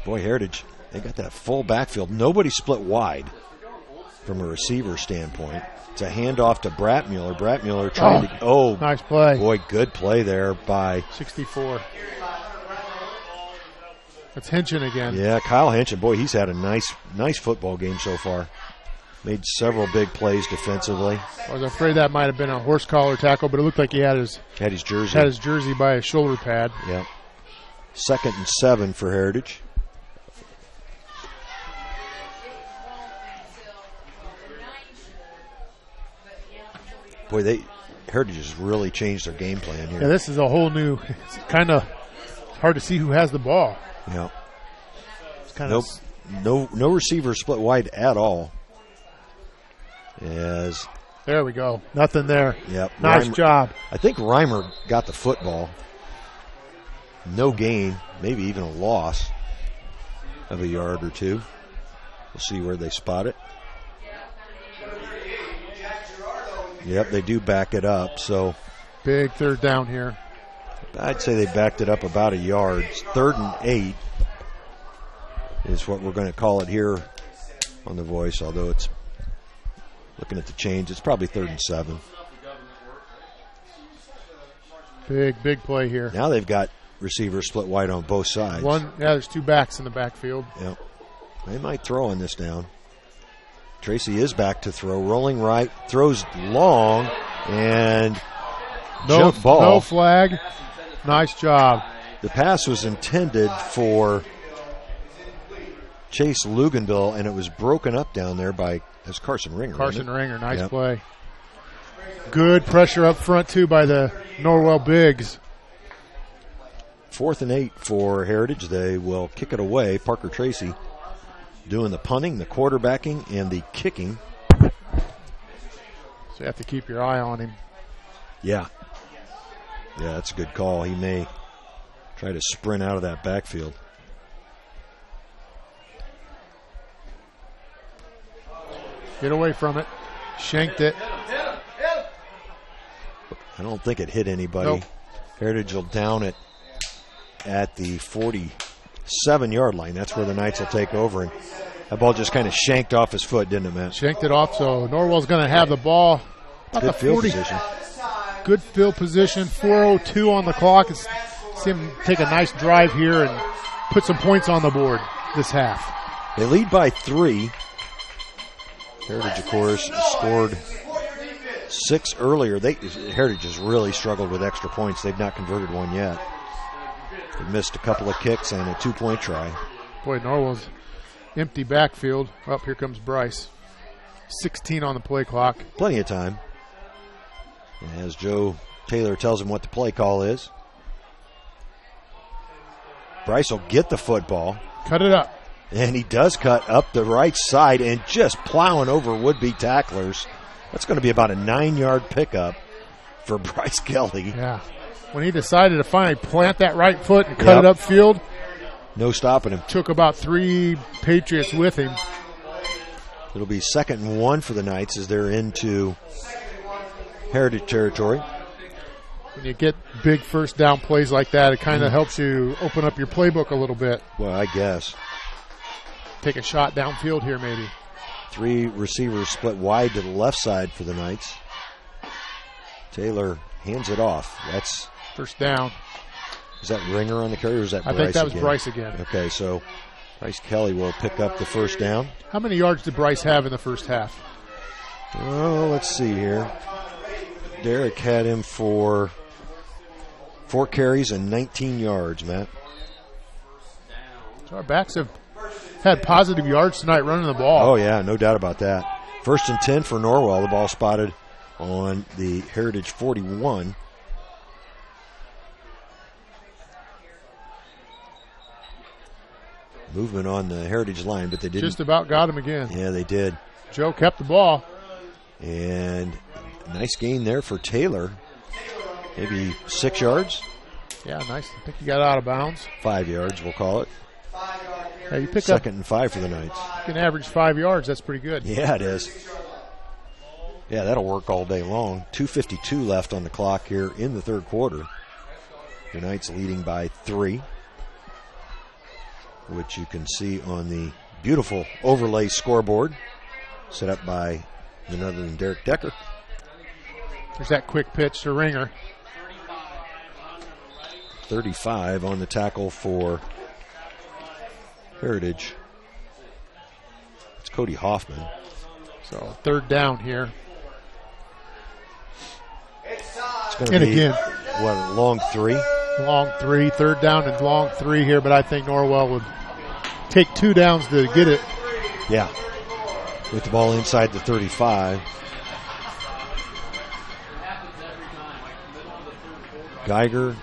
Boy, Heritage, they got that full backfield. Nobody split wide from a receiver standpoint. It's a handoff to Bratmuller. Bratmuller trying to. Nice play. Boy, good play there by 64. That's Hinchin again. Yeah, Kyle Hinchin. Boy, he's had a nice football game so far. Made several big plays defensively. I was afraid that might have been a horse collar tackle, but it looked like he had his jersey. Had his jersey by his shoulder pad. Yeah. 2nd and 7 for Heritage. Boy, Heritage has really changed their game plan here. Yeah, this is a whole new. It's kind of hard to see who has the ball. Yeah. It's kind of no receivers split wide at all. As there we go, nothing there. Yep. Nice job. I think Reimer got the football. No gain, maybe even a loss of a yard or 2. We'll see where they spot it. Yep, they do back it up. So big third down here. I'd say they backed it up about a yard. It's 3rd and 8 is what we're going to call it here on the voice, although it's looking at the change. It's probably 3rd and 7. Big play here. Now they've got receivers split wide on both sides. There's 2 backs in the backfield. Yep. They might throw on this down. Tracy is back to throw, rolling right, throws long, and jump ball. No flag. Nice job. The pass was intended for Chase Luganville, and it was broken up down there by Carson Ringer. Carson Ringer, nice play. Good pressure up front, too, by the Norwell Bigs. 4th and 8 for Heritage. They will kick it away. Parker Tracy doing the punting, the quarterbacking, and the kicking. So you have to keep your eye on him. Yeah. Yeah, that's a good call. He may Try to sprint out of that backfield. Get away from it. Shanked it. I don't think it hit anybody. Nope. Heritage will down it at the 47-yard line. That's where the Knights will take over. And that ball just kind of shanked off his foot, didn't it, Matt? Shanked it off, so Norwell's going to have the ball. About Good the field 40. position. Good field position. 4:02 on the clock. See him take a nice drive here and put some points on the board this half. They lead by 3. Heritage, of course, scored 6 earlier. Heritage has really struggled with extra points. They've not converted one yet. They missed a couple of kicks and a 2-point try. Boy, Norwell's empty backfield. Up here comes Bryce. 16 on the play clock. Plenty of time. As Joe Taylor tells him what the play call is. Bryce will get the football. Cut it up. And he does cut up the right side and just plowing over would-be tacklers. That's going to be about a 9-yard pickup for Bryce Kelly. Yeah. When he decided to finally plant that right foot and cut it upfield. No stopping him. Took about 3 Patriots with him. It'll be 2nd and 1 for the Knights as they're into Heritage territory. When you get big first down plays like that, it kind of helps you open up your playbook a little bit. Well, I guess. Take a shot downfield here maybe. 3 receivers split wide to the left side for the Knights. Taylor hands it off. That's first down. Is that Ringer on the carry or is that Bryce again? I think that was Bryce again. Okay, so Bryce Kelly will pick up the first down. How many yards did Bryce have in the first half? Oh, let's see here. Derek had him for 4 carries and 19 yards, Matt. So our backs have had positive yards tonight running the ball. Oh, yeah, no doubt about that. 1st and 10 for Norwell. The ball spotted on the Heritage 41. Movement on the Heritage line, but they didn't. Just about got him again. Yeah, they did. Joe kept the ball. And nice gain there for Taylor. Maybe 6 yards? Yeah, nice. I think he got out of bounds. 5 yards, we'll call it. Yeah, you pick 2nd and 5 for the Knights. You can average 5 yards. That's pretty good. Yeah, it is. Yeah, that'll work all day long. 2:52 left on the clock here in the third quarter. The Knights leading by 3, which you can see on the beautiful overlay scoreboard set up by none other than Derek Decker. There's that quick pitch to Ringer. 35 on the tackle for Heritage. It's Cody Hoffman. So 3rd down here. It's going to be, again, what, long 3? Long 3. 3rd down and long 3 here, but I think Norwell would take 2 downs to get it. Yeah. With the ball inside the 35. Geiger,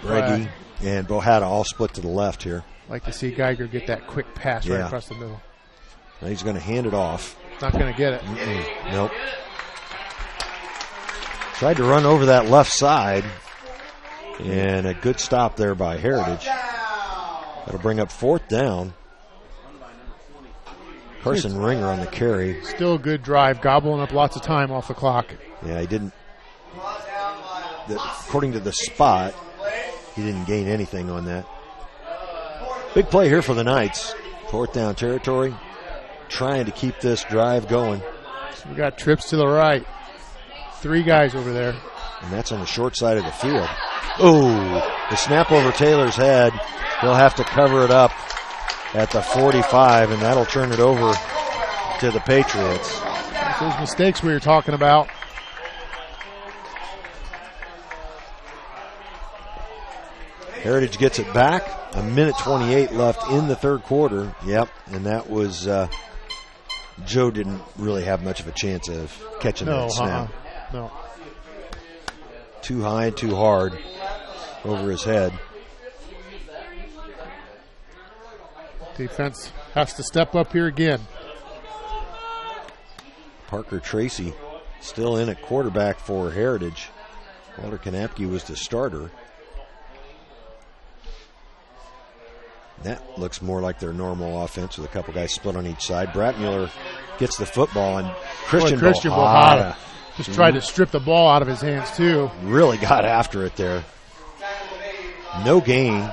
Breggy, and Bohata all split to the left here. Like to see Geiger get that quick pass right across the middle. Now he's going to hand it off. Not going to get it. Nope. Tried to run over that left side, and a good stop there by Heritage. That'll bring up 4th down. Carson Ringer on the carry. Still a good drive, gobbling up lots of time off the clock. Yeah, he didn't. According to the spot, he didn't gain anything on that. Big play here for the Knights. 4th down territory. Trying to keep this drive going. So we got trips to the right. 3 guys over there. And that's on the short side of the field. Oh, the snap over Taylor's head. He'll have to cover it up at the 45, and that'll turn it over to the Patriots. Those mistakes we were talking about. Heritage gets it back. 1:28 left in the third quarter. Yep, and that was Joe didn't really have much of a chance of catching that snap. No. Too high and too hard over his head. Defense has to step up here again. Parker Tracy still in at quarterback for Heritage. Walter Kanapke was the starter. That looks more like their normal offense with a couple guys split on each side. Brattmuller gets the football, and Christian Bohada just tried to strip the ball out of his hands, too. Really got after it there. No gain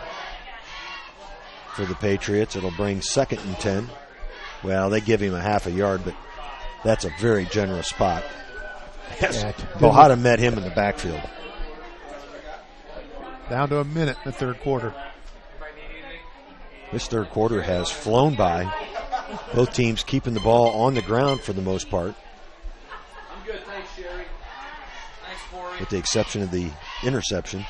for the Patriots. It'll bring 2nd and 10. Well, they give him a half a yard, but that's a very generous spot. Yes, Bohada met him in the backfield. Down to a minute in the third quarter. This third quarter has flown by. Both teams keeping the ball on the ground for the most part. I'm good, thanks, Sherry. Thanks, Corey. With the exception of the interception.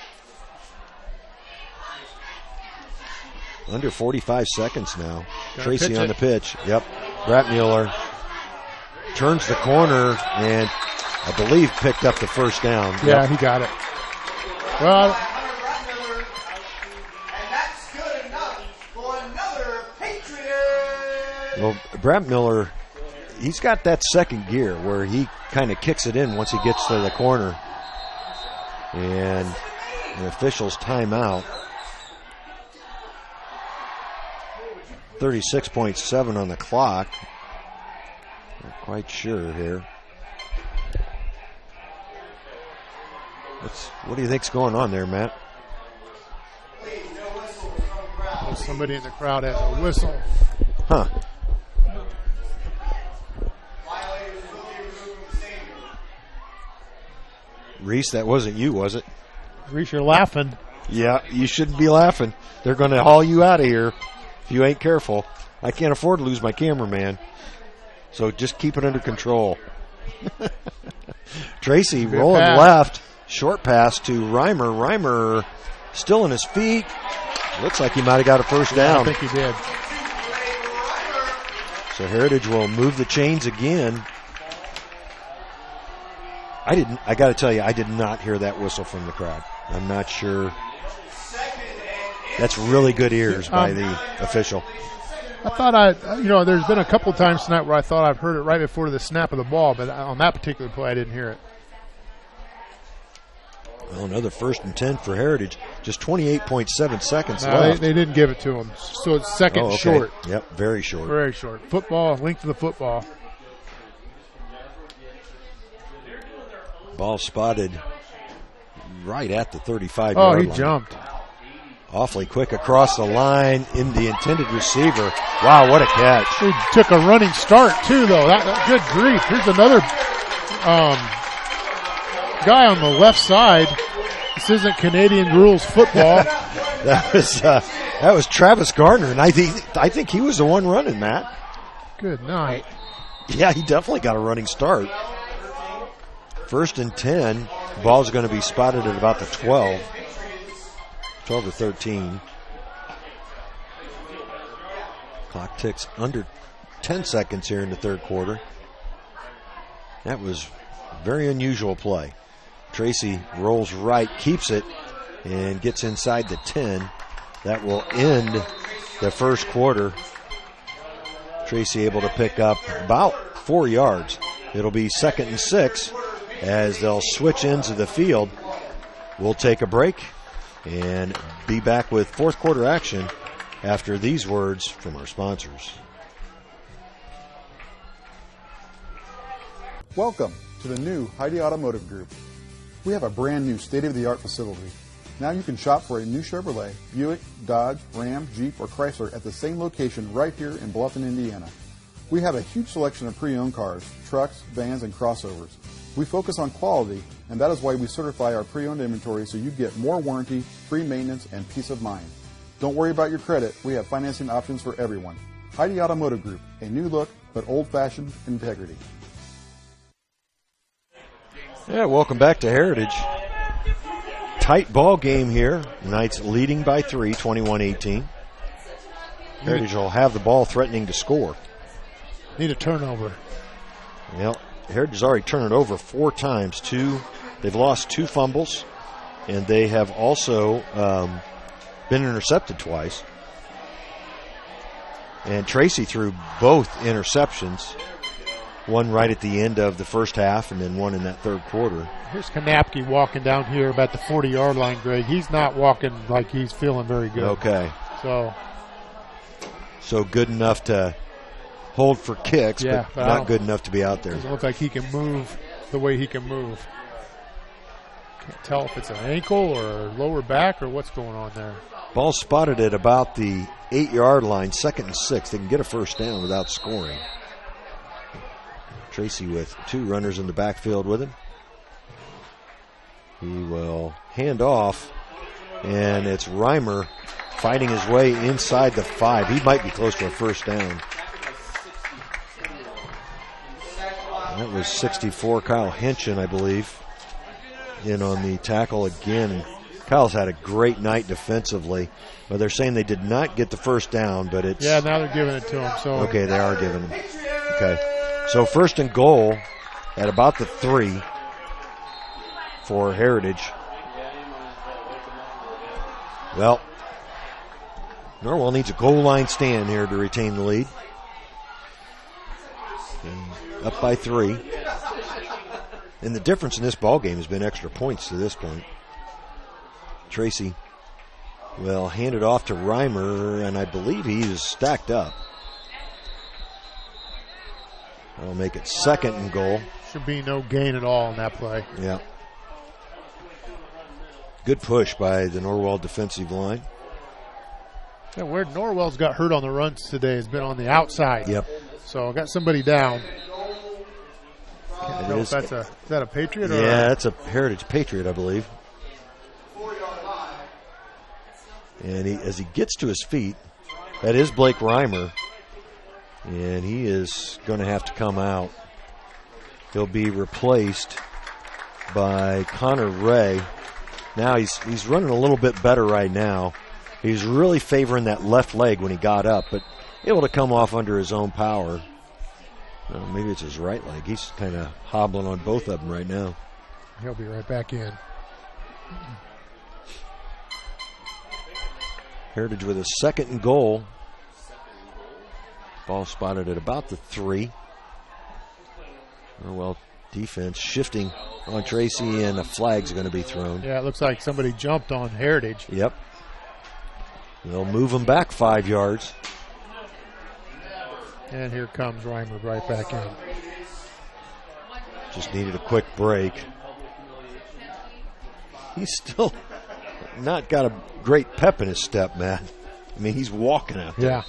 Under 45 seconds now. Tracy on the pitch. Yep. Brattmuller turns the corner and I believe picked up the first down. Yeah, he got it. Well, Brattmuller, he's got that second gear where he kind of kicks it in once he gets to the corner. And the officials timeout. 36.7 on the clock. Not quite sure here. What do you think's going on there, Matt? Somebody in the crowd has a whistle. Huh. Reese, that wasn't you, was it? Reese, you're laughing. Yeah, you shouldn't be laughing. They're going to haul you out of here if you ain't careful. I can't afford to lose my cameraman. So just keep it under control. Tracy rolling left. Short pass to Reimer. Reimer still on his feet. Looks like he might have got a first down. I think he did. So Heritage will move the chains again. I got to tell you, I did not hear that whistle from the crowd. I'm not sure. That's really good ears by the official. I thought there's been a couple times tonight where I thought I've heard it right before the snap of the ball, but on that particular play, I didn't hear it. Well, another 1st and 10 for Heritage. Just 28.7 seconds left. They didn't give it to him. So it's second short. Yep, very short. Very short. Football, length of the football. Ball spotted right at the 35-yard line. Oh, he jumped. Awfully quick across the line in the intended receiver. Wow, what a catch. He took a running start, too, though. Good grief. Here's another guy on the left side. This isn't Canadian rules football. that was Travis Gardner, and I think he was the one running, Matt. Good night. Yeah, he definitely got a running start. 1st and 10. Ball's going to be spotted at about the 12 to 13. Clock ticks under 10 seconds here in the third quarter. That was a very unusual play. Tracy rolls right, keeps it, and gets inside the 10. That will end the first quarter. Tracy able to pick up about 4 yards. It'll be 2nd and 6 as they'll switch ends of the field. We'll take a break and be back with fourth quarter action after these words from our sponsors. Welcome to the new Heidi Automotive Group. We have a brand new state-of-the-art facility. Now you can shop for a new Chevrolet, Buick, Dodge, Ram, Jeep, or Chrysler at the same location right here in Bluffton, Indiana. We have a huge selection of pre-owned cars, trucks, vans, and crossovers. We focus on quality, and that is why we certify our pre-owned inventory so you get more warranty, free maintenance, and peace of mind. Don't worry about your credit. We have financing options for everyone. Heidi Automotive Group, a new look, but old-fashioned integrity. Yeah, welcome back to Heritage. Tight ball game here. Knights leading by 3, 21-18. Heritage will have the ball threatening to score. Need a turnover. Well, Heritage has already turned it over 4 times. They've lost 2 fumbles, and they have also been intercepted twice. And Tracy threw both interceptions. One right at the end of the first half and then one in that third quarter. Here's Kanapke walking down here about the 40-yard line, Greg. He's not walking like he's feeling very good. Okay. So So good enough to hold for kicks, but not good enough to be out there. Doesn't look like he can move the way he can move. Can't tell if it's an ankle or lower back or what's going on there. Ball spotted at about the 8-yard line, 2nd and 6. They can get a first down without scoring. Tracy with 2 runners in the backfield with him. He will hand off, and it's Reimer fighting his way inside the 5. He might be close to a first down. That was 64, Kyle Henchen, I believe, in on the tackle again. Kyle's had a great night defensively. But they're saying they did not get the first down, but it's... Yeah, now they're giving it to him. So okay, they are giving him. Okay. So 1st and goal at about the 3 for Heritage. Well, Norwell needs a goal line stand here to retain the lead. And up by 3. And the difference in this ball game has been extra points to this point. Tracy will hand it off to Reimer, and I believe he is stacked up. That'll make it 2nd and goal. Should be no gain at all in that play. Yeah. Good push by the Norwell defensive line. Yeah, where Norwell's got hurt on the runs today has been on the outside. Yep. So got somebody down. Can't know if is that a Patriot? Yeah, that's a Heritage Patriot, I believe. And as he gets to his feet, that is Blake Reimer, and he is going to have to come out. He'll be replaced by Connor Ray. Now he's running a little bit better right now. He's really favoring that left leg when he got up, but able to come off under his own power. Maybe it's his right leg. He's kind of hobbling on both of them right now. He'll be right back in. Heritage with a 2nd and goal. Ball spotted at about the 3. Norwell defense shifting on Tracy, and a flag's going to be thrown. Yeah, it looks like somebody jumped on Heritage. Yep. They'll move him back 5 yards. And here comes Reimer right back in. Just needed a quick break. He's still not got a great pep in his step, Matt. I mean, he's walking out there. Yeah.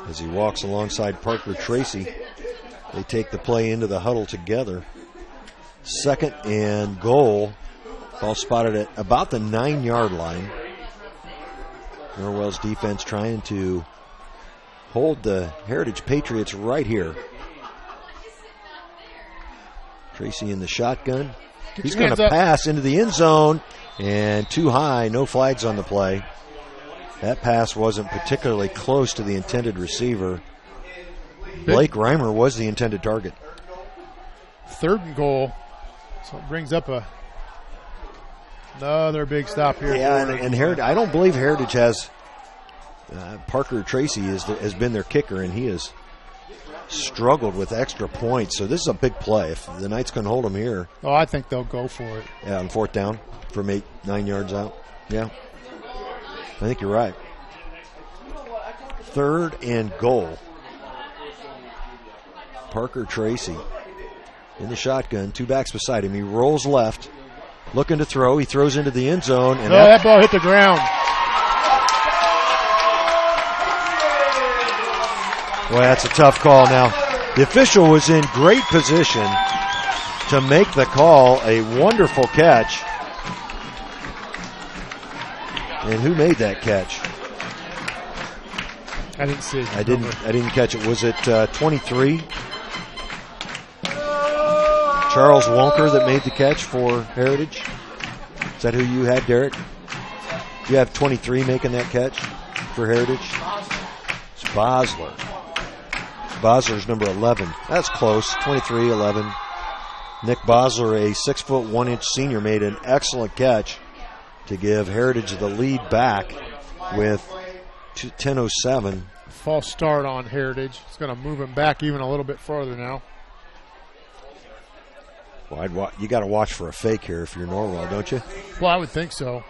As he walks alongside Parker Tracy, they take the play into the huddle together. 2nd and goal. Ball spotted at about the 9-yard line. Norwell's defense trying to hold the Heritage Patriots right here. Tracy in the shotgun. He's going to pass into the end zone, and too high, no flags on the play. That pass wasn't particularly close to the intended receiver. Blake Reimer was the intended target. 3rd and goal, so it brings up another big stop here. Yeah, and Heritage, I don't believe Heritage has Parker Tracy has been their kicker, and he has struggled with extra points. So this is a big play. If the Knights can hold them here. Oh, I think they'll go for it. Yeah, on 4th down from 9 yards out. Yeah, I think you're right. 3rd and goal. Parker Tracy in the shotgun, 2 backs beside him. He rolls left, looking to throw. He throws into the end zone. And that ball hit the ground. Boy, that's a tough call now. The official was in great position to make the call. A wonderful catch. And who made that catch? I didn't see it. I didn't catch it. Was it 23? Charles Wonker that made the catch for Heritage? Is that who you had, Derek? You have 23 making that catch for Heritage? It's Bosler. Bosler's number 11. That's close. 23-11. Nick Bosler, a 6'1" senior, made an excellent catch to give Heritage the lead back with 10:07. False start on Heritage. It's going to move him back even a little bit farther now. Well, you got to watch for a fake here if you're Norwell, don't you? Well, I would think so.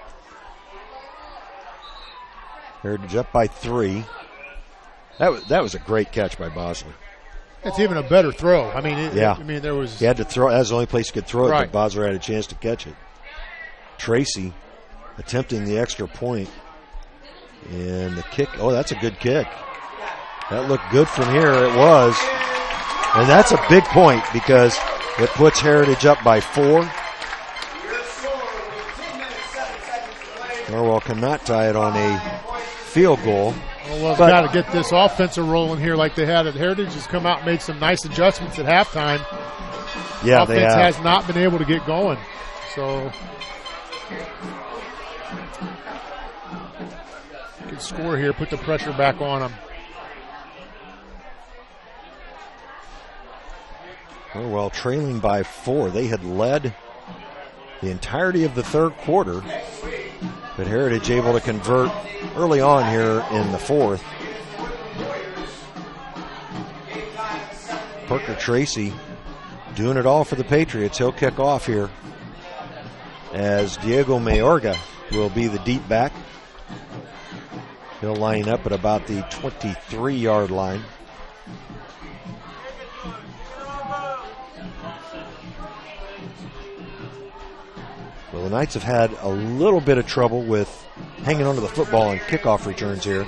Heritage up by 3. That was a great catch by Bosler. It's even a better throw. I mean, there was. He had to throw. That was the only place he could throw it, Right. but Bosler had a chance to catch it. Tracy attempting the extra point. And the kick. Oh, that's a good kick. That looked good from here. It was. And that's a big point because it puts Heritage up by 4. Norwell cannot tie it on a field goal. Well, we've got to get this offense rolling here like they had at Heritage. Has come out and made some nice adjustments at halftime. Yeah, offense they have. has not been able to get going. So good score here. Put the pressure back on them. Norwell trailing by 4. They had led the entirety of the third quarter, but Heritage able to convert early on here in the fourth. Parker Tracy doing it all for the Patriots. He'll kick off here as Diego Mayorga will be the deep back. He'll line up at about the 23-yard line. Well, the Knights have had a little bit of trouble with hanging onto the football and kickoff returns here.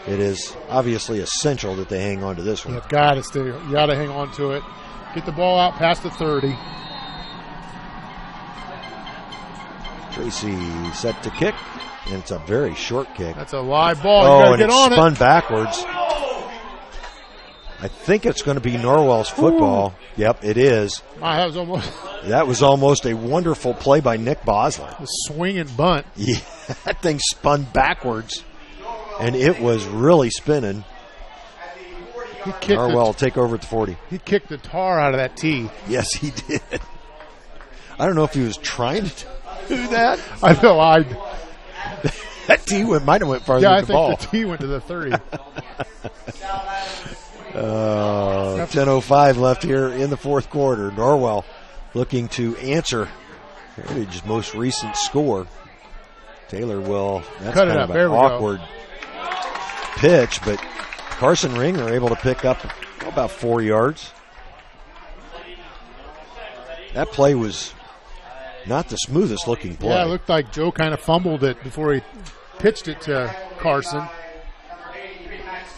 It is obviously essential that they hang on to this one. You've got to stay. You got to hang on to it. Get the ball out past the 30. Tracy set to kick, and it's a very short kick. That's a live ball. Oh, You and got to get on it's spun it. backwards. I think it's going to be Norwell's football. Ooh. Yep, it is. That was almost a wonderful play by Nick Bosler. The swing and bunt. Yeah, that thing spun backwards, and it was really spinning. Norwell will take over at the 40. He kicked the tar out of that tee. Yes, he did. I don't know if he was trying to do that. I know. That tee might have went farther Yeah, I than the ball. think the tee went to the 30. 10:05 left here in the fourth quarter. Norwell looking to answer Heritage's most recent score. Taylor will. That's Cut it kind up. of There an we go. awkward pitch, but Carson Ringer able to pick up about 4 yards. That play was not the smoothest looking play. Yeah, it looked like Joe kind of fumbled it before he pitched it to Carson.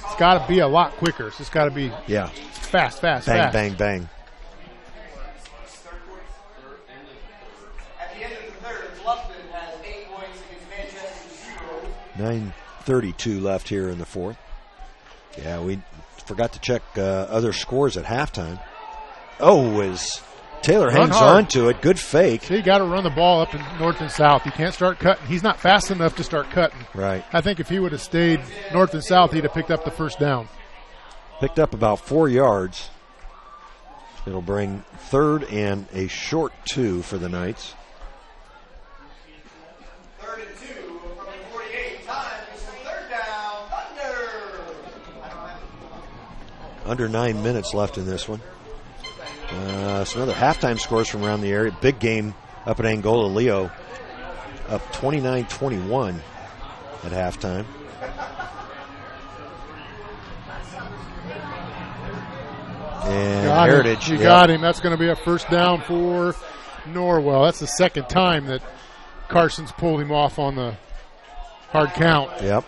It's got to be a lot quicker. It's just got to be fast. Bang, fast. bang, bang. At the end of the third, Bluffton has 8 points against Manchester 0. 9:32 left here in the fourth. Yeah, we forgot to check other scores at halftime. Oh, as Taylor hangs on to it. Good fake. So you got to run the ball up in north and south. You can't start cutting. He's not fast enough to start cutting. Right. I think if he would have stayed north and south, he'd have picked up the first down. Picked up about 4 yards. It'll bring third and a short 2 for the Knights. 3rd and 2 from the 48. Time is third down. Thunder. Under 9 minutes left in this one. Some other halftime scores from around the area. Big game up at Angola. Leo up 29-21 at halftime. And Heritage. You got him. That's going to be a first down for Norwell. That's the second time that Carson's pulled him off on the hard count. Yep.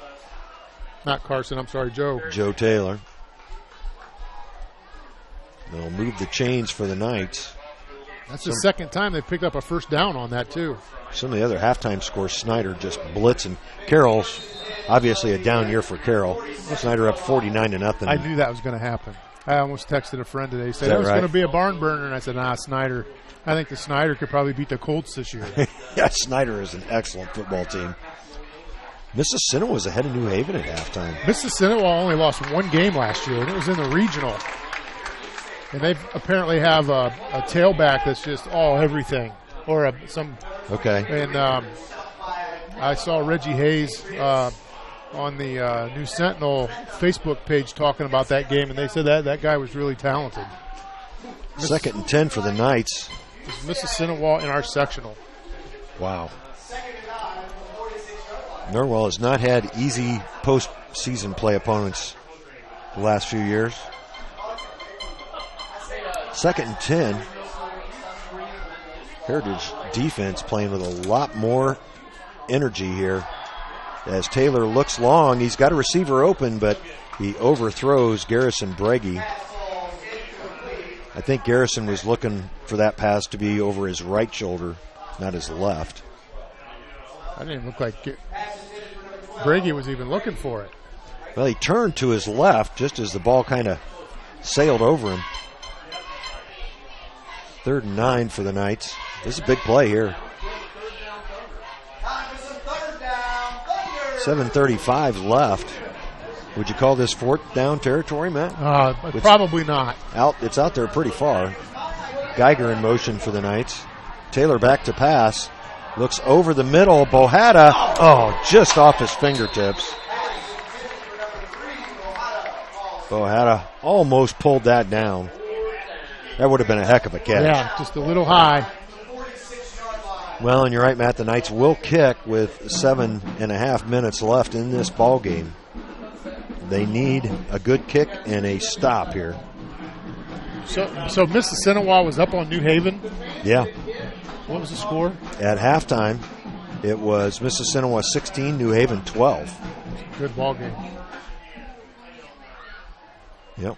Not Carson. I'm sorry, Joe. Joe Taylor. They'll move the chains for the Knights. That's the second time they picked up a first down on that, too. Some of the other halftime scores, Snyder just blitzing. Carroll's obviously a down year for Carroll. Snyder up 49-0. I knew that was going to happen. I almost texted a friend today. He said that it was right? going to be a barn burner, and I said, Snyder. I think the Snyder could probably beat the Colts this year. Yeah, Snyder is an excellent football team. Mississippi was ahead of New Haven at halftime. Mississippi only lost one game last year, and it was in the regional. And they apparently have a tailback that's just all everything. Or some. Okay. And I saw Reggie Hayes on the New Sentinel Facebook page talking about that game, and they said that guy was really talented. 2nd and 10 for the Knights. Mississippi in our sectional. Wow. Norwell has not had easy postseason play opponents the last few years. 2nd and 10. Heritage defense playing with a lot more energy here. As Taylor looks long, he's got a receiver open, but he overthrows Garrison Breggy. I think Garrison was looking for that pass to be over his right shoulder, not his left. I didn't look like Breggy was even looking for it. Well, he turned to his left just as the ball kind of sailed over him. 3rd and 9 for the Knights. This is a big play here. 7:35 left. Would you call this 4th down territory, Matt? Probably not. It's out there pretty far. Geiger in motion for the Knights. Taylor back to pass. Looks over the middle. Bohata. Oh, just off his fingertips. Bohata almost pulled that down. That would have been a heck of a catch. Yeah, just a little high. Well, and you're right, Matt. The Knights will kick with 7.5 minutes left in this ball game. They need a good kick and a stop here. So Mississinawa was up on New Haven? Yeah. What was the score? At halftime, it was Mississinawa 16, New Haven 12. Good ball game. Yep.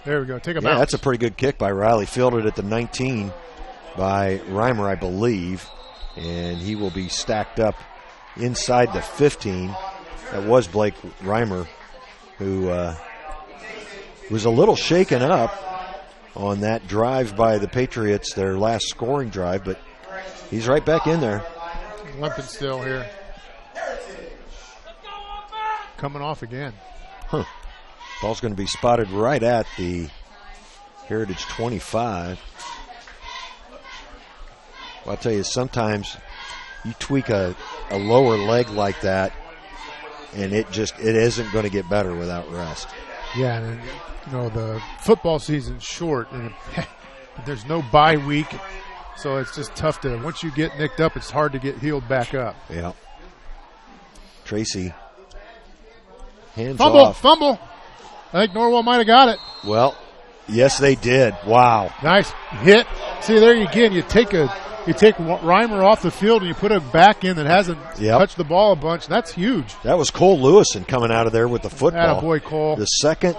There we go. Take a bounce. Yeah, that's a pretty good kick by Riley. Fielded at the 19 by Reimer, I believe. And he will be stacked up inside the 15. That was Blake Reimer, who was a little shaken up on that drive by the Patriots, their last scoring drive, but he's right back in there. Limping still here. Coming off again. Huh. Ball's going to be spotted right at the Heritage 25. Well, I'll tell you, sometimes you tweak a lower leg like that, and it isn't going to get better without rest. Yeah, and the football season's short, and there's no bye week, so it's just tough to, once you get nicked up, it's hard to get healed back up. Yeah. Tracy, hands fumble, off. Fumble. I think Norwell might have got it. Well, yes, they did. Wow. Nice hit. See, there you again, you take Reimer off the field and you put him back in that hasn't touched the ball a bunch. That's huge. That was Cole Lewison coming out of there with the football. Attaboy, Cole. The second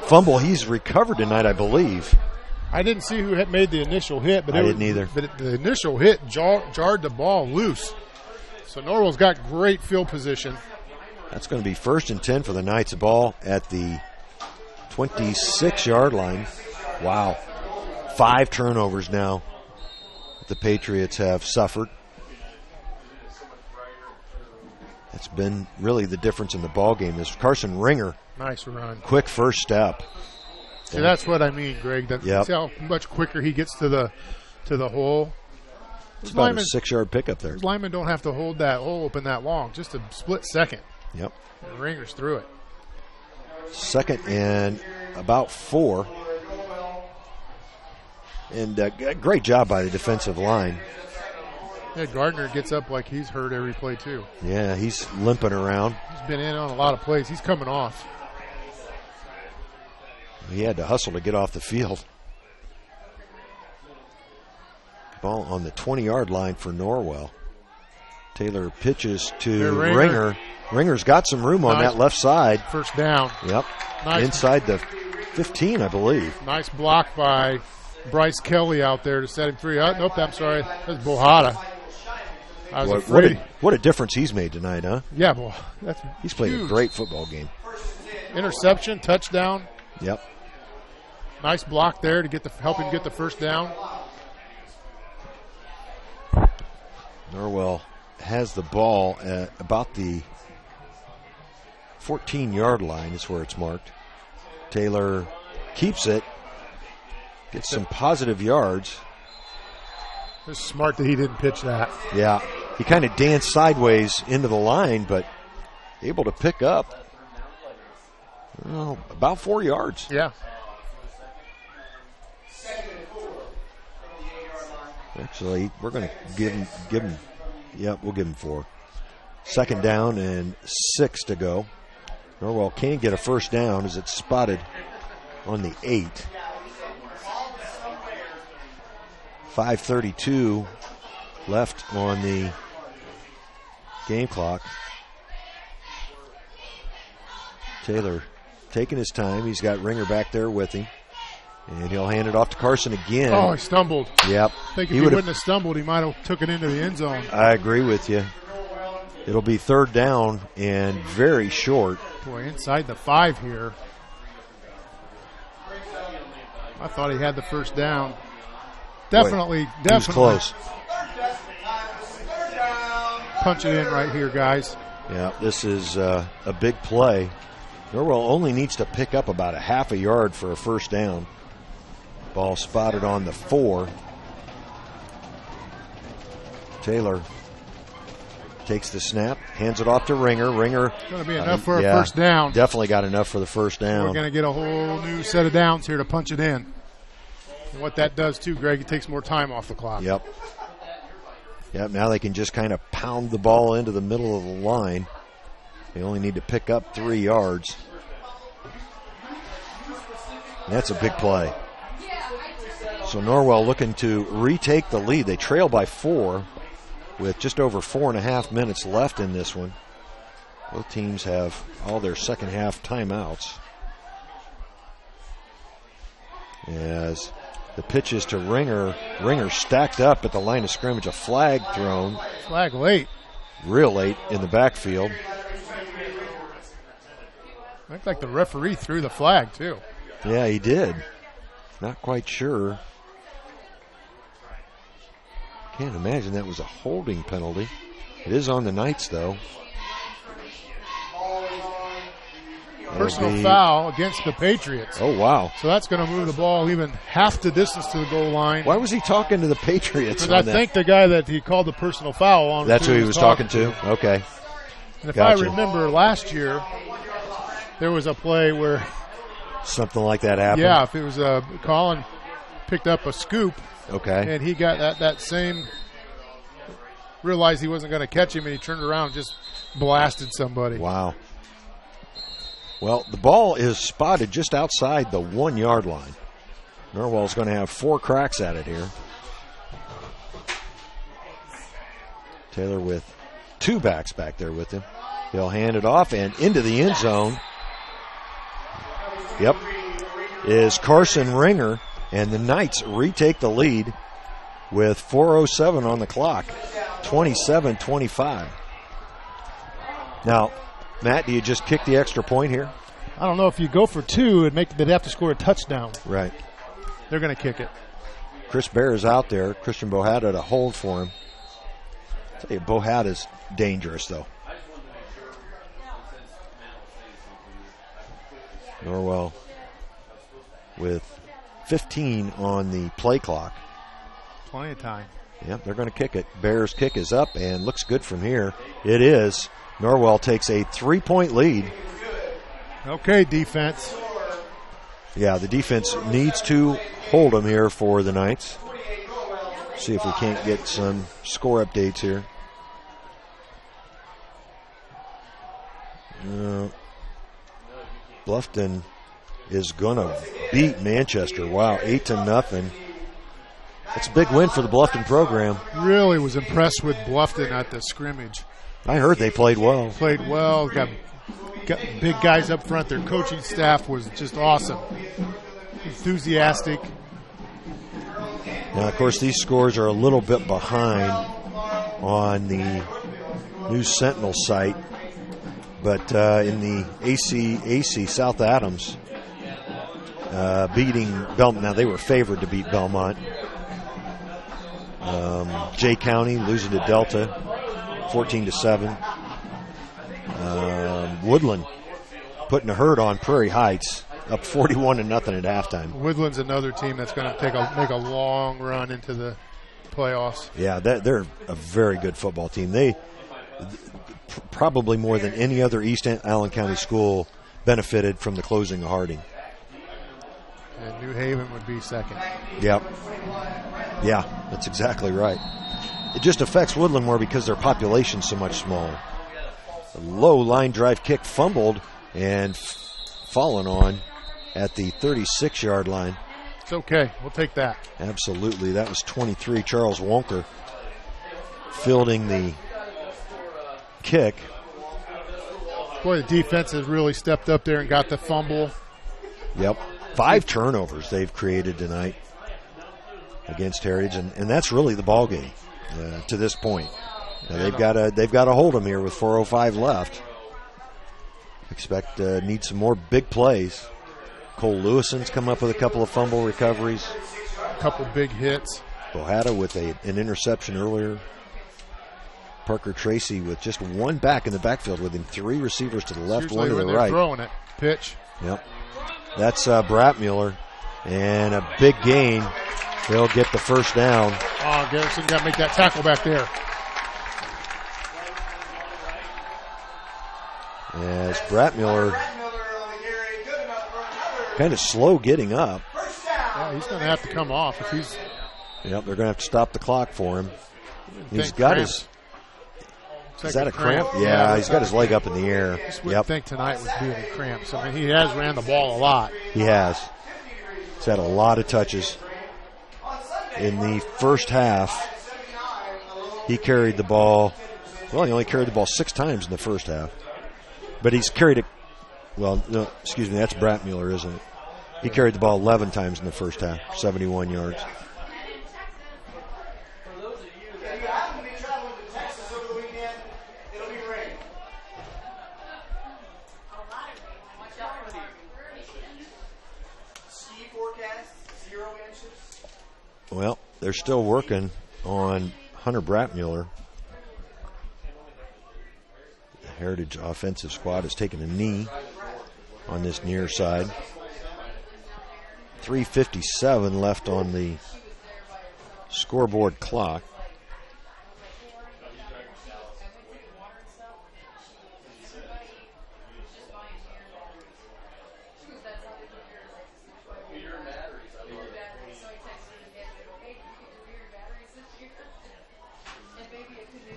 fumble he's recovered tonight, I believe. I didn't see who had made the initial hit, but I didn't either. But the initial hit jarred the ball loose. So Norwell's got great field position. That's going to be 1st and 10 for the Knights. The ball at the 26-yard line. Wow. 5 turnovers now the Patriots have suffered. That's been really the difference in the ball game. Is Carson Ringer. Nice run. Quick first step. See, that's what I mean, Greg. See how much quicker he gets to the hole. It's about a 6-yard pickup there. Linemen don't have to hold that hole open that long, just a split second. Yep. And Ringer's through it. 2nd and about 4. And great job by the defensive line. Yeah, Gardner gets up like he's hurt every play, too. Yeah, he's limping around. He's been in on a lot of plays. He's coming off. He had to hustle to get off the field. Ball on the 20-yard line for Norwell. Taylor pitches to Ringer. Ringer's got some room on that left side. First down. Yep. Nice. Inside the 15, I believe. Nice block by Bryce Kelly out there to set him free. Nope, I'm sorry. That's Bohata. I was afraid. What a difference he's made tonight, huh? Yeah, well, he's played a great football game. Interception, touchdown. Yep. Nice block there to help him get the first down. Norwell has the ball at about the 14-yard line is where it's marked. Taylor keeps it, gets some positive yards. It's smart that he didn't pitch that. Yeah, he kind of danced sideways into the line, but able to pick up about 4 yards. Yeah. Actually, we're going to give him Yep, we'll give him 4. 2nd down and 6 to go. Norwell can't get a first down as it's spotted on the 8. 5:32 left on the game clock. Taylor taking his time. He's got Ringer back there with him. And he'll hand it off to Carson again. Oh, he stumbled. Yep. I think if he wouldn't have stumbled, he might have took it into the end zone. I agree with you. It'll be 3rd down and very short. Boy, inside the 5 here. I thought he had the first down. Definitely. He was close. Punch it in right here, guys. Yeah, this is a big play. Norwell only needs to pick up about a half a yard for a first down. Ball spotted on the 4. Taylor takes the snap, hands it off to Ringer. Ringer. Going to be enough for a first down. Definitely got enough for the first down. We're going to get a whole new set of downs here to punch it in. And what that does, too, Greg, it takes more time off the clock. Yep. Yep, now they can just kind of pound the ball into the middle of the line. They only need to pick up 3 yards. And that's a big play. So Norwell looking to retake the lead. They trail by 4 with just over 4.5 minutes left in this one. Both teams have all their second half timeouts. As the pitch is to Ringer. Ringer stacked up at the line of scrimmage. A flag thrown. Flag late. Real late in the backfield. Looked like the referee threw the flag, too. Yeah, he did. Not quite sure. Can't imagine that was a holding penalty. It is on the Knights, though. Personal foul against the Patriots. Oh, wow. So that's going to move the ball even half the distance to the goal line. Why was he talking to the Patriots? Because I think the guy that he called the personal foul on. That's who he was talking to? Okay. And if I remember last year, there was a play where something like that happened. Yeah, if it was Colin picked up a scoop. Okay. And he got that same, realized he wasn't going to catch him, and he turned around and just blasted somebody. Wow. Well, the ball is spotted just outside the 1 yard line. Norwell's going to have 4 cracks at it here. Taylor with 2 backs back there with him. He'll hand it off and into the end zone. Yep. Is Carson Ringer, and the Knights retake the lead with 4:07 on the clock, 27-25. Now, Matt, do you just kick the extra point here? I don't know. If you go for 2, they'd have to score a touchdown. Right. They're going to kick it. Chris Bear is out there. Christian Bohada to hold for him. I'll tell you, Bohada's dangerous, though. Norwell with 15 on the play clock. Plenty of time. Yep, they're going to kick it. Bears' kick is up and looks good from here. It is. Norwell takes a 3-point lead. Okay, defense. Yeah, the defense needs to hold them here for the Knights. See if we can't get some score updates here. Bluffton is going to beat Manchester. Wow, 8-0. That's a big win for the Bluffton program. Really was impressed with Bluffton at the scrimmage. I heard they played well. Played well. Got big guys up front. Their coaching staff was just awesome. Enthusiastic. Now, of course, these scores are a little bit behind on the News Sentinel site. But in the AC South Adams beating Belmont. Now, they were favored to beat Belmont. Jay County losing to Delta 14-7. Woodland putting a hurt on Prairie Heights, up 41-0 at halftime. Woodland's another team that's going to make a long run into the playoffs. Yeah, they're a very good football team. They probably more than any other East Allen County school benefited from the closing of Harding. And New Haven would be second. Yep. Yeah, that's exactly right. it just affects Woodland more because their population's so much smaller. A low line drive kick fumbled and fallen on at the 36-yard line. It's okay. We'll take that. Absolutely. That was 23, Charles Wonker, fielding the kick. Boy, the defense has really stepped up there and got the fumble. Yep. 5 turnovers they've created tonight against Heritage, and that's really the ball game to this point. Now they've got to hold them here with 4:05 left. Expect need some more big plays. Cole Lewison's come up with a couple of fumble recoveries. A couple big hits. Bohada with an interception earlier. Parker Tracy with just one back in the backfield with him. 3 receivers to the left, one to the right. Throwing it. Pitch. Yep. That's Bratmuller. And a big gain. They'll get the first down. Oh, Garrison got to make that tackle back there. As Bratmuller kind of slow getting up. Yeah, he's going to have to come off if he's. Yep, they're going to have to stop the clock for him. He's got his. Is that a cramp? Yeah, he's got his leg up in the air. I just wouldn't think tonight would be any cramps. I mean, he has ran the ball a lot. He has. He's had a lot of touches. In the first half, he carried the ball. Well, he only carried the ball 6 times in the first half. But he's carried it. Well, no, excuse me, that's Bratmuller, isn't it? He carried the ball 11 times in the first half, 71 yards. Well, they're still working on Hunter Bratmuller. The Heritage offensive squad has taken a knee on this near side. 3:57 left on the scoreboard clock.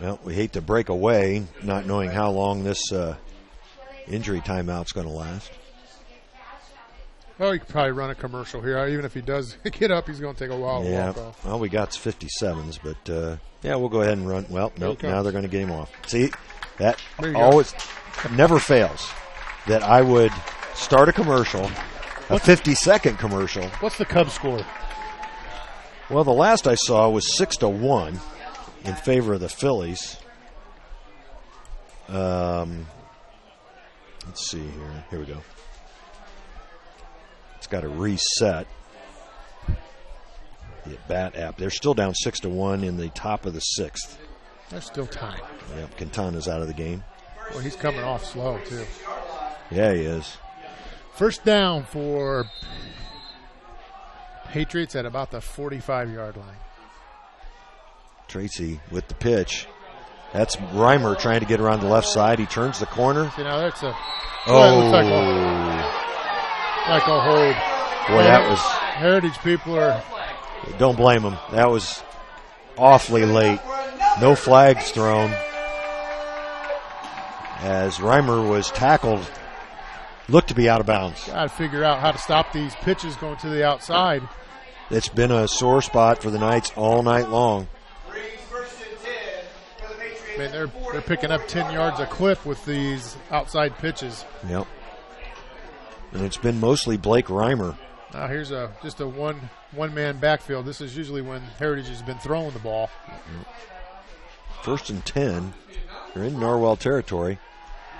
Well, we hate to break away, not knowing how long this injury timeout's going to last. Well, you could probably run a commercial here. Even if he does get up, he's going to take a while to walk off. Well, we got 57s, but yeah, we'll go ahead and run. Well, nope, now they're going to get him off. See, that always never fails, that I would start a commercial, a 50-second commercial. What's the Cubs score? Well, the last I saw was 6-1 in favor of the Phillies. Let's see here. Here we go. It's got to reset. The at-bat app. They're still down 6-1 in the top of the 6th. There's still time. Yep, Quintana's out of the game. Well, he's coming off slow, too. Yeah, he is. First down for Patriots at about the 45-yard line. Tracy with the pitch. That's Reimer trying to get around the left side. He turns the corner. See, now that's a. Oh. Looks like a hold. Boy, that was. Heritage people are. Don't blame them. That was awfully late. No flags thrown. As Reimer was tackled, looked to be out of bounds. Got to figure out how to stop these pitches going to the outside. It's been a sore spot for the Knights all night long. I mean, they're picking up 10 yards a clip with these outside pitches. Yep. And it's been mostly Blake Reimer. Now here's just a one-man backfield. This is usually when Heritage has been throwing the ball. 1st and 10. They're in Norwell territory.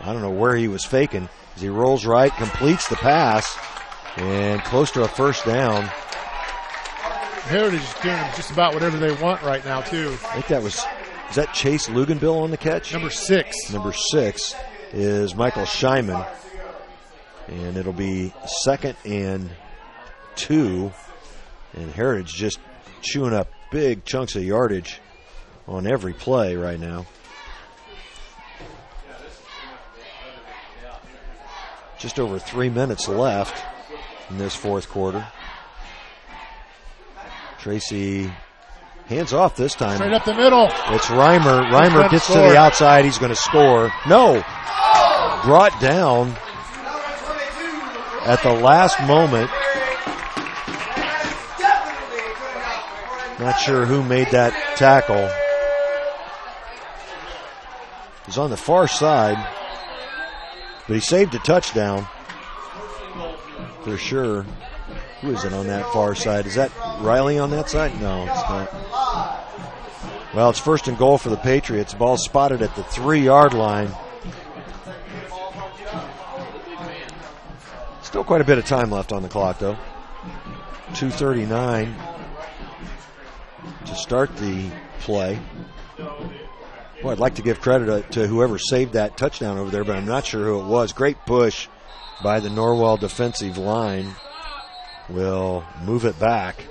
I don't know where he was faking. As he rolls right, completes the pass, and close to a first down. Heritage is doing just about whatever they want right now, too. I think that was... Is that Chase Luganbill on the catch? Number 6. Number 6 is Michael Scheiman. And it'll be 2nd and 2. And Heritage just chewing up big chunks of yardage on every play right now. Just over 3 minutes left in this fourth quarter. Tracy Hands off this time. Straight up the middle. It's Reimer. Reimer gets to the outside. He's going to score. No. Brought down at the last moment. Not sure who made that tackle. He's on the far side, but he saved a touchdown for sure. Who is it on that far side? Is that Riley on that side? No, it's not. Well, it's 1st and goal for the Patriots. Ball spotted at the 3-yard line. Still quite a bit of time left on the clock, though. 2:39 to start the play. Boy, I'd like to give credit to whoever saved that touchdown over there, but I'm not sure who it was. Great push by the Norwell defensive line. Will move it back.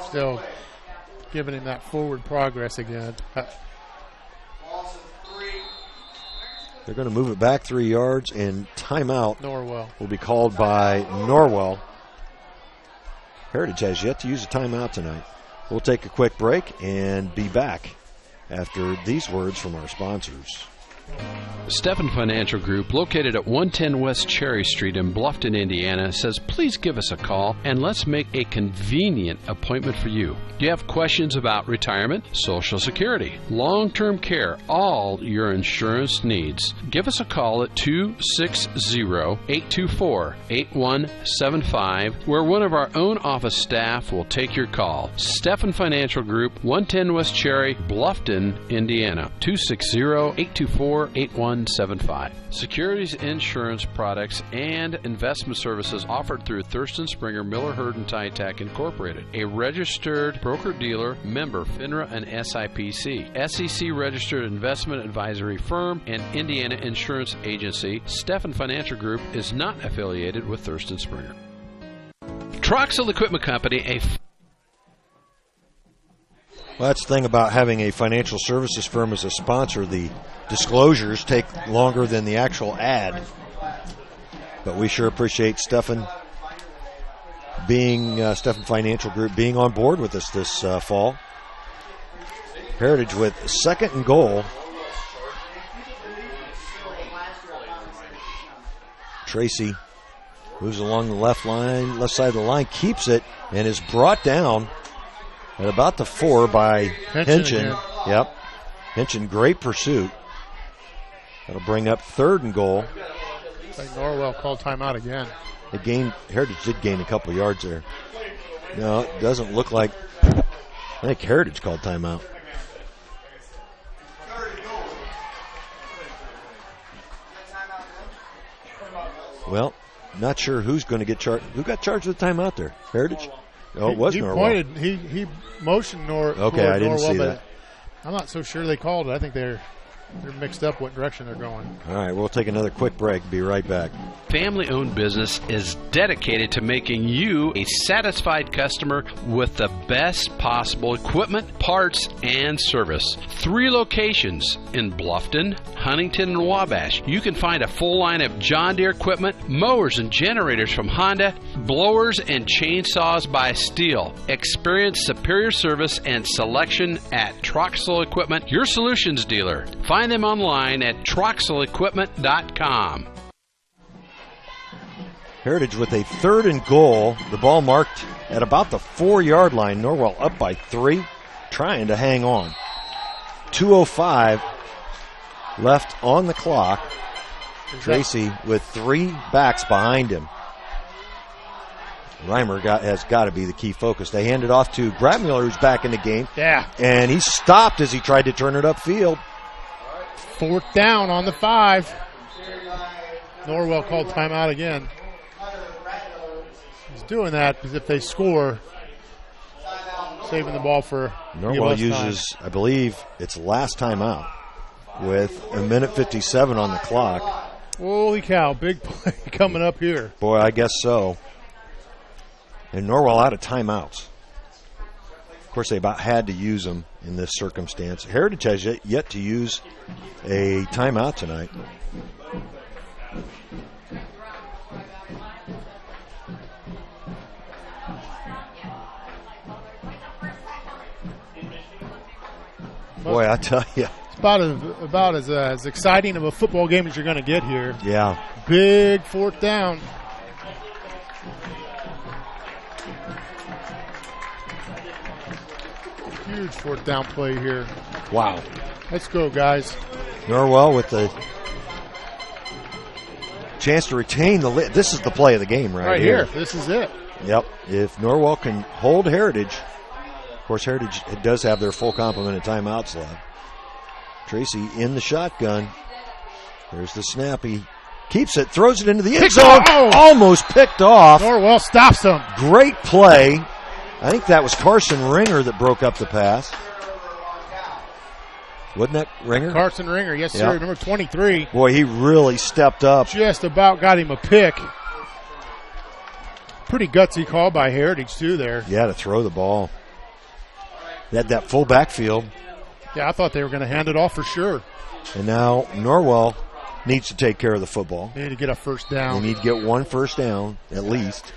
Still giving him that forward progress again. They're going to move it back 3 yards, and timeout Norwell will be called by Norwell. Heritage has yet to use a timeout tonight. We'll take a quick break and be back after these words from our sponsors. Stephan Financial Group, located at 110 West Cherry Street in Bluffton, Indiana, says please give us a call and let's make a convenient appointment for you. Do you have questions about retirement, Social Security, long-term care, all your insurance needs? Give us a call at 260-824-8175, where one of our own office staff will take your call. Stephan Financial Group, 110 West Cherry, Bluffton, Indiana, 260-824-8175. Securities, insurance products, and investment services offered through Thurston Springer Miller Herd and Tytack Incorporated, a registered broker-dealer, member FINRA and SIPC, SEC registered investment advisory firm, and Indiana Insurance Agency. Stephan Financial Group is not affiliated with Thurston Springer. Troxel Equipment Company, Well, that's the thing about having a financial services firm as a sponsor. The disclosures take longer than the actual ad. But we sure appreciate Stephan Financial Group being on board with us this fall. Heritage with 2nd and goal. Tracy moves along the left side of the line, keeps it, and is brought down at about the 4 by Henchen. Yep. Henchen, great pursuit. That'll bring up 3rd and goal. It's like Norwell called timeout again. Heritage did gain a couple yards there. No, it doesn't look like. I think Heritage called timeout. Well, not sure who's going to get charged. Who got charged with timeout there? Heritage? Oh, it was Norwell. He motioned Norwell. Okay, I didn't see that. I'm not so sure they called it. I think they're mixed up what direction they're going. All right, we'll take another quick break. Be right back. family-owned business is dedicated to making you a satisfied customer with the best possible equipment, parts, and service. 3 locations in Bluffton, Huntington, and Wabash. You can find a full line of John Deere equipment, mowers and generators from Honda, blowers and chainsaws by Steel. Experience superior service and selection at Troxel Equipment, your solutions dealer. Find them online at troxelequipment.com. Heritage with a 3rd and goal. The ball marked at about the 4-yard line. Norwell up by 3, trying to hang on. 2:05 left on the clock. Tracy with 3 backs behind him. Reimer has got to be the key focus. They hand it off to Grabmuller, who's back in the game. Yeah. And he stopped as he tried to turn it upfield. 4th down on the 5. Norwell called timeout again. He's doing that because if they score, saving the ball for Norwell uses, time. I believe, its last timeout with 1:57 on the clock. Holy cow, big play coming up here. Boy, I guess so. And Norwell out of timeouts. Of course, they about had to use them in this circumstance. Heritage has yet to use a timeout tonight. Boy, I tell you. It's about as exciting of a football game as you're going to get here. Yeah. Big fourth down. Huge fourth down play here. Wow. Let's go, guys. Norwell with the chance to retain the lead. This is the play of the game right here. This is it. Yep. If Norwell can hold Heritage, of course, Heritage does have their full complement of timeouts left. Tracy in the shotgun. There's the snap. He keeps it, throws it into the end zone. Almost picked off. Norwell stops him. Great play. I think that was Carson Ringer that broke up the pass. Wasn't that Ringer? Carson Ringer, yes, sir. Number 23. Boy, he really stepped up. Just about got him a pick. Pretty gutsy call by Heritage, too, there. Yeah, to throw the ball. They had that full backfield. Yeah, I thought they were going to hand it off for sure. And now Norwell needs to take care of the football. They need to get a first down. They need to get one first down, at least.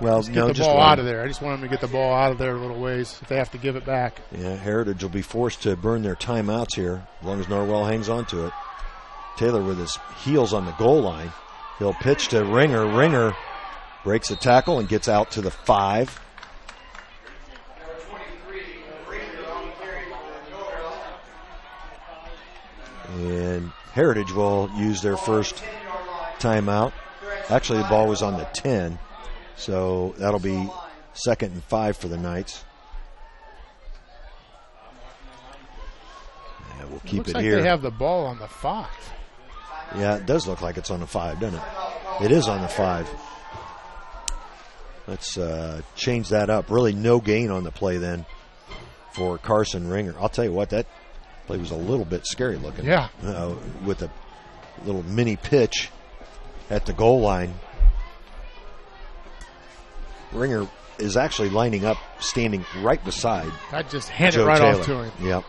Well, get the ball out of there. I just want them to get the ball out of there a little ways if they have to give it back. Yeah, Heritage will be forced to burn their timeouts here as long as Norwell hangs on to it. Taylor with his heels on the goal line. He'll pitch to Ringer. Ringer breaks a tackle and gets out to the 5. And Heritage will use their first timeout. Actually, the ball was on the 10. So that'll be 2nd and 5 for the Knights. Yeah, we'll keep it like here. They have the ball on the 5. Yeah, it does look like it's on the 5, doesn't it? It is on the 5. Let's change that up. Really no gain on the play then for Carson Ringer. I'll tell you what, that play was a little bit scary looking. Yeah. With a little mini pitch at the goal line. Ringer is actually lining up, standing right beside I just handed Joe it right Taylor. off to him. Yep.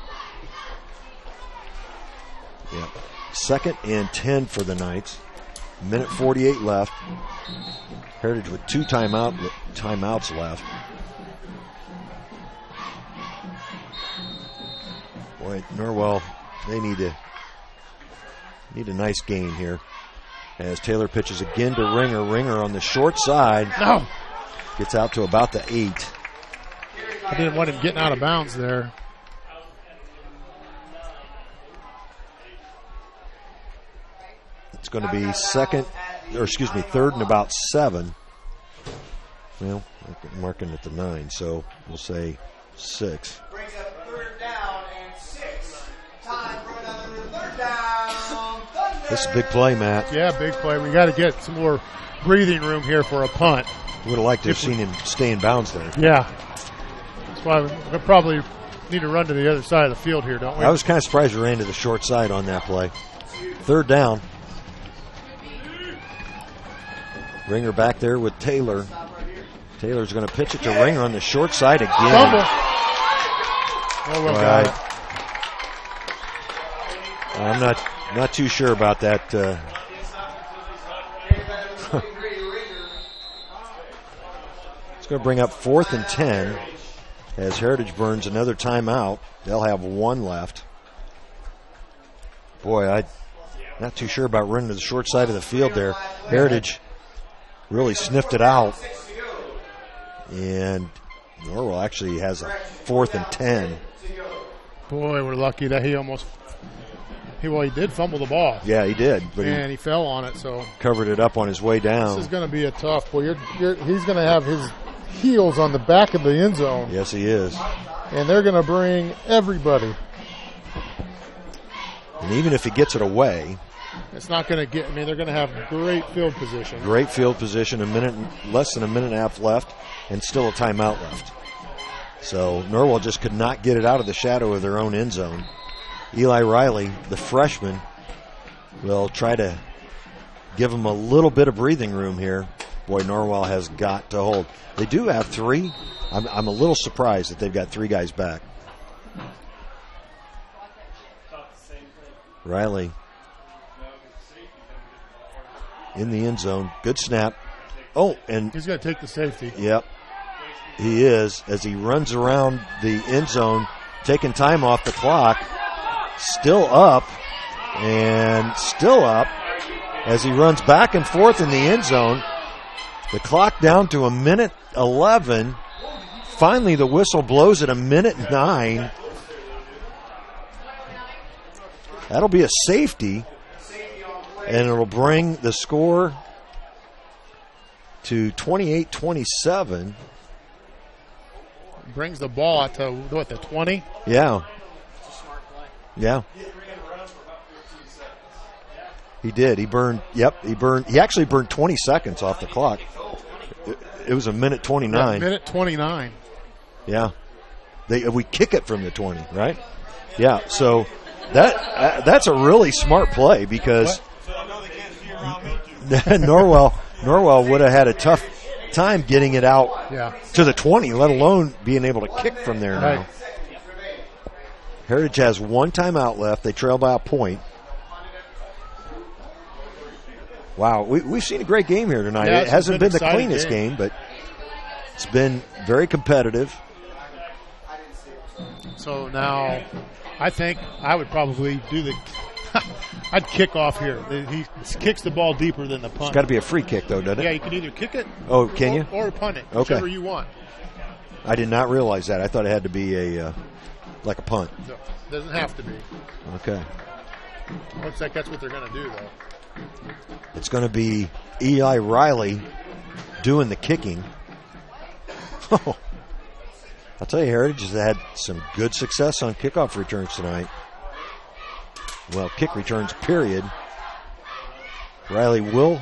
2nd and 10 for the Knights. 1:48 left. Heritage with 2 timeouts left. Boy, Norwell, they need a nice gain here. As Taylor pitches again to Ringer. Ringer on the short side. No. Gets out to about the 8. I didn't want him getting out of bounds there. It's going to be 3rd and about 7. Well, I'm marking at the 9, so we'll say 6. Brings up 3rd down and 6. Time for another 3rd down. Thunder. This is a big play, Matt. Yeah, big play. We got to get some more breathing room here for a punt. Would have liked to have seen him stay in bounds there. Yeah. That's why we probably need to run to the other side of the field here, don't we? I was kind of surprised we ran to the short side on that play. 3rd down. Ringer back there with Taylor. Taylor's going to pitch it to Ringer on the short side again. Fumble. Got it. I'm not too sure about that. It's going to bring up 4th and 10 as Heritage burns another timeout. They'll have 1 left. Boy, I'm not too sure about running to the short side of the field there. Heritage really sniffed it out. And Norwell actually has a 4th and 10. Boy, we're lucky that he did fumble the ball. Yeah, he did. But he fell on it, so covered it up on his way down. This is going to be a tough. Boy, he's going to have his heels on the back of the end zone. Yes, he is. And they're going to bring everybody. And even if he gets it away, it's not going to get. I mean, they're going to have great field position. Great field position. Less than a minute and a half left, and still a timeout left. So Norwell just could not get it out of the shadow of their own end zone. Eli Riley, the freshman, will try to give him a little bit of breathing room here. Boy, Norwell has got to hold. They do have 3. I'm a little surprised that they've got 3 guys back. Riley in the end zone. Good snap. Oh, and he's going to take the safety. Yep, he is, as he runs around the end zone, taking time off the clock. still up and still up as he runs back and forth in the end zone. The clock down to 1:11. Finally, the whistle blows at 1:09. That'll be a safety, and it'll bring the score to 28-27. Brings the ball out to, what, the 20? Yeah. Yeah. He did. He actually burned 20 seconds off the clock. It was 1:29. Yeah, 1:29. Yeah. We kick it from the 20, right? Yeah. So that's a really smart play because Norwell would have had a tough time getting it out to the 20, let alone being able to kick from there now. Right. Heritage has one timeout left. They trail by a point. Wow, we've seen a great game here tonight. Yeah, it hasn't been the cleanest game, but it's been very competitive. So now I think I would probably do I'd kick off here. He kicks the ball deeper than the punt. It's got to be a free kick, though, doesn't it? Yeah, you can either kick it can you? or punt it, Okay. whichever you want. I did not realize that. I thought it had to be like a punt. No, doesn't have to be. Okay. Looks like that's what they're going to do, though. It's going to be Eli Riley doing the kicking. I'll tell you, Heritage has had some good success on kickoff returns tonight. Well, kick returns, period. Riley will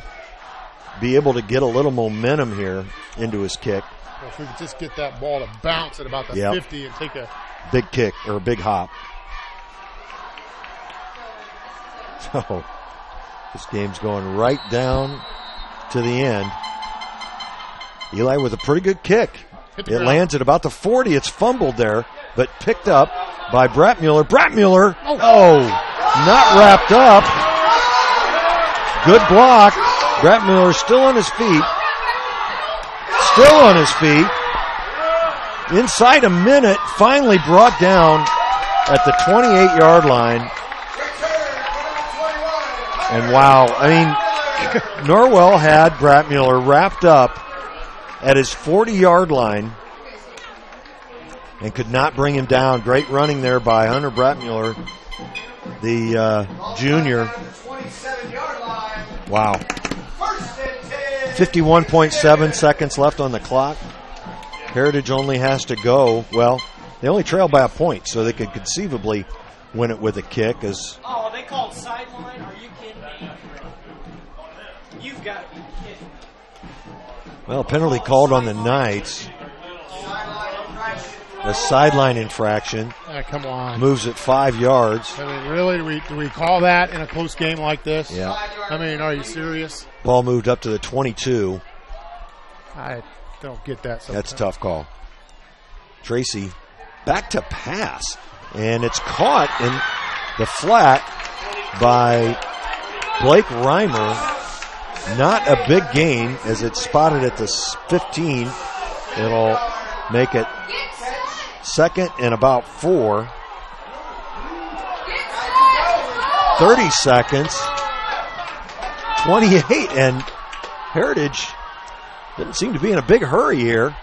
be able to get a little momentum here into his kick. Well, if we could just get that ball to bounce at about the 50 and take a big kick or a big hop. So this game's going right down to the end. Eli with a pretty good kick. It lands at about the 40. It's fumbled there, but picked up by Bratmuller. Bratmuller, not wrapped up. Good block. Bratmuller still on his feet. Still on his feet. Inside a minute, finally brought down at the 28-yard line. And wow, I mean, Norwell had Bratmuller wrapped up at his 40-yard line and could not bring him down. Great running there by Hunter Bratmuller, the junior. Wow. 51.7 seconds left on the clock. Heritage only has to go, well, they only trail by a point, so they could conceivably win it with a kick. Oh, they called sideline? Are you kidding me? You've got to be kidding me. Well, penalty called on the Knights. A sideline infraction. Come on. Moves it 5 yards. I mean, really, do we call that in a close game like this? Yeah. I mean, are you serious? Ball moved up to the 22. I don't get that sometimes. That's a tough call. Tracy back to pass. And it's caught in the flat by Blake Reimer. Not a big gain as it's spotted at the 15. It'll make it second and about 4. 30 seconds. 28. And Heritage doesn't seem to be in a big hurry here.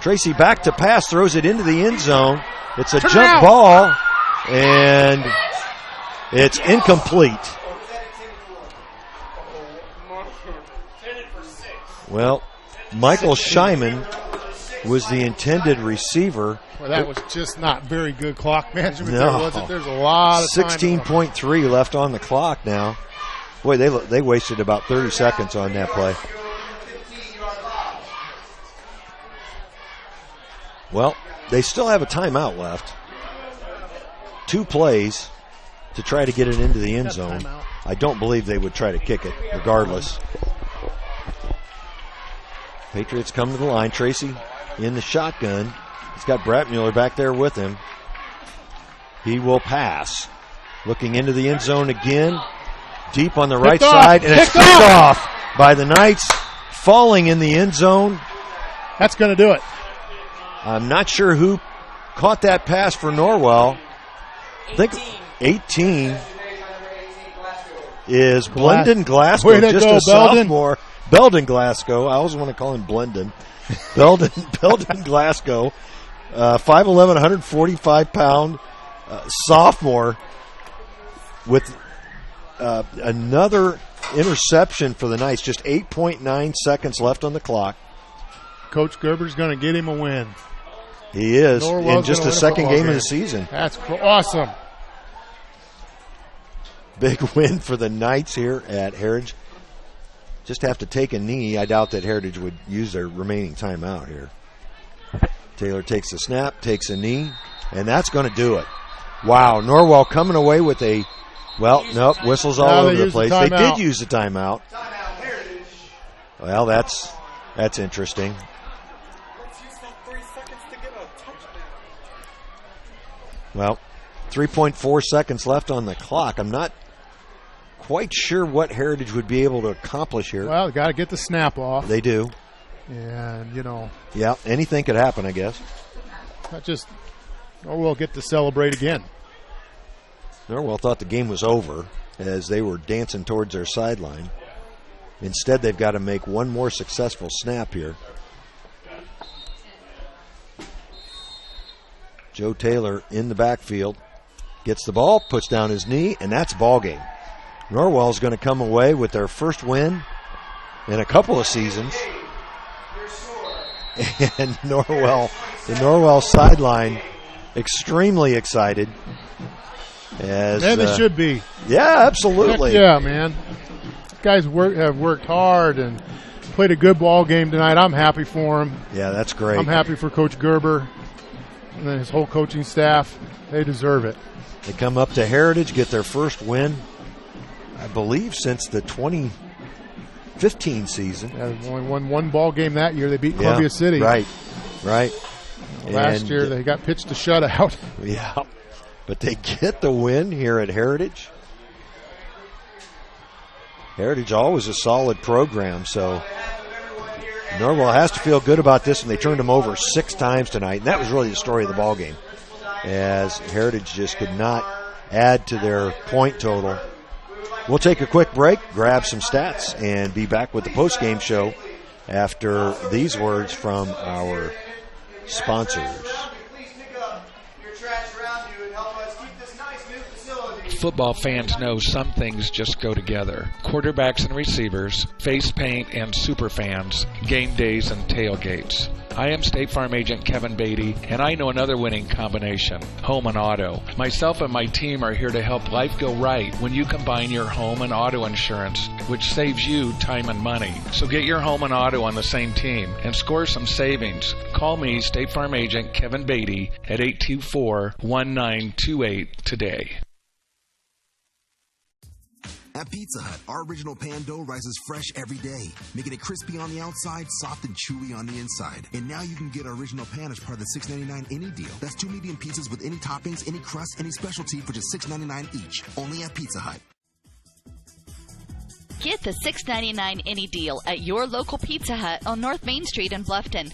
Tracy back to pass, throws it into the end zone. It's a jump ball, and it's incomplete. Well, Michael Scheiman was the intended receiver. Well, that was just not very good clock management No. there, was it? There's a lot of time. 16.3 left on the clock now. Boy, they wasted about 30 seconds on that play. Well, they still have a timeout left. 2 plays to try to get it into the end zone. I don't believe they would try to kick it regardless. Patriots come to the line. Tracy in the shotgun. He's got Bratmuller back there with him. He will pass. Looking into the end zone again. Deep on the right side. And it's picked off by the Knights. Falling in the end zone. That's going to do it. I'm not sure who caught that pass for Norwell. 18 is Blendon Glasgow, Way to just go, a sophomore. Belden Glasgow. I always want to call him Blendon. Belden Glasgow, 5'11", 145-pound sophomore with another interception for the Knights. Just 8.9 seconds left on the clock. Coach Gerber's going to get him a win. He is Norwell's in just the second game of the season. That's awesome. Big win for the Knights here at Heritage. Just have to take a knee. I doubt that Heritage would use their remaining timeout here. Taylor takes the snap, takes a knee, and that's going to do it. Wow, Norwell coming away with a, well, nope, whistles all over the place. They did use the timeout. Well, that's interesting. Well, 3.4 seconds left on the clock. I'm not quite sure what Heritage would be able to accomplish here. Well, got to get the snap off. They do. And, you know. Yeah, anything could happen, I guess. Not just, we'll get to celebrate again. Norwell thought the game was over as they were dancing towards their sideline. Instead, they've got to make one more successful snap here. Joe Taylor in the backfield. Gets the ball, puts down his knee, and that's ball game. Norwell's going to come away with their first win in a couple of seasons. And the Norwell sideline, extremely excited. As, and they should be. Yeah, absolutely. Heck yeah, man. Guys have worked hard and played a good ball game tonight. I'm happy for them. Yeah, that's great. I'm happy for Coach Gerber and his whole coaching staff. They deserve it. They come up to Heritage, get their first win, I believe, since the 2015 season. Yeah, they only won one ball game that year. They beat Columbia City. Right. Last year they got pitched a shutout. Yeah, but they get the win here at Heritage. Heritage always a solid program, so Norwell has to feel good about this, and they turned them over 6 times tonight, and that was really the story of the ball game, as Heritage just could not add to their point total. We'll take a quick break, grab some stats, and be back with the post-game show after these words from our sponsors. Football fans know some things just go together. Quarterbacks and receivers, face paint and super fans, game days and tailgates. I am State Farm Agent Kevin Beatty, and I know another winning combination, home and auto. Myself and my team are here to help life go right when you combine your home and auto insurance, which saves you time and money. So get your home and auto on the same team and score some savings. Call me, State Farm Agent Kevin Beatty, at 824-1928 today. At Pizza Hut, our original pan dough rises fresh every day, making it crispy on the outside, soft and chewy on the inside. And now you can get our original pan as part of the $6.99 any deal. That's 2 medium pizzas with any toppings, any crust, any specialty for just $6.99 each. Only at Pizza Hut. Get the $6.99 any deal at your local Pizza Hut on North Main Street in Bluffton.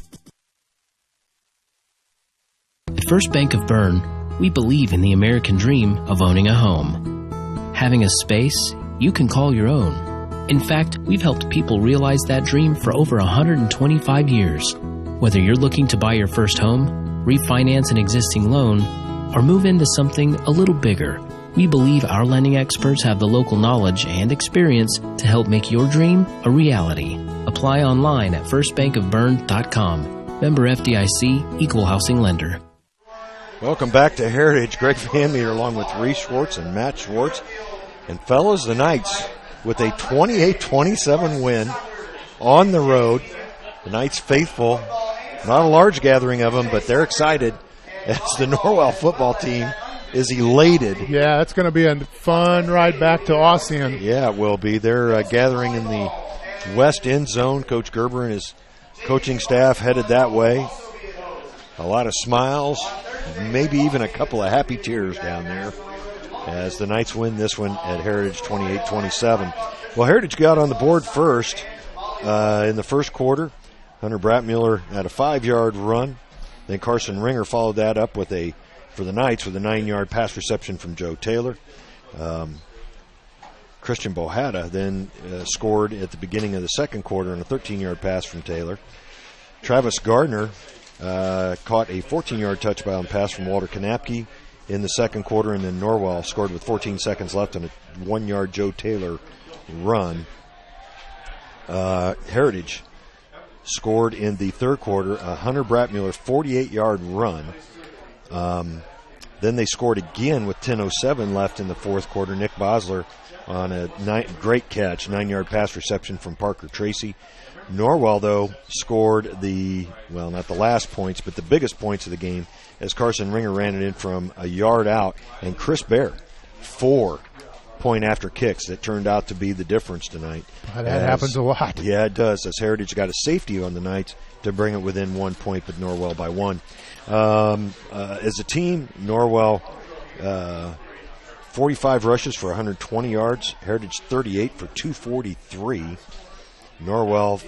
At First Bank of Bern, we believe in the American dream of owning a home. Having a space you can call your own. In fact, we've helped people realize that dream for over 125 years. Whether you're looking to buy your first home, refinance an existing loan, or move into something a little bigger, we believe our lending experts have the local knowledge and experience to help make your dream a reality. Apply online at firstbankofbern.com. Member FDIC, Equal Housing Lender. Welcome back to Heritage. Greg Van Meter along with Reese Schwartz and Matt Schwartz. And fellas, the Knights with a 28-27 win on the road. The Knights faithful, not a large gathering of them, but they're excited as the Norwell football team is elated. Yeah, it's going to be a fun ride back to Ossian. Yeah, it will be. They're gathering in the west end zone. Coach Gerber and his coaching staff headed that way. A lot of smiles, maybe even a couple of happy tears down there as the Knights win this one at Heritage 28-27. Well, Heritage got on the board first in the first quarter. Hunter Bratmuller had a 5-yard run. Then Carson Ringer followed that up with a for the Knights with a 9-yard pass reception from Joe Taylor. Christian Bohata then scored at the beginning of the second quarter on a 13-yard pass from Taylor. Travis Gardner caught a 14-yard touchdown pass from Walter Kanapke in the second quarter, and then Norwell scored with 14 seconds left on a 1-yard Joe Taylor run. Heritage scored in the third quarter, a Hunter Bratmuller 48-yard run. Then they scored again with 10:07 left in the fourth quarter. Nick Bosler on a great catch, 9-yard pass reception from Parker Tracy. Norwell, though, scored not the last points, but the biggest points of the game as Carson Ringer ran it in from a yard out. And Chris Bear, 4 point-after kicks that turned out to be the difference tonight. That happens a lot. Yeah, it does, as Heritage got a safety on the Knights to bring it within 1 point, but Norwell by 1. As a team, Norwell 45 rushes for 120 yards. Heritage 38 for 243. Norwell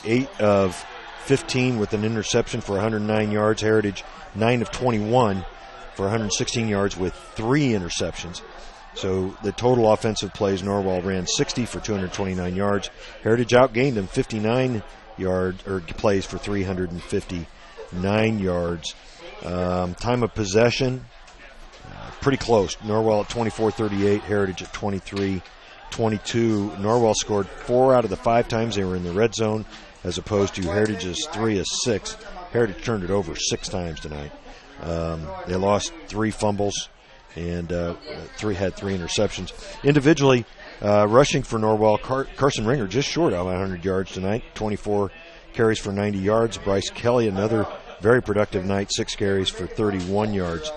8 of 15 with an interception for 109 yards. Heritage 9 of 21 for 116 yards with 3 interceptions. So the total offensive plays, Norwell ran 60 for 229 yards. Heritage outgained them 59 plays for 359 yards. Time of possession, pretty close. Norwell at 24-38, Heritage at 23-22. Norwell scored 4 out of the 5 times they were in the red zone, as opposed to Heritage's 3 of 6. Heritage turned it over 6 times tonight. They lost 3 fumbles and had 3 interceptions. Individually, rushing for Norwell, Carson Ringer just short of 100 yards tonight, 24 carries for 90 yards. Bryce Kelly, another very productive night, 6 carries for 31 yards.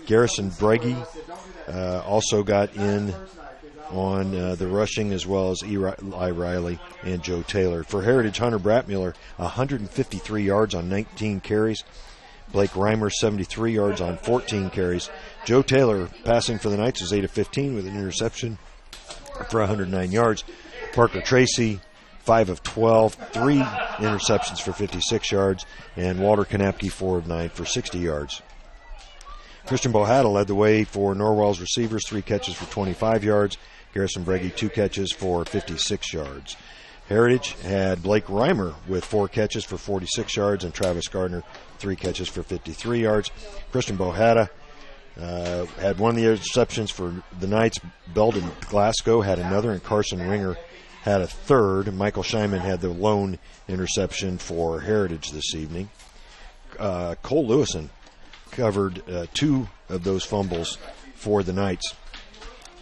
Garrison Breggy also got in on the rushing, as well as Eli Riley and Joe Taylor. For Heritage, Hunter Bratmuller, 153 yards on 19 carries. Blake Reimer, 73 yards on 14 carries. Joe Taylor, passing for the Knights, was 8 of 15 with an interception for 109 yards. Parker Tracy, 5 of 12, 3 interceptions for 56 yards. And Walter Kanapke, 4 of 9 for 60 yards. Christian Bohata led the way for Norwell's receivers, 3 catches for 25 yards. Garrison Breggy, 2 catches for 56 yards. Heritage had Blake Reimer with 4 catches for 46 yards, and Travis Gardner 3 catches for 53 yards. Christian Bohata had one of the interceptions for the Knights. Belden Glasgow had another, and Carson Ringer had a third. Michael Scheinman had the lone interception for Heritage this evening. Cole Lewison covered 2 of those fumbles for the Knights.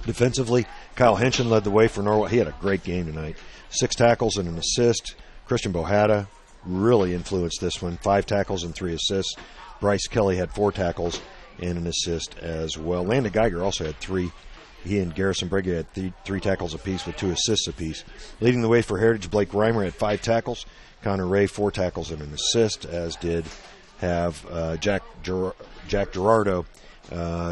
Defensively, Kyle Henshin led the way for Norwell. He had a great game tonight. 6 tackles and an assist. Christian Bohata really influenced this one. 5 tackles and 3 assists. Bryce Kelly had 4 tackles and an assist as well. Landon Geiger also had 3. He and Garrison Breggy had 3 tackles apiece with 2 assists apiece. Leading the way for Heritage, Blake Reimer had 5 tackles. Connor Ray, 4 tackles and an assist, as did have Jack Gerardo.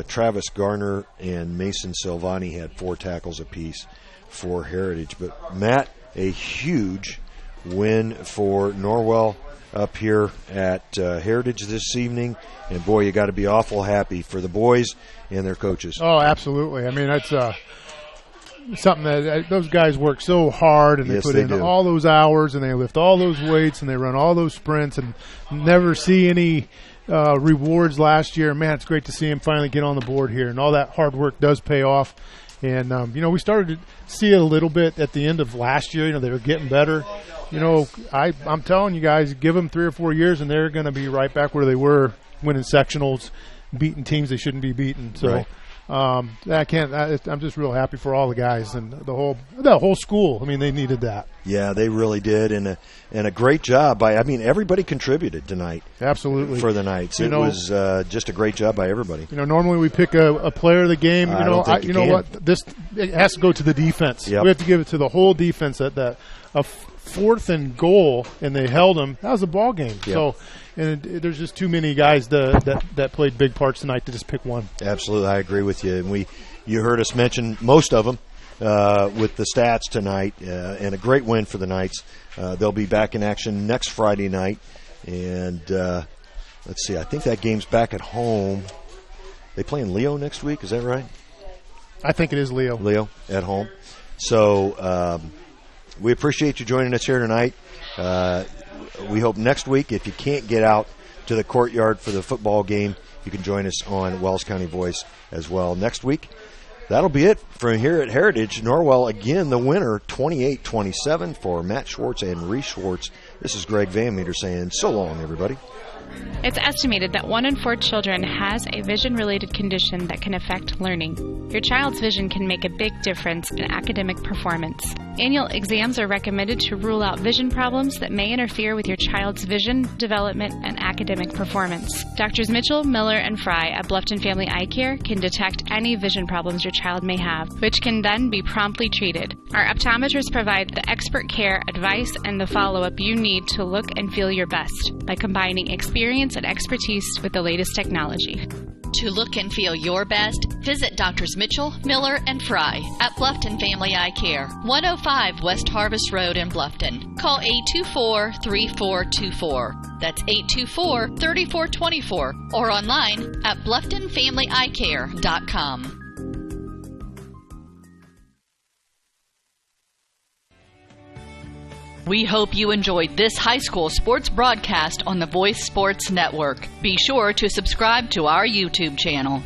Travis Garner and Mason Silvani had 4 tackles apiece for Heritage. But, Matt, a huge win for Norwell up here at Heritage this evening. And, boy, you got to be awful happy for the boys and their coaches. Oh, absolutely. I mean, that's something that those guys work so hard, and they put in all those hours, and they lift all those weights, and they run all those sprints, and never see any rewards last year. Man, it's great to see him finally get on the board here, and all that hard work does pay off. And, we started to see it a little bit at the end of last year. They were getting better. I'm telling you guys, give them 3 or 4 years, and they're going to be right back where they were, winning sectionals, beating teams they shouldn't be beating. So right. I'm just real happy for all the guys and the whole school. I mean, they needed that. Yeah, they really did, and a great job by. I mean, everybody contributed tonight. Absolutely for the Knights. It was just a great job by everybody. Normally we pick a player of the game. It has to go to the defense. Yep. We have to give it to the whole defense. A 4th and goal, and they held them. That was a ball game. Yep. So. And there's just too many guys that played big parts tonight to just pick one. Absolutely, I agree with you. And you heard us mention most of them with the stats tonight, and a great win for the Knights. They'll be back in action next Friday night, and let's see, I think that game's back at home. They playing Leo next week, is that right? I think it is Leo. Leo at home. So we appreciate you joining us here tonight. We hope next week, if you can't get out to the courtyard for the football game, you can join us on Wells County Voice as well. Next week, that'll be it from here at Heritage. Norwell, again, the winner, 28-27 for Matt Schwartz and Reese Schwartz. This is Greg Van Meter saying so long, everybody. It's estimated that 1 in 4 children has a vision-related condition that can affect learning. Your child's vision can make a big difference in academic performance. Annual exams are recommended to rule out vision problems that may interfere with your child's vision, development, and academic performance. Doctors Mitchell, Miller, and Fry at Bluffton Family Eye Care can detect any vision problems your child may have, which can then be promptly treated. Our optometrists provide the expert care, advice, and the follow-up you need to look and feel your best by combining experience and expertise with the latest technology. To look and feel your best, visit Doctors Mitchell, Miller, and Fry at Bluffton Family Eye Care, 105 West Harvest Road in Bluffton. Call 824-3424. That's 824-3424 or online at BlufftonFamilyEyeCare.com. We hope you enjoyed this high school sports broadcast on the Voice Sports Network. Be sure to subscribe to our YouTube channel.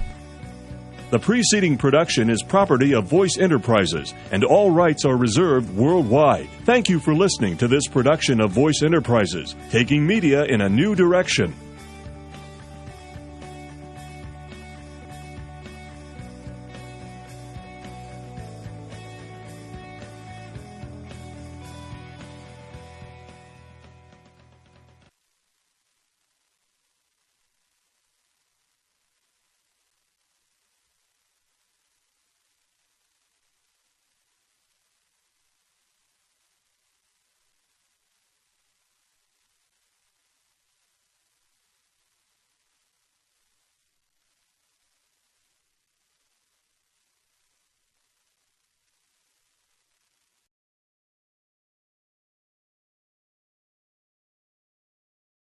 The preceding production is property of Voice Enterprises, and all rights are reserved worldwide. Thank you for listening to this production of Voice Enterprises, taking media in a new direction.